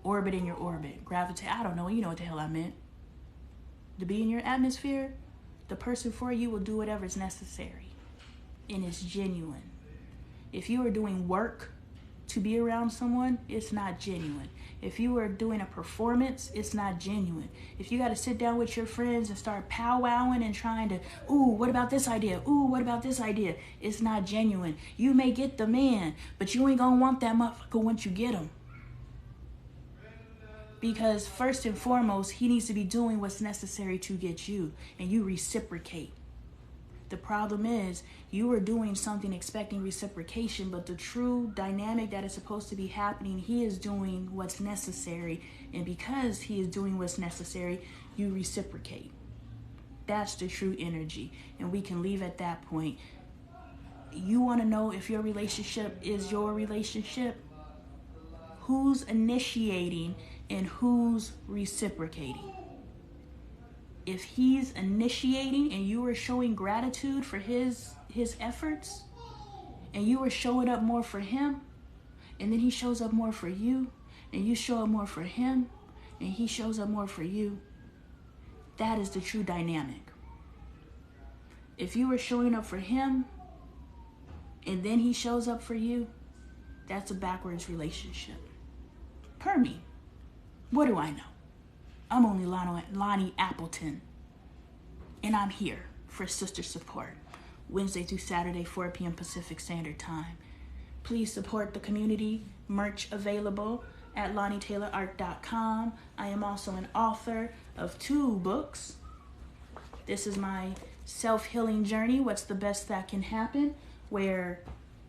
Orbit in your orbit. Gravitate, I don't know, you know what the hell I meant. To be in your atmosphere, the person for you will do whatever is necessary. And it's genuine. If you are doing work to be around someone, it's not genuine. If you are doing a performance, it's not genuine. If you got to sit down with your friends and start powwowing and trying to, ooh, what about this idea? Ooh, what about this idea? It's not genuine. You may get the man, but you ain't going to want that motherfucker once you get him. Because first and foremost, he needs to be doing what's necessary to get you, and you reciprocate. The problem is you are doing something expecting reciprocation, but the true dynamic that is supposed to be happening, he is doing what's necessary. And because he is doing what's necessary, you reciprocate. That's the true energy. And we can leave at that point. You want to know if your relationship is your relationship? Who's initiating and who's reciprocating? If he's initiating and you are showing gratitude for his efforts, and you are showing up more for him, and then he shows up more for you, and you show up more for him, and he shows up more for you, that is the true dynamic. If you are showing up for him, and then he shows up for you, that's a backwards relationship. Per me. What do I know? I'm only Lonnie Appleton, and I'm here for Sister Support, Wednesday through Saturday, 4 p.m. Pacific Standard Time. Please support the community. Merch available at LonnieTaylorArt.com. I am also an author of 2 books. This is my self-healing journey, What's the Best That Can Happen, where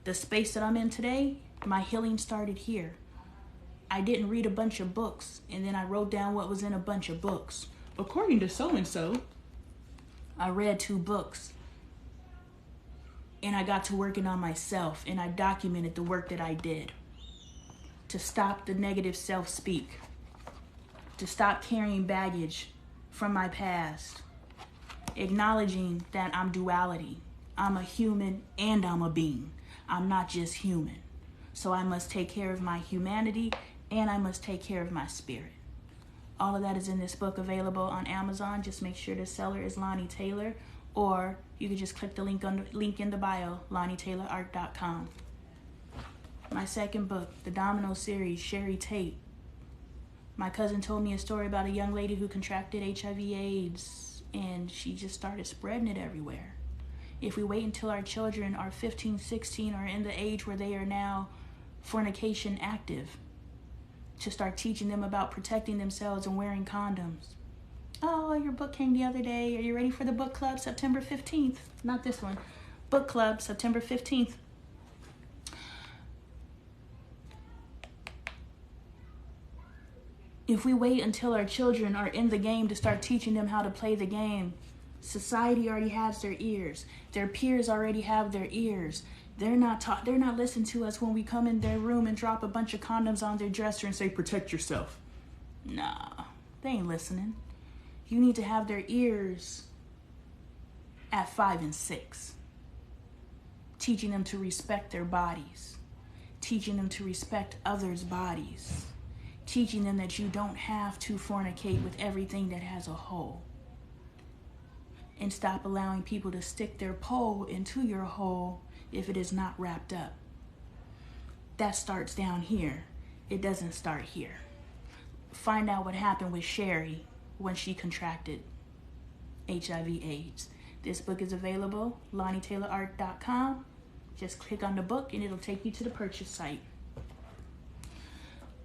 the space that I'm in today, my healing started here. I didn't read a bunch of books, and then I wrote down what was in a bunch of books. According to so-and-so, I read 2 books, and I got to working on myself, and I documented the work that I did to stop the negative self-speak, to stop carrying baggage from my past, acknowledging that I'm duality. I'm a human and I'm a being. I'm not just human. So I must take care of my humanity and I must take care of my spirit. All of that is in this book, available on Amazon. Just make sure the seller is Lonnie Taylor, or you can just click the link in the bio, LonnieTaylorArt.com. My second book, the Domino series, Sherry Tate. My cousin told me a story about a young lady who contracted HIV/AIDS, and she just started spreading it everywhere. If we wait until our children are 15, 16, or in the age where they are now fornication active, to start teaching them about protecting themselves and wearing condoms. Oh, your book came the other day. Are you ready for the book club, September 15th? Not this one. Book club, September 15th. If we wait until our children are in the game to start teaching them how to play the game, society already has their ears. Their peers already have their ears. They're not listening to us when we come in their room and drop a bunch of condoms on their dresser and say, protect yourself. Nah, they ain't listening. You need to have their ears at 5 and 6. Teaching them to respect their bodies. Teaching them to respect others' bodies. Teaching them that you don't have to fornicate with everything that has a hole. And stop allowing people to stick their pole into your hole if it is not wrapped up. That starts down here. It doesn't start here. Find out what happened with Sherry when she contracted HIV/AIDS. This book is available, LonnieTaylorArt.com. Just click on the book and it'll take you to the purchase site.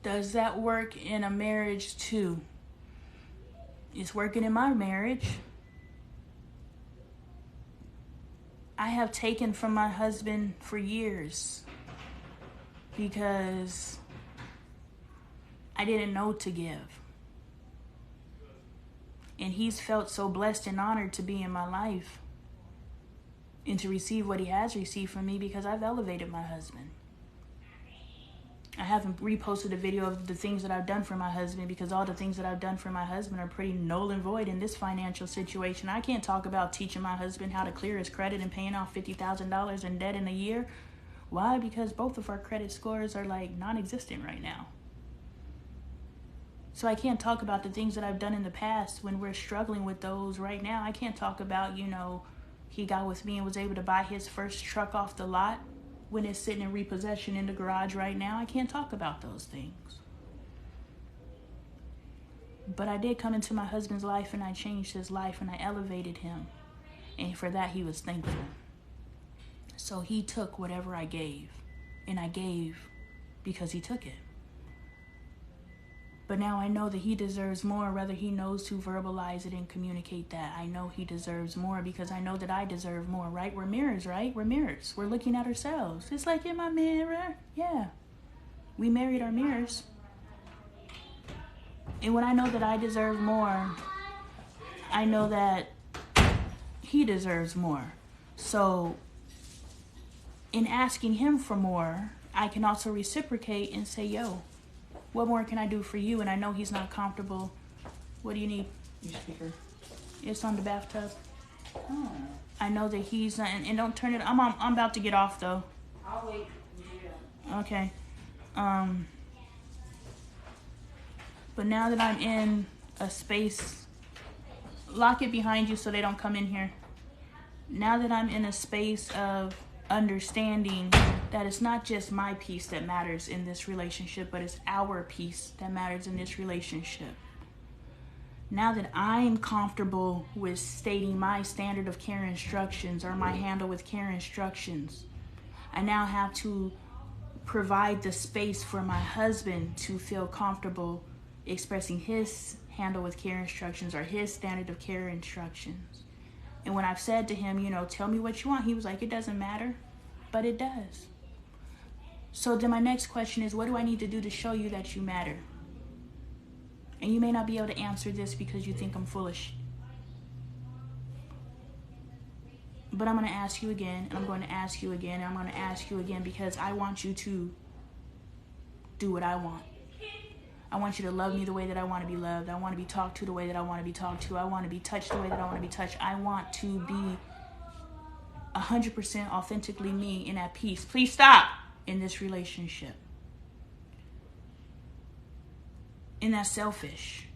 Does that work in a marriage too? It's working in my marriage. I have taken from my husband for years because I didn't know to give. And he's felt so blessed and honored to be in my life and to receive what he has received from me because I've elevated my husband. I haven't reposted a video of the things that I've done for my husband because all the things that I've done for my husband are pretty null and void in this financial situation. I can't talk about teaching my husband how to clear his credit and paying off $50,000 in debt in a year. Why? Because both of our credit scores are like non-existent right now. So I can't talk about the things that I've done in the past when we're struggling with those right now. I can't talk about, he got with me and was able to buy his first truck off the lot when it's sitting in repossession in the garage right now. I can't talk about those things. But I did come into my husband's life and I changed his life and I elevated him. And for that, he was thankful. So he took whatever I gave. And I gave because he took it. But now I know that he deserves more, whether he knows to verbalize it and communicate that. I know he deserves more because I know that I deserve more, right? We're mirrors, right? We're mirrors. We're looking at ourselves. It's like in my mirror. Yeah. We married our mirrors. And when I know that I deserve more, I know that he deserves more. So in asking him for more, I can also reciprocate and say, yo, what more can I do for you? And I know he's not comfortable. What do you need? Your speaker. It's on the bathtub. Oh. I know that he's not, and don't turn it. I'm about to get off though. I'll wait. Okay. But now that I'm in a space, lock it behind you so they don't come in here. Now that I'm in a space of understanding that it's not just my peace that matters in this relationship, but it's our peace that matters in this relationship. Now that I'm comfortable with stating my standard of care instructions or my handle with care instructions, I now have to provide the space for my husband to feel comfortable expressing his handle with care instructions or his standard of care instructions. And when I've said to him, tell me what you want, he was like, it doesn't matter, but it does. So then my next question is, what do I need to do to show you that you matter? And you may not be able to answer this because you think I'm foolish. But I'm going to ask you again, and I'm going to ask you again, and I'm going to ask you again because I want you to do what I want. I want you to love me the way that I want to be loved. I want to be talked to the way that I want to be talked to. I want to be touched the way that I want to be touched. I want to be 100% authentically me and at peace. Please stop in this relationship. And that's selfish.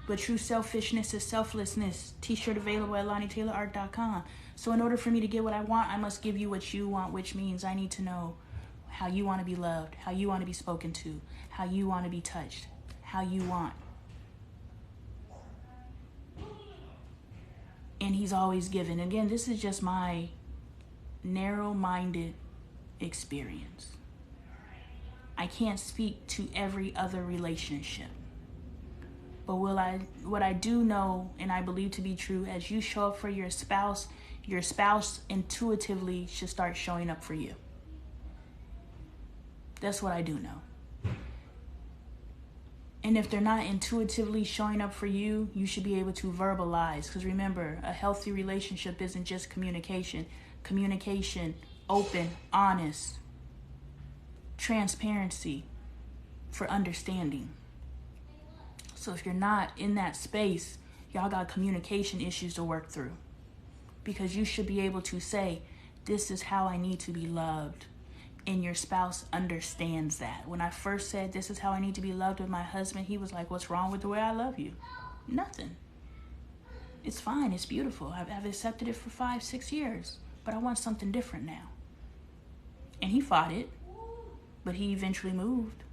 But true selfishness is selflessness. T-shirt available at LonnieTaylorArt.com. So in order for me to get what I want, I must give you what you want, which means I need to know how you want to be loved, how you want to be spoken to, how you want to be touched, how you want. And he's always given. Again, this is just my narrow-minded experience. I can't speak to every other relationship. But what I do know and I believe to be true, as you show up for your spouse intuitively should start showing up for you. That's what I do know. And if they're not intuitively showing up for you, you should be able to verbalize. Because remember, a healthy relationship isn't just communication. Communication, open, honest, transparency for understanding. So if you're not in that space, y'all got communication issues to work through. Because you should be able to say, this is how I need to be loved. And your spouse understands that. When I first said, this is how I need to be loved with my husband, he was like, what's wrong with the way I love you? Nothing. It's fine. It's beautiful. I've accepted it for 5-6 years. But I want something different now. And he fought it. But he eventually moved.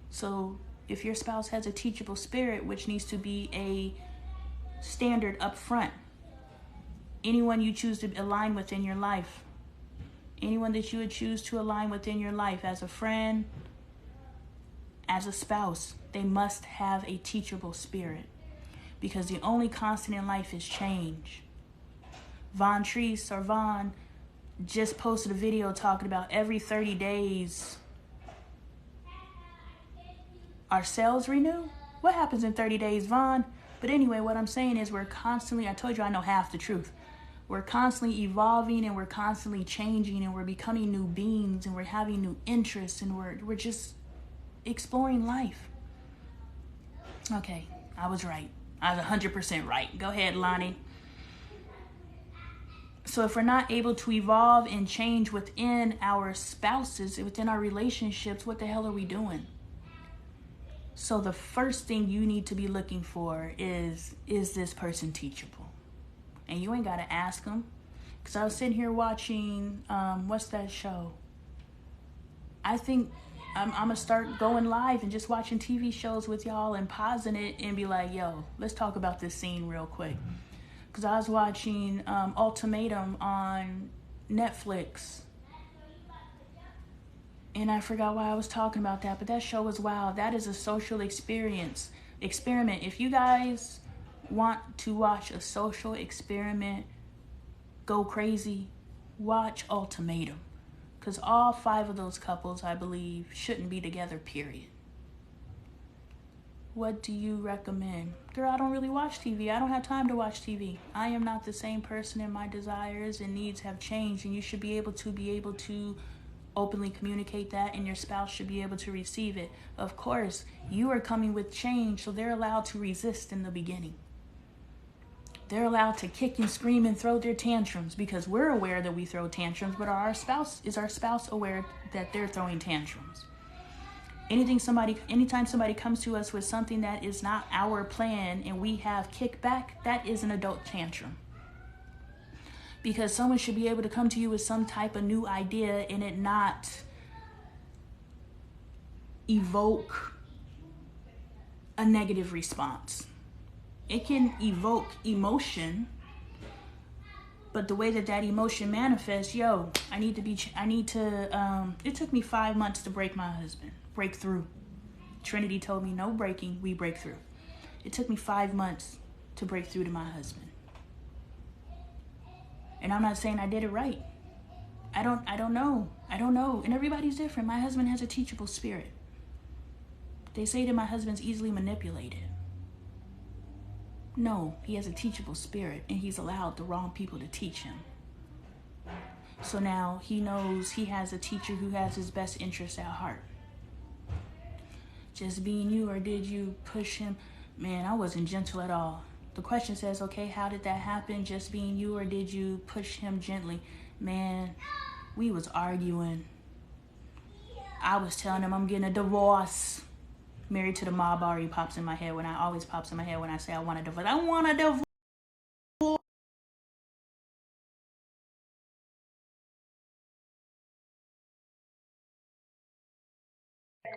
So if your spouse has a teachable spirit, which needs to be a standard up front, anyone you choose to align with in your life, anyone that you would choose to align within your life as a friend, as a spouse, they must have a teachable spirit. Because the only constant in life is change. Von just posted a video talking about every 30 days our cells renew. What happens in 30 days, Von? But anyway, what I'm saying is we're constantly, I told you I know half the truth. We're constantly evolving and we're constantly changing and we're becoming new beings and we're having new interests and we're just exploring life. Okay, I was right. I was 100% right. Go ahead, Lonnie. So if we're not able to evolve and change within our spouses, within our relationships, what the hell are we doing? So the first thing you need to be looking for is this person teachable? And you ain't got to ask them. Because I was sitting here watching, what's that show? I think I'm going to start going live and just watching TV shows with y'all and pausing it and be like, yo, let's talk about this scene real quick. Because I was watching Ultimatum on Netflix. And I forgot why I was talking about that. But that show was wild. That is a social experiment. If you guys want to watch a social experiment go crazy, watch Ultimatum. Because all 5 of those couples, I believe, shouldn't be together, period. What do you recommend? Girl, I don't really watch TV. I don't have time to watch TV. I am not the same person, and my desires and needs have changed, and you should be able to openly communicate that, and your spouse should be able to receive it. Of course, you are coming with change, so they're allowed to resist in the beginning. They're allowed to kick and scream and throw their tantrums because we're aware that we throw tantrums, but is our spouse aware that they're throwing tantrums? Anytime somebody comes to us with something that is not our plan and we have kickback, that is an adult tantrum. Because someone should be able to come to you with some type of new idea and it not evoke a negative response. It can evoke emotion, but the way that emotion manifests, it took me 5 months to break my husband. Break through. Trinity told me no breaking, we break through. It took me 5 months to break through to my husband. And I'm not saying I did it right. I don't know. And everybody's different. My husband has a teachable spirit. They say that my husband's easily manipulated. No, he has a teachable spirit, and he's allowed the wrong people to teach him. So now he knows he has a teacher who has his best interests at heart. Just being you, or did you push him? Man, I wasn't gentle at all. The question says, okay, how did that happen? Just being you, or did you push him gently? Man, we was arguing. I was telling him I'm getting a divorce. Married to the Mob already pops in my head when I say I want a divorce. I want a divorce.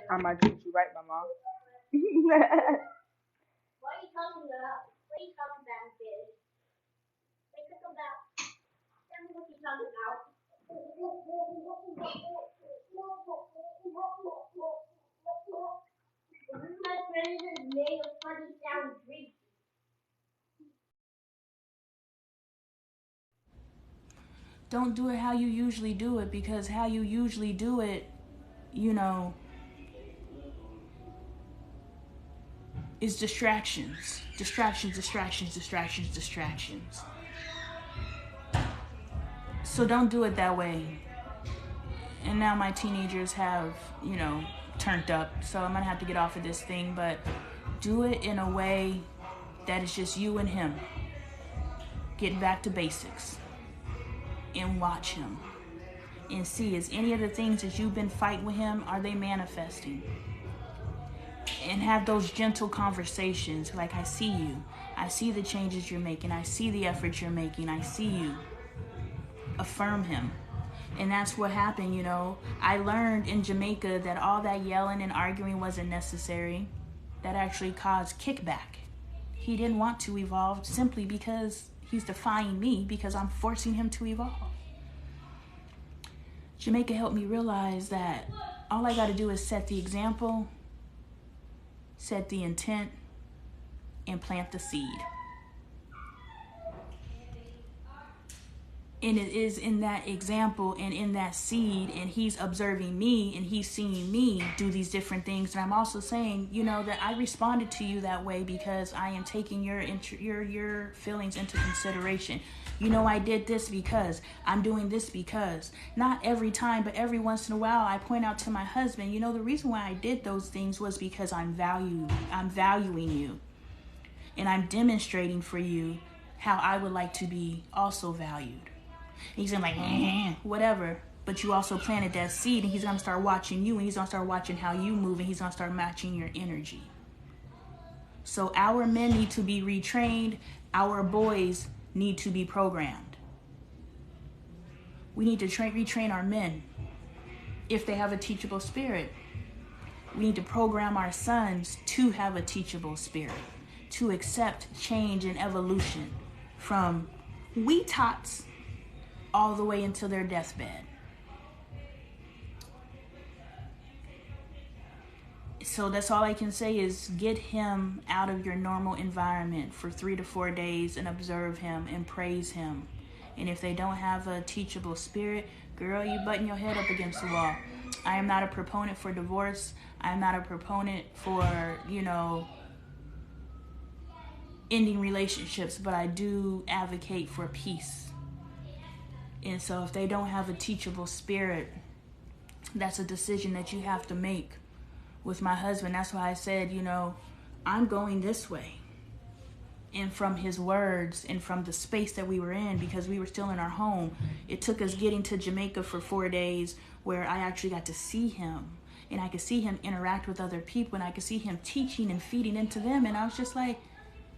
I might treat you right, my mom. What are you talking about? What are you talking about, bitch? What are you talking about? Tell me what you're talking about. My friend is made of funny sound drinks. Don't do it how you usually do it, because how you usually do it, is distractions. So don't do it that way. And now my teenagers have, turned up, so I'm gonna have to get off of this thing, but do it in a way that is just you and him. Get back to basics and watch him and see, is any of the things that you've been fighting with him, are they manifesting? And have those gentle conversations like, I see you. I see the changes you're making. I see the efforts you're making. I see you. Affirm him. And that's what happened, I learned in Jamaica that all that yelling and arguing wasn't necessary. That actually caused kickback. He didn't want to evolve simply because he's defying me, because I'm forcing him to evolve. Jamaica helped me realize that all I got to do is set the example, set the intent, and plant the seed. And it is in that example and in that seed, and he's observing me and he's seeing me do these different things. And I'm also saying, that I responded to you that way because I am taking your feelings into consideration. I did this because I'm doing this because, not every time, but every once in a while I point out to my husband, the reason why I did those things was because I'm valuing you, and I'm demonstrating for you how I would like to be also valued. And he's gonna be like, whatever. But you also planted that seed, and he's gonna start watching you, and he's gonna start watching how you move, and he's gonna start matching your energy. So our men need to be retrained. Our boys need to be programmed. We need to retrain our men if they have a teachable spirit. We need to program our sons to have a teachable spirit, to accept change and evolution from wee tots all the way into their deathbed. So that's all I can say is get him out of your normal environment for 3 to 4 days and observe him and praise him. And if they don't have a teachable spirit, girl, you button your head up against the wall. I am not a proponent for divorce. I am not a proponent for, ending relationships, but I do advocate for peace. And so if they don't have a teachable spirit, that's a decision that you have to make. With my husband, that's why I said, I'm going this way. And from his words and from the space that we were in, because we were still in our home, it took us getting to Jamaica for 4 days where I actually got to see him. And I could see him interact with other people, and I could see him teaching and feeding into them. And I was just like,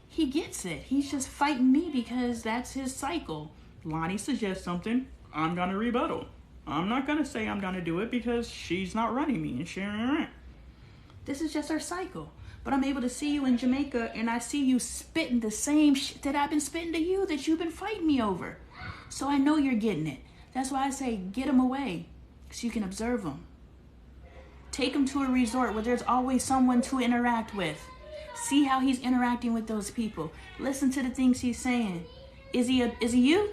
he gets it. He's just fighting me because that's his cycle. Lonnie suggests something, I'm going to rebuttal. I'm not going to say I'm going to do it because she's not running me. And this is just our cycle. But I'm able to see you in Jamaica, and I see you spitting the same shit that I've been spitting to you, that you've been fighting me over. So I know you're getting it. That's why I say get him away so you can observe him. Take him to a resort where there's always someone to interact with. See how he's interacting with those people. Listen to the things he's saying. Is he you?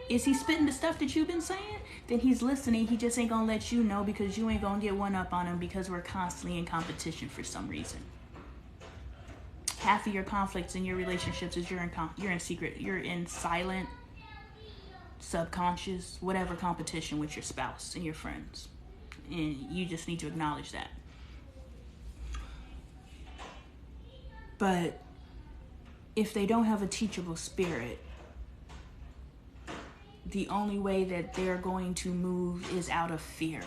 Is he spitting the stuff that you've been saying? Then he's listening. He just ain't gonna let you know because you ain't gonna get one up on him because we're constantly in competition for some reason. Half of your conflicts in your relationships is you're in secret, you're in silent, subconscious, whatever competition with your spouse and your friends. And you just need to acknowledge that. But if they don't have a teachable spirit, the only way that they're going to move is out of fear.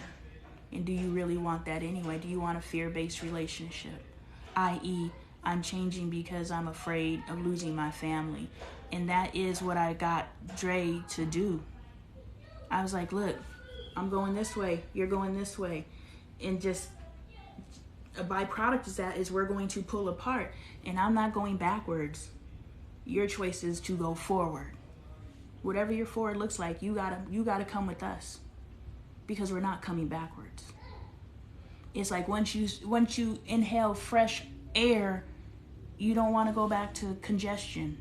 And do you really want that anyway? Do you want a fear-based relationship? i.e., I'm changing because I'm afraid of losing my family. And that is what I got Dre to do. I was like, look, I'm going this way. You're going this way. And just a byproduct of that is we're going to pull apart. And I'm not going backwards. Your choice is to go forward. Whatever your forward looks like, you gotta come with us, because we're not coming backwards. It's like once you inhale fresh air, you don't want to go back to congestion,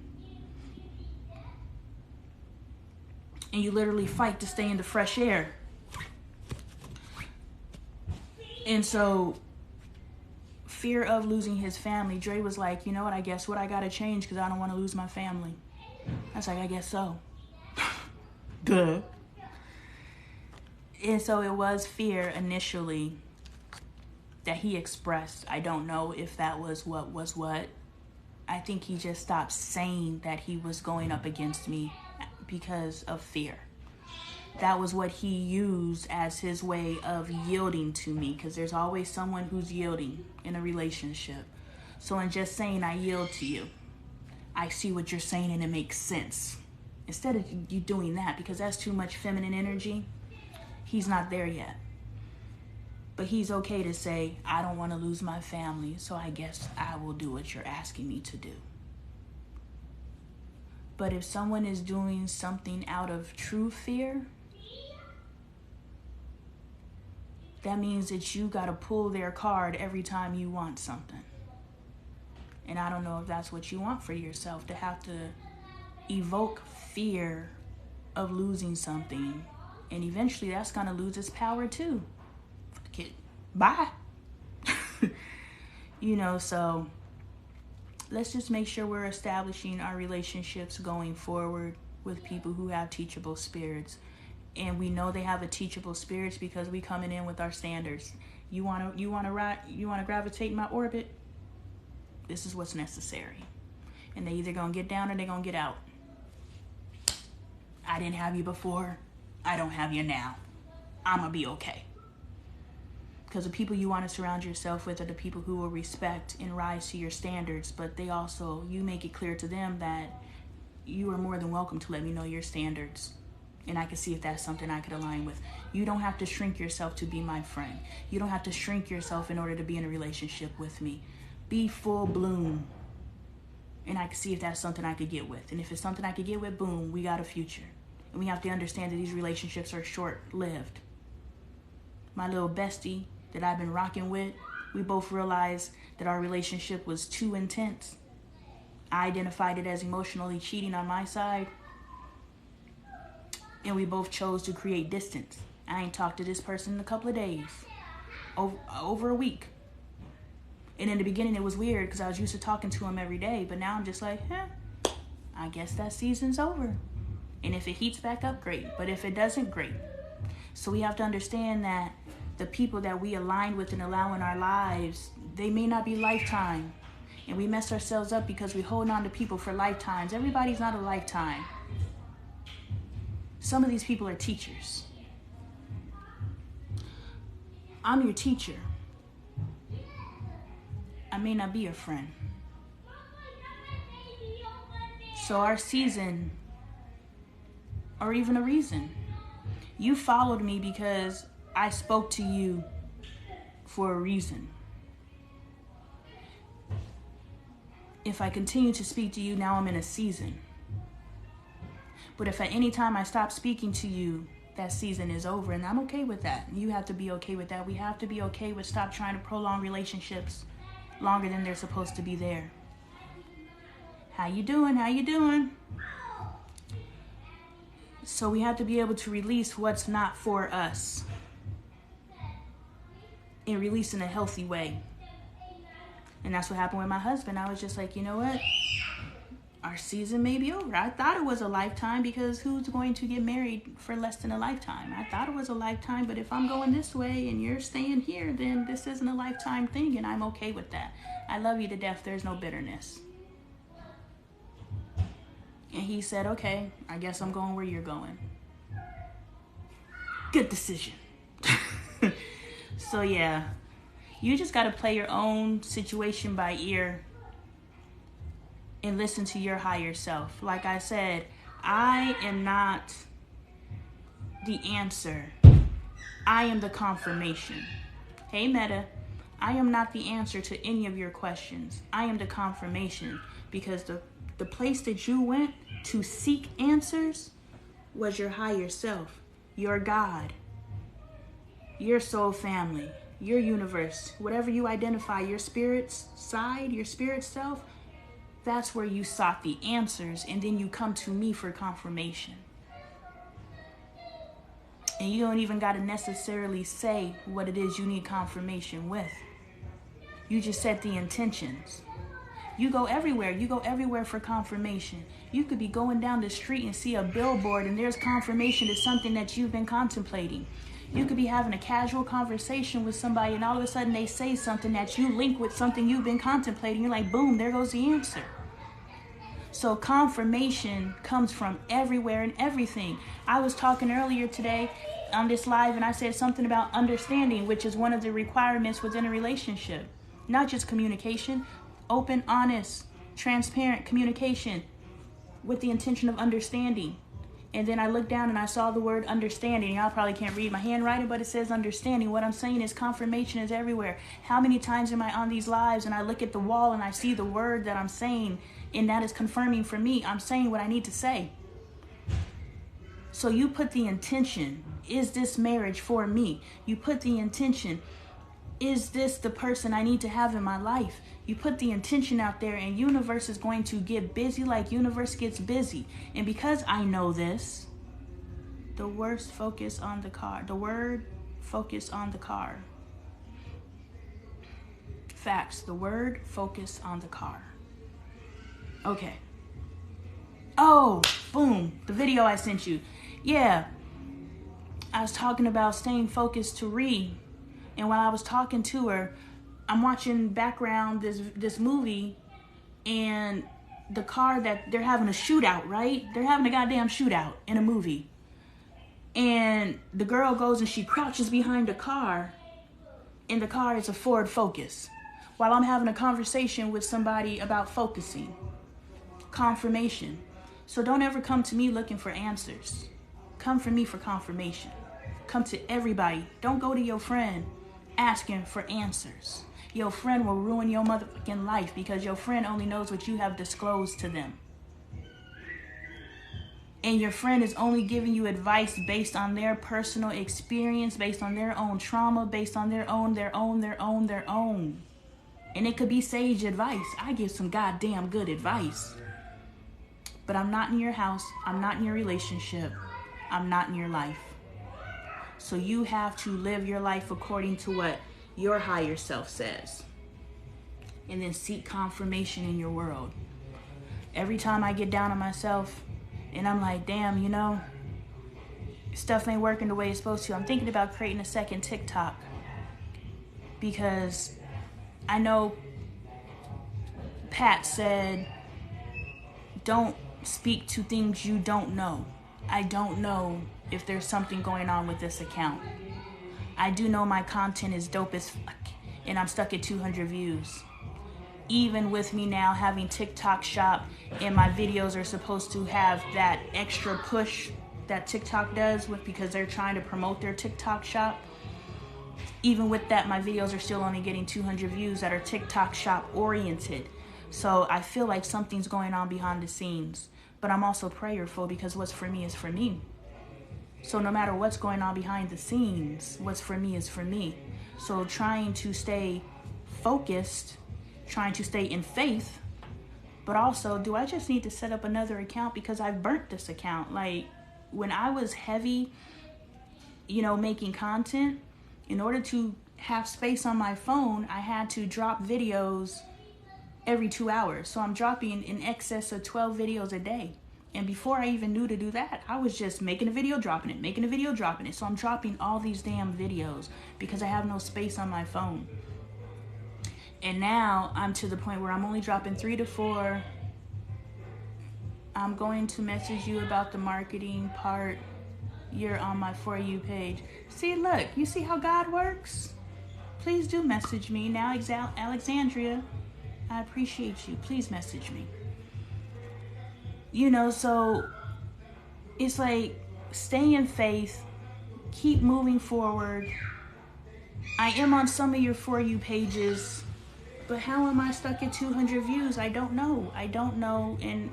and you literally fight to stay in the fresh air. And so, fear of losing his family, Dre was like, you know what? I guess what I gotta change because I don't want to lose my family. I was like, I guess so. Duh. And so it was fear initially that he expressed. I don't know if that was what. I think he just stopped saying that he was going up against me because of fear. That was what he used as his way of yielding to me, because there's always someone who's yielding in a relationship. So in just saying I yield to you, I see what you're saying and it makes sense. Instead of you doing that, because that's too much feminine energy, he's not there yet. But he's okay to say, I don't want to lose my family, so I guess I will do what you're asking me to do. But if someone is doing something out of true fear, that means that you got to pull their card every time you want something. And I don't know if that's what you want for yourself, to have to evoke fear of losing something. And eventually that's going to lose its power too. Fuck it. Bye. So let's just make sure we're establishing our relationships going forward with people who have teachable spirits. And we know they have a teachable spirits because we coming in with our standards. You want to gravitate in my orbit? This is what's necessary. And they either going to get down or they're going to get out. I didn't have you before. I don't have you now. I'm going to be okay. Because the people you want to surround yourself with are the people who will respect and rise to your standards. But you make it clear to them that you are more than welcome to let me know your standards. And I can see if that's something I could align with. You don't have to shrink yourself to be my friend. You don't have to shrink yourself in order to be in a relationship with me. Be full bloom. And I can see if that's something I could get with. And if it's something I could get with, boom, we got a future. And we have to understand that these relationships are short-lived. My little bestie that I've been rocking with, we both realized that our relationship was too intense. I identified it as emotionally cheating on my side. And we both chose to create distance. I ain't talked to this person in a couple of days. Over a week. And in the beginning it was weird because I was used to talking to him every day. But now I'm just like, I guess that season's over. And if it heats back up, great. But if it doesn't, great. So we have to understand that the people that we align with and allow in our lives, they may not be lifetime. And we mess ourselves up because we hold on to people for lifetimes. Everybody's not a lifetime. Some of these people are teachers. I'm your teacher. I may not be a friend. So our season, or even a reason, you followed me because I spoke to you for a reason. If I continue to speak to you, now I'm in a season. But if at any time I stop speaking to you, that season is over, and I'm okay with that. You have to be okay with that. We have to be okay with stop trying to prolong relationships longer than they're supposed to be there. How you doing? How you doing? So we have to be able to release what's not for us and release in a healthy way. And that's what happened with my husband. I was just like, you know what? Our season may be over. I thought it was a lifetime because who's going to get married for less than a lifetime? I thought it was a lifetime, but if I'm going this way and you're staying here, then this isn't a lifetime thing, and I'm okay with that. I love you to death. There's no bitterness. And he said, okay, I guess I'm going where you're going. Good decision. So yeah, you just got to play your own situation by ear and listen to your higher self. Like I said, I am not the answer. I am the confirmation. Hey, Meta, I am not the answer to any of your questions. I am the confirmation, because the place that you went to seek answers was your higher self, your God, your soul family, your universe, whatever you identify, your spirit's side, your spirit self. That's where you sought the answers, and then you come to me for confirmation. And you don't even got to necessarily say what it is you need confirmation with. You just set the intentions. You go everywhere. You go everywhere for confirmation. You could be going down the street and see a billboard and there's confirmation to something that you've been contemplating. You could be having a casual conversation with somebody and all of a sudden they say something that you link with something you've been contemplating. You're like, boom, there goes the answer. So confirmation comes from everywhere and everything. I was talking earlier today on this live and I said something about understanding, which is one of the requirements within a relationship. Not just communication, open, honest, transparent communication with the intention of understanding. And then I looked down and I saw the word understanding. Y'all probably can't read my handwriting, but it says understanding. What I'm saying is confirmation is everywhere. How many times am I on these lives and I look at the wall and I see the word that I'm saying, and that is confirming for me. I'm saying what I need to say. So you put the intention, is this marriage for me? You put the intention, is this the person I need to have in my life? You put the intention out there, and universe is going to get busy like universe gets busy. And because I know this, The worst focus on the car. The word focus on the car. Facts. The word focus on the car. Okay. Oh, boom. The video I sent you. Yeah. I was talking about staying focused to Ree. And while I was talking to her, I'm watching background this movie, and the car that they're having a shootout, right? They're having a goddamn shootout in a movie. And the girl goes and she crouches behind a car, and the car is a Ford Focus. While I'm having a conversation with somebody about focusing. Confirmation. So don't ever come to me looking for answers. Come for me for confirmation. Come to everybody. Don't go to your friend asking for answers. Your friend will ruin your motherfucking life because your friend only knows what you have disclosed to them. And your friend is only giving you advice based on their personal experience, based on their own trauma, based on their own. And it could be sage advice. I give some goddamn good advice. But I'm not in your house. I'm not in your relationship. I'm not in your life. So you have to live your life according to what your higher self says. And then seek confirmation in your world. Every time I get down on myself and I'm like, damn, you know, stuff ain't working the way it's supposed to. I'm thinking about creating a second TikTok. Because I know Pat said, don't speak to things you don't know. I don't know if there's something going on with this account. I do know my content is dope as fuck, and I'm stuck at 200 views. Even with me now having TikTok shop, and my videos are supposed to have that extra push that TikTok does because they're trying to promote their TikTok shop. Even with that, my videos are still only getting 200 views that are TikTok shop oriented. So I feel like something's going on behind the scenes. But I'm also prayerful because what's for me is for me. So no matter what's going on behind the scenes, what's for me is for me. So trying to stay focused, trying to stay in faith, but also, do I just need to set up another account because I've burnt this account? Like, when I was heavy, you know, making content, in order to have space on my phone, I had to drop videos every 2 hours. So I'm dropping in excess of 12 videos a day. And before I even knew to do that, I was just making a video, dropping it, making a video, dropping it. So I'm dropping all these damn videos because I have no space on my phone. And now I'm to the point where I'm only dropping 3 to 4. I'm going to message you about the marketing part. You're on my For You page. See, look, you see how God works? Please do message me now, Alexandria. I appreciate you. Please message me. You know, so it's like stay in faith, keep moving forward. I am on some of your For You pages, but how am I stuck at 200 views? I don't know. And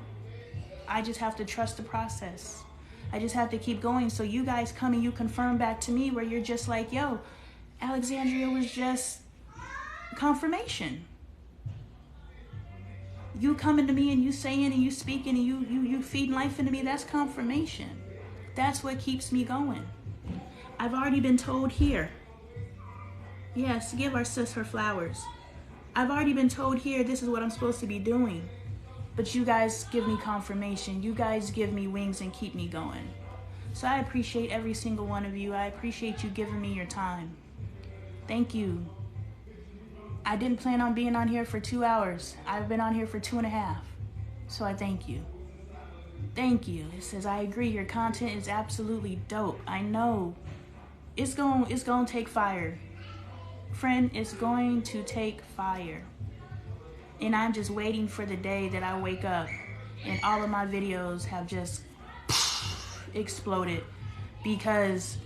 I just have to trust the process. I just have to keep going. So you guys come and you confirm back to me where you're just like, yo, Alexandria was just confirmation. You coming to me and you saying and you speaking and you feeding life into me, that's confirmation. That's what keeps me going. I've already been told here. Yes, give our sis her flowers. I've already been told here this is what I'm supposed to be doing. But you guys give me confirmation. You guys give me wings and keep me going. So I appreciate every single one of you. I appreciate you giving me your time. Thank you. I didn't plan on being on here for 2 hours. I've been on here for 2.5. So I thank you. Thank you. It says, I agree. Your content is absolutely dope. I know. It's going to take fire. Friend, it's going to take fire. And I'm just waiting for the day that I wake up and all of my videos have just exploded because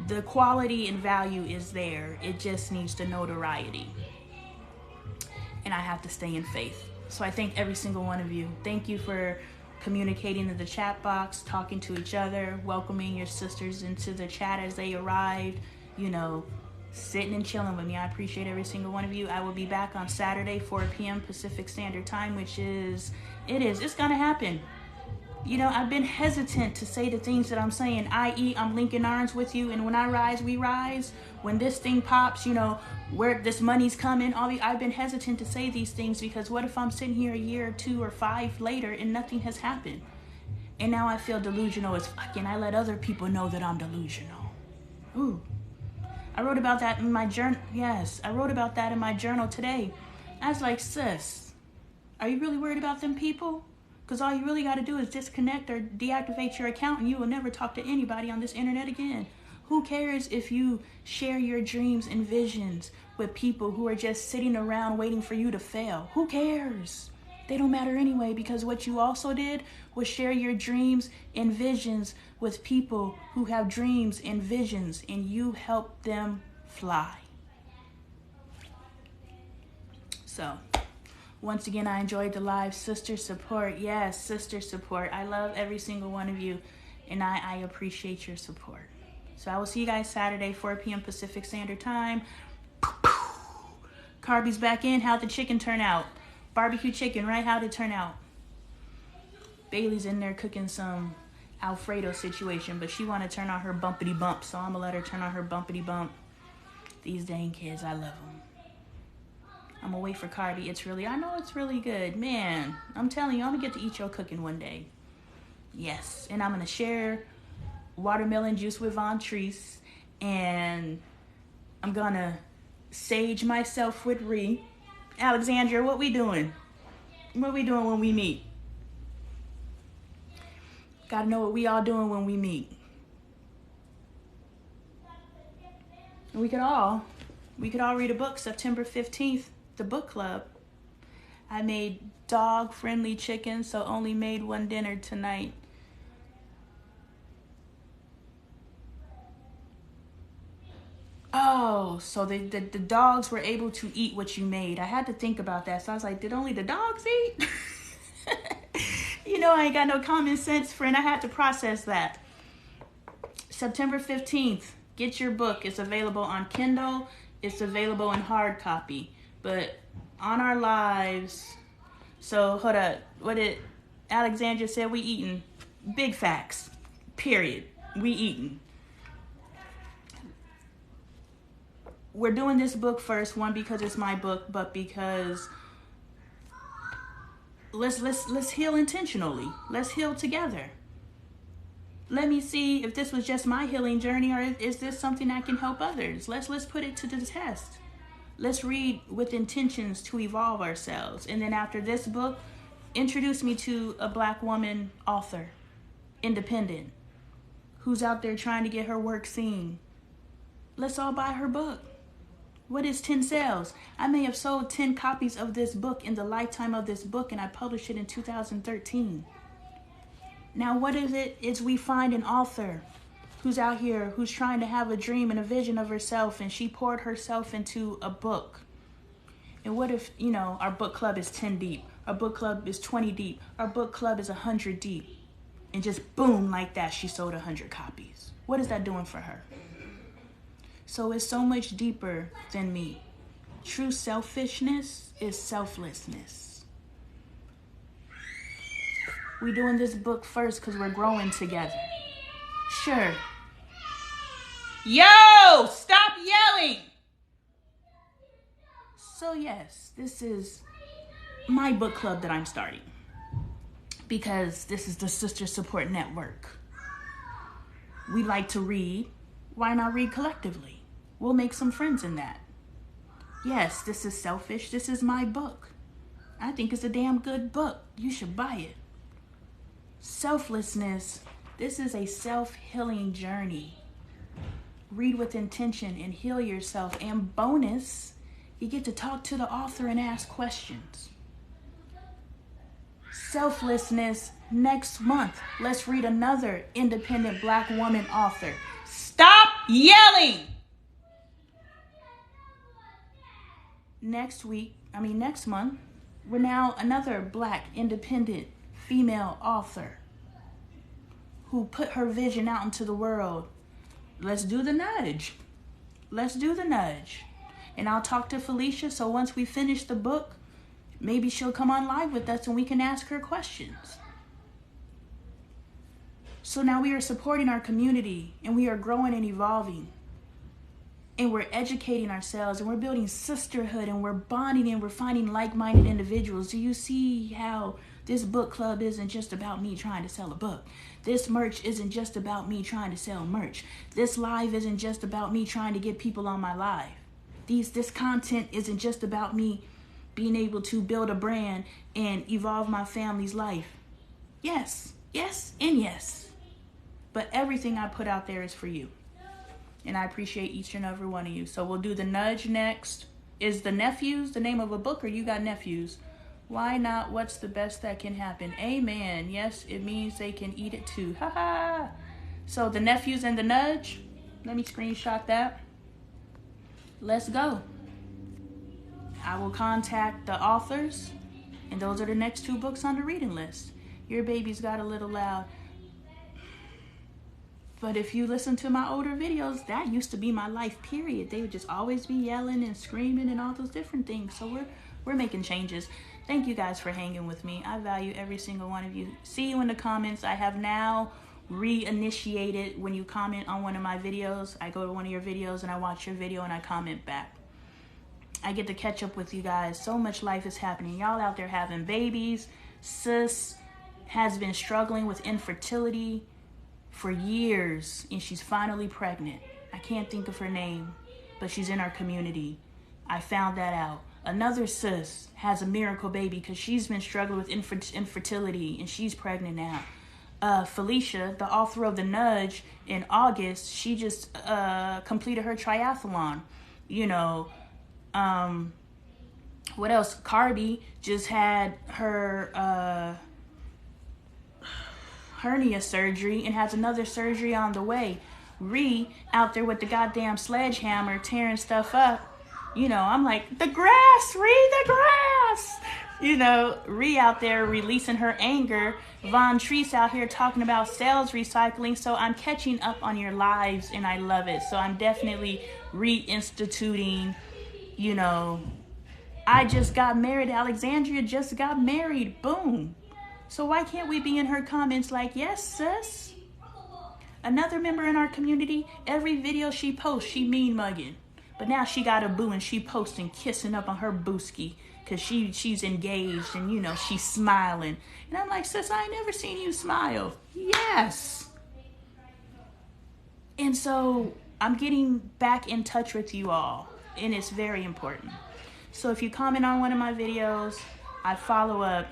the quality and value is there. It just needs the notoriety. And I have to stay in faith. So I thank every single one of you. Thank you for communicating in the chat box, talking to each other, welcoming your sisters into the chat as they arrived, you know, sitting and chilling with me. I appreciate every single one of you. I will be back on Saturday, 4 p.m. Pacific Standard Time, it's gonna happen. You know, I've been hesitant to say the things that I'm saying, i.e. I'm linking arms with you, and when I rise, we rise. When this thing pops, you know, where this money's coming, I've been hesitant to say these things because what if I'm sitting here a year or 2 or 5 later and nothing has happened? And now I feel delusional as fuck, and I let other people know that I'm delusional. Ooh. I wrote about that in my journal. Yes, I wrote about that in my journal today. I was like, sis, are you really worried about them people? Because all you really got to do is disconnect or deactivate your account and you will never talk to anybody on this internet again. Who cares if you share your dreams and visions with people who are just sitting around waiting for you to fail? Who cares? They don't matter anyway, because what you also did was share your dreams and visions with people who have dreams and visions, and you helped them fly. So, once again, I enjoyed the live. Sister support. Yes, sister support. I love every single one of you, and I appreciate your support. So I will see you guys Saturday, 4 p.m. Pacific Standard Time. Carby's back in. How'd the chicken turn out? Barbecue chicken, right? How'd it turn out? Bailey's in there cooking some Alfredo situation, but she want to turn on her bumpity bump, so I'm going to let her turn on her bumpity bump. These dang kids, I love them. I'm going to wait for Carby. I know it's really good. Man, I'm telling you, I'm going to get to eat your cooking one day. Yes, and I'm going to share watermelon juice with Von Treese, and I'm going to sage myself with Ree. Alexandra, what we doing? What we doing when we meet? Got to know what we all doing when we meet. And we could all read a book September 15th, the book club. I made dog-friendly chicken, so only made one dinner tonight. Oh, so the dogs were able to eat what you made. I had to think about that. So I was like, did only the dogs eat? You know, I ain't got no common sense, friend. I had to process that. September 15th, get your book. It's available on Kindle. It's available in hard copy. But on our lives, so hold up. What did Alexandra said? We eating. Big facts. Period. We eating. We're doing this book first, one, because it's my book, but because let's heal intentionally. Let's heal together. Let me see if this was just my healing journey, or is this something that can help others. Let's put it to the test. Let's read with intentions to evolve ourselves. And then after this book, introduce me to a Black woman author, independent, who's out there trying to get her work seen. Let's all buy her book. What is 10 sales? I may have sold 10 copies of this book in the lifetime of this book, and I published it in 2013. Now, what is it? Is we find an author who's out here, who's trying to have a dream and a vision of herself, and she poured herself into a book. And what if, you know, our book club is 10 deep, our book club is 20 deep, our book club is 100 deep, and just boom, like that, she sold 100 copies. What is that doing for her? So it's so much deeper than me. True selfishness is selflessness. We're doing this book first because we're growing together. Sure. Yo, stop yelling. So yes, this is my book club that I'm starting, because this is the Sister Support Network. We like to read. Why not read collectively? We'll make some friends in that. Yes, this is selfish. This is my book. I think it's a damn good book. You should buy it. Selflessness. This is a self-healing journey. Read with intention and heal yourself. And bonus, you get to talk to the author and ask questions. Selflessness. Next month, let's read another independent Black woman author. Stop yelling! Next month, we're now another Black independent female author who put her vision out into the world. Let's do the nudge. Let's do the nudge. And I'll talk to Felicia, so once we finish the book, maybe she'll come on live with us and we can ask her questions. So now we are supporting our community, and we are growing and evolving. And we're educating ourselves, and we're building sisterhood, and we're bonding, and we're finding like-minded individuals. Do you see how this book club isn't just about me trying to sell a book? This merch isn't just about me trying to sell merch. This live isn't just about me trying to get people on my live. This content isn't just about me being able to build a brand and evolve my family's life. Yes, yes, and yes. But everything I put out there is for you. And I appreciate each and every one of you. So we'll do the nudge next. Is the nephews the name of a book, or you got nephews? Why not? What's the best that can happen? Amen. Yes, it means they can eat it too. Ha ha. So the nephews and the nudge. Let me screenshot that. Let's go. I will contact the authors, and those are the next 2 books on the reading list. Your baby's got a little loud. But if you listen to my older videos, that used to be my life, period. They would just always be yelling and screaming and all those different things. So we're making changes. Thank you guys for hanging with me. I value every single one of you. See you in the comments. I have now reinitiated when you comment on one of my videos. I go to one of your videos and I watch your video and I comment back. I get to catch up with you guys. So much life is happening. Y'all out there having babies. Sis has been struggling with infertility for years, and she's finally pregnant. I can't think of her name, but she's in our community. I found that out. Another sis has a miracle baby because she's been struggling with infertility, and she's pregnant now. Felicia, the author of The Nudge, in August, she just completed her triathlon. You know, what else? Carby just had her hernia surgery and has another surgery on the way. Ree out there with the goddamn sledgehammer tearing stuff up. You know, I'm like, the grass, Ree, the grass. You know, Ree out there releasing her anger. Von Treese out here talking about sales recycling. So I'm catching up on your lives, and I love it. So I'm definitely reinstituting, you know, I just got married. Alexandria just got married. Boom. So why can't we be in her comments like, yes, sis? Another member in our community, every video she posts, she mean mugging. But now she got a boo and she posting, kissing up on her booski because she's engaged and, you know, she's smiling. And I'm like, sis, I ain't never seen you smile. Yes. And so I'm getting back in touch with you all, and it's very important. So if you comment on one of my videos, I follow up.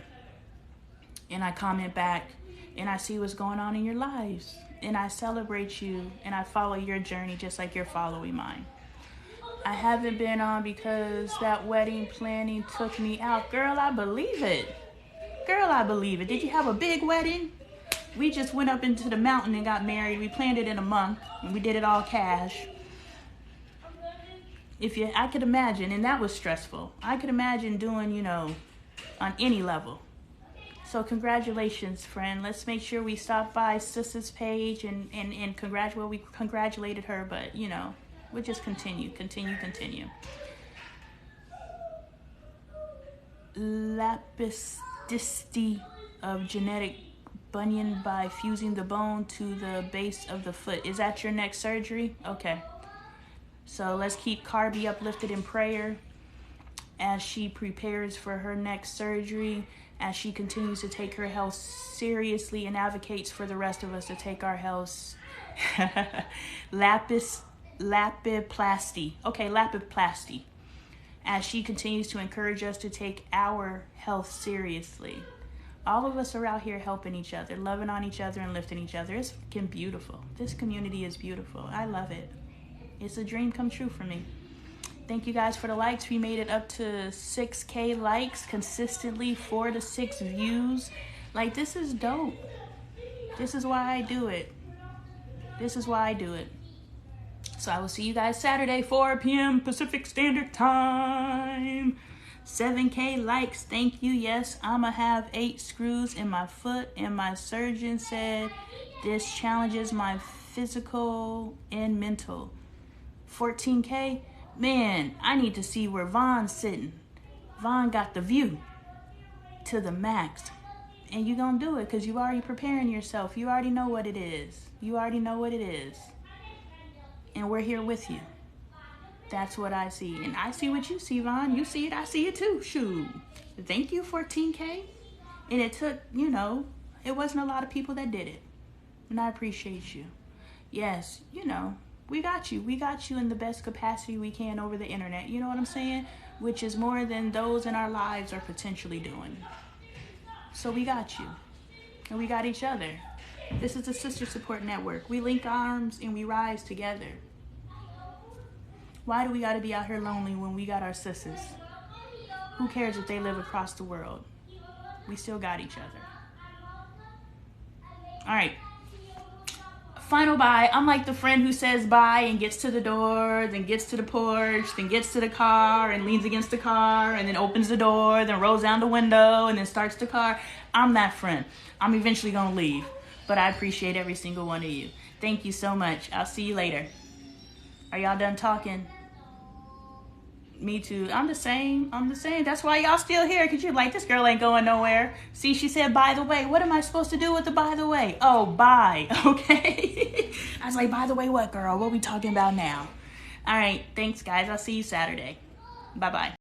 And I comment back, and I see what's going on in your lives. And I celebrate you, and I follow your journey just like you're following mine. I haven't been on because that wedding planning took me out. Girl, I believe it. Girl, I believe it. Did you have a big wedding? We just went up into the mountain and got married. We planned it in a month, and we did it all cash. I could imagine, and that was stressful. I could imagine doing, you know, on any level. So congratulations, friend. Let's make sure we stop by Sis's page and we congratulated her, but, you know, we'll just continue. Lapicity of genetic bunion by fusing the bone to the base of the foot. Is that your next surgery? Okay. So let's keep Carby uplifted in prayer as she prepares for her next surgery, as she continues to take her health seriously and advocates for the rest of us to take our health. Lapiplasty. Okay, lapiplasty. As she continues to encourage us to take our health seriously. All of us are out here helping each other, loving on each other, and lifting each other. It's fucking beautiful. This community is beautiful. I love it. It's a dream come true for me. Thank you guys for the likes. We made it up to 6K likes consistently, 4 to 6 views. Like, this is dope. This is why I do it. So I will see you guys Saturday, 4 p.m. Pacific Standard Time. 7K likes. Thank you. Yes, I'ma have 8 screws in my foot, and my surgeon said this challenges my physical and mental. 14K. Man, I need to see where Von's sitting. Von got the view to the max. And you're going to do it because you already preparing yourself. You already know what it is. You already know what it is. And we're here with you. That's what I see. And I see what you see, Vaughn. You see it. I see it too. Shoot. Thank you, 14K. And it took, it wasn't a lot of people that did it. And I appreciate you. Yes, we got you. We got you in the best capacity we can over the internet. You know what I'm saying? Which is more than those in our lives are potentially doing. So we got you. And we got each other. This is the Sister Support Network. We link arms and we rise together. Why do we got to be out here lonely when we got our sisters? Who cares if they live across the world? We still got each other. All right. Final bye. I'm like the friend who says bye and gets to the door, then gets to the porch, then gets to the car and leans against the car and then opens the door, then rolls down the window and then starts the car. I'm that friend. I'm eventually going to leave, but I appreciate every single one of you. Thank you so much. I'll see you later. Are y'all done talking? Me too. I'm the same. That's why y'all still here, because you're like, this girl ain't going nowhere. See, she said, by the way. What am I supposed to do with the by the way? Oh, bye. Okay. I was like, by the way, what, girl? What we talking about now? All right. Thanks, guys. I'll see you Saturday. Bye-bye.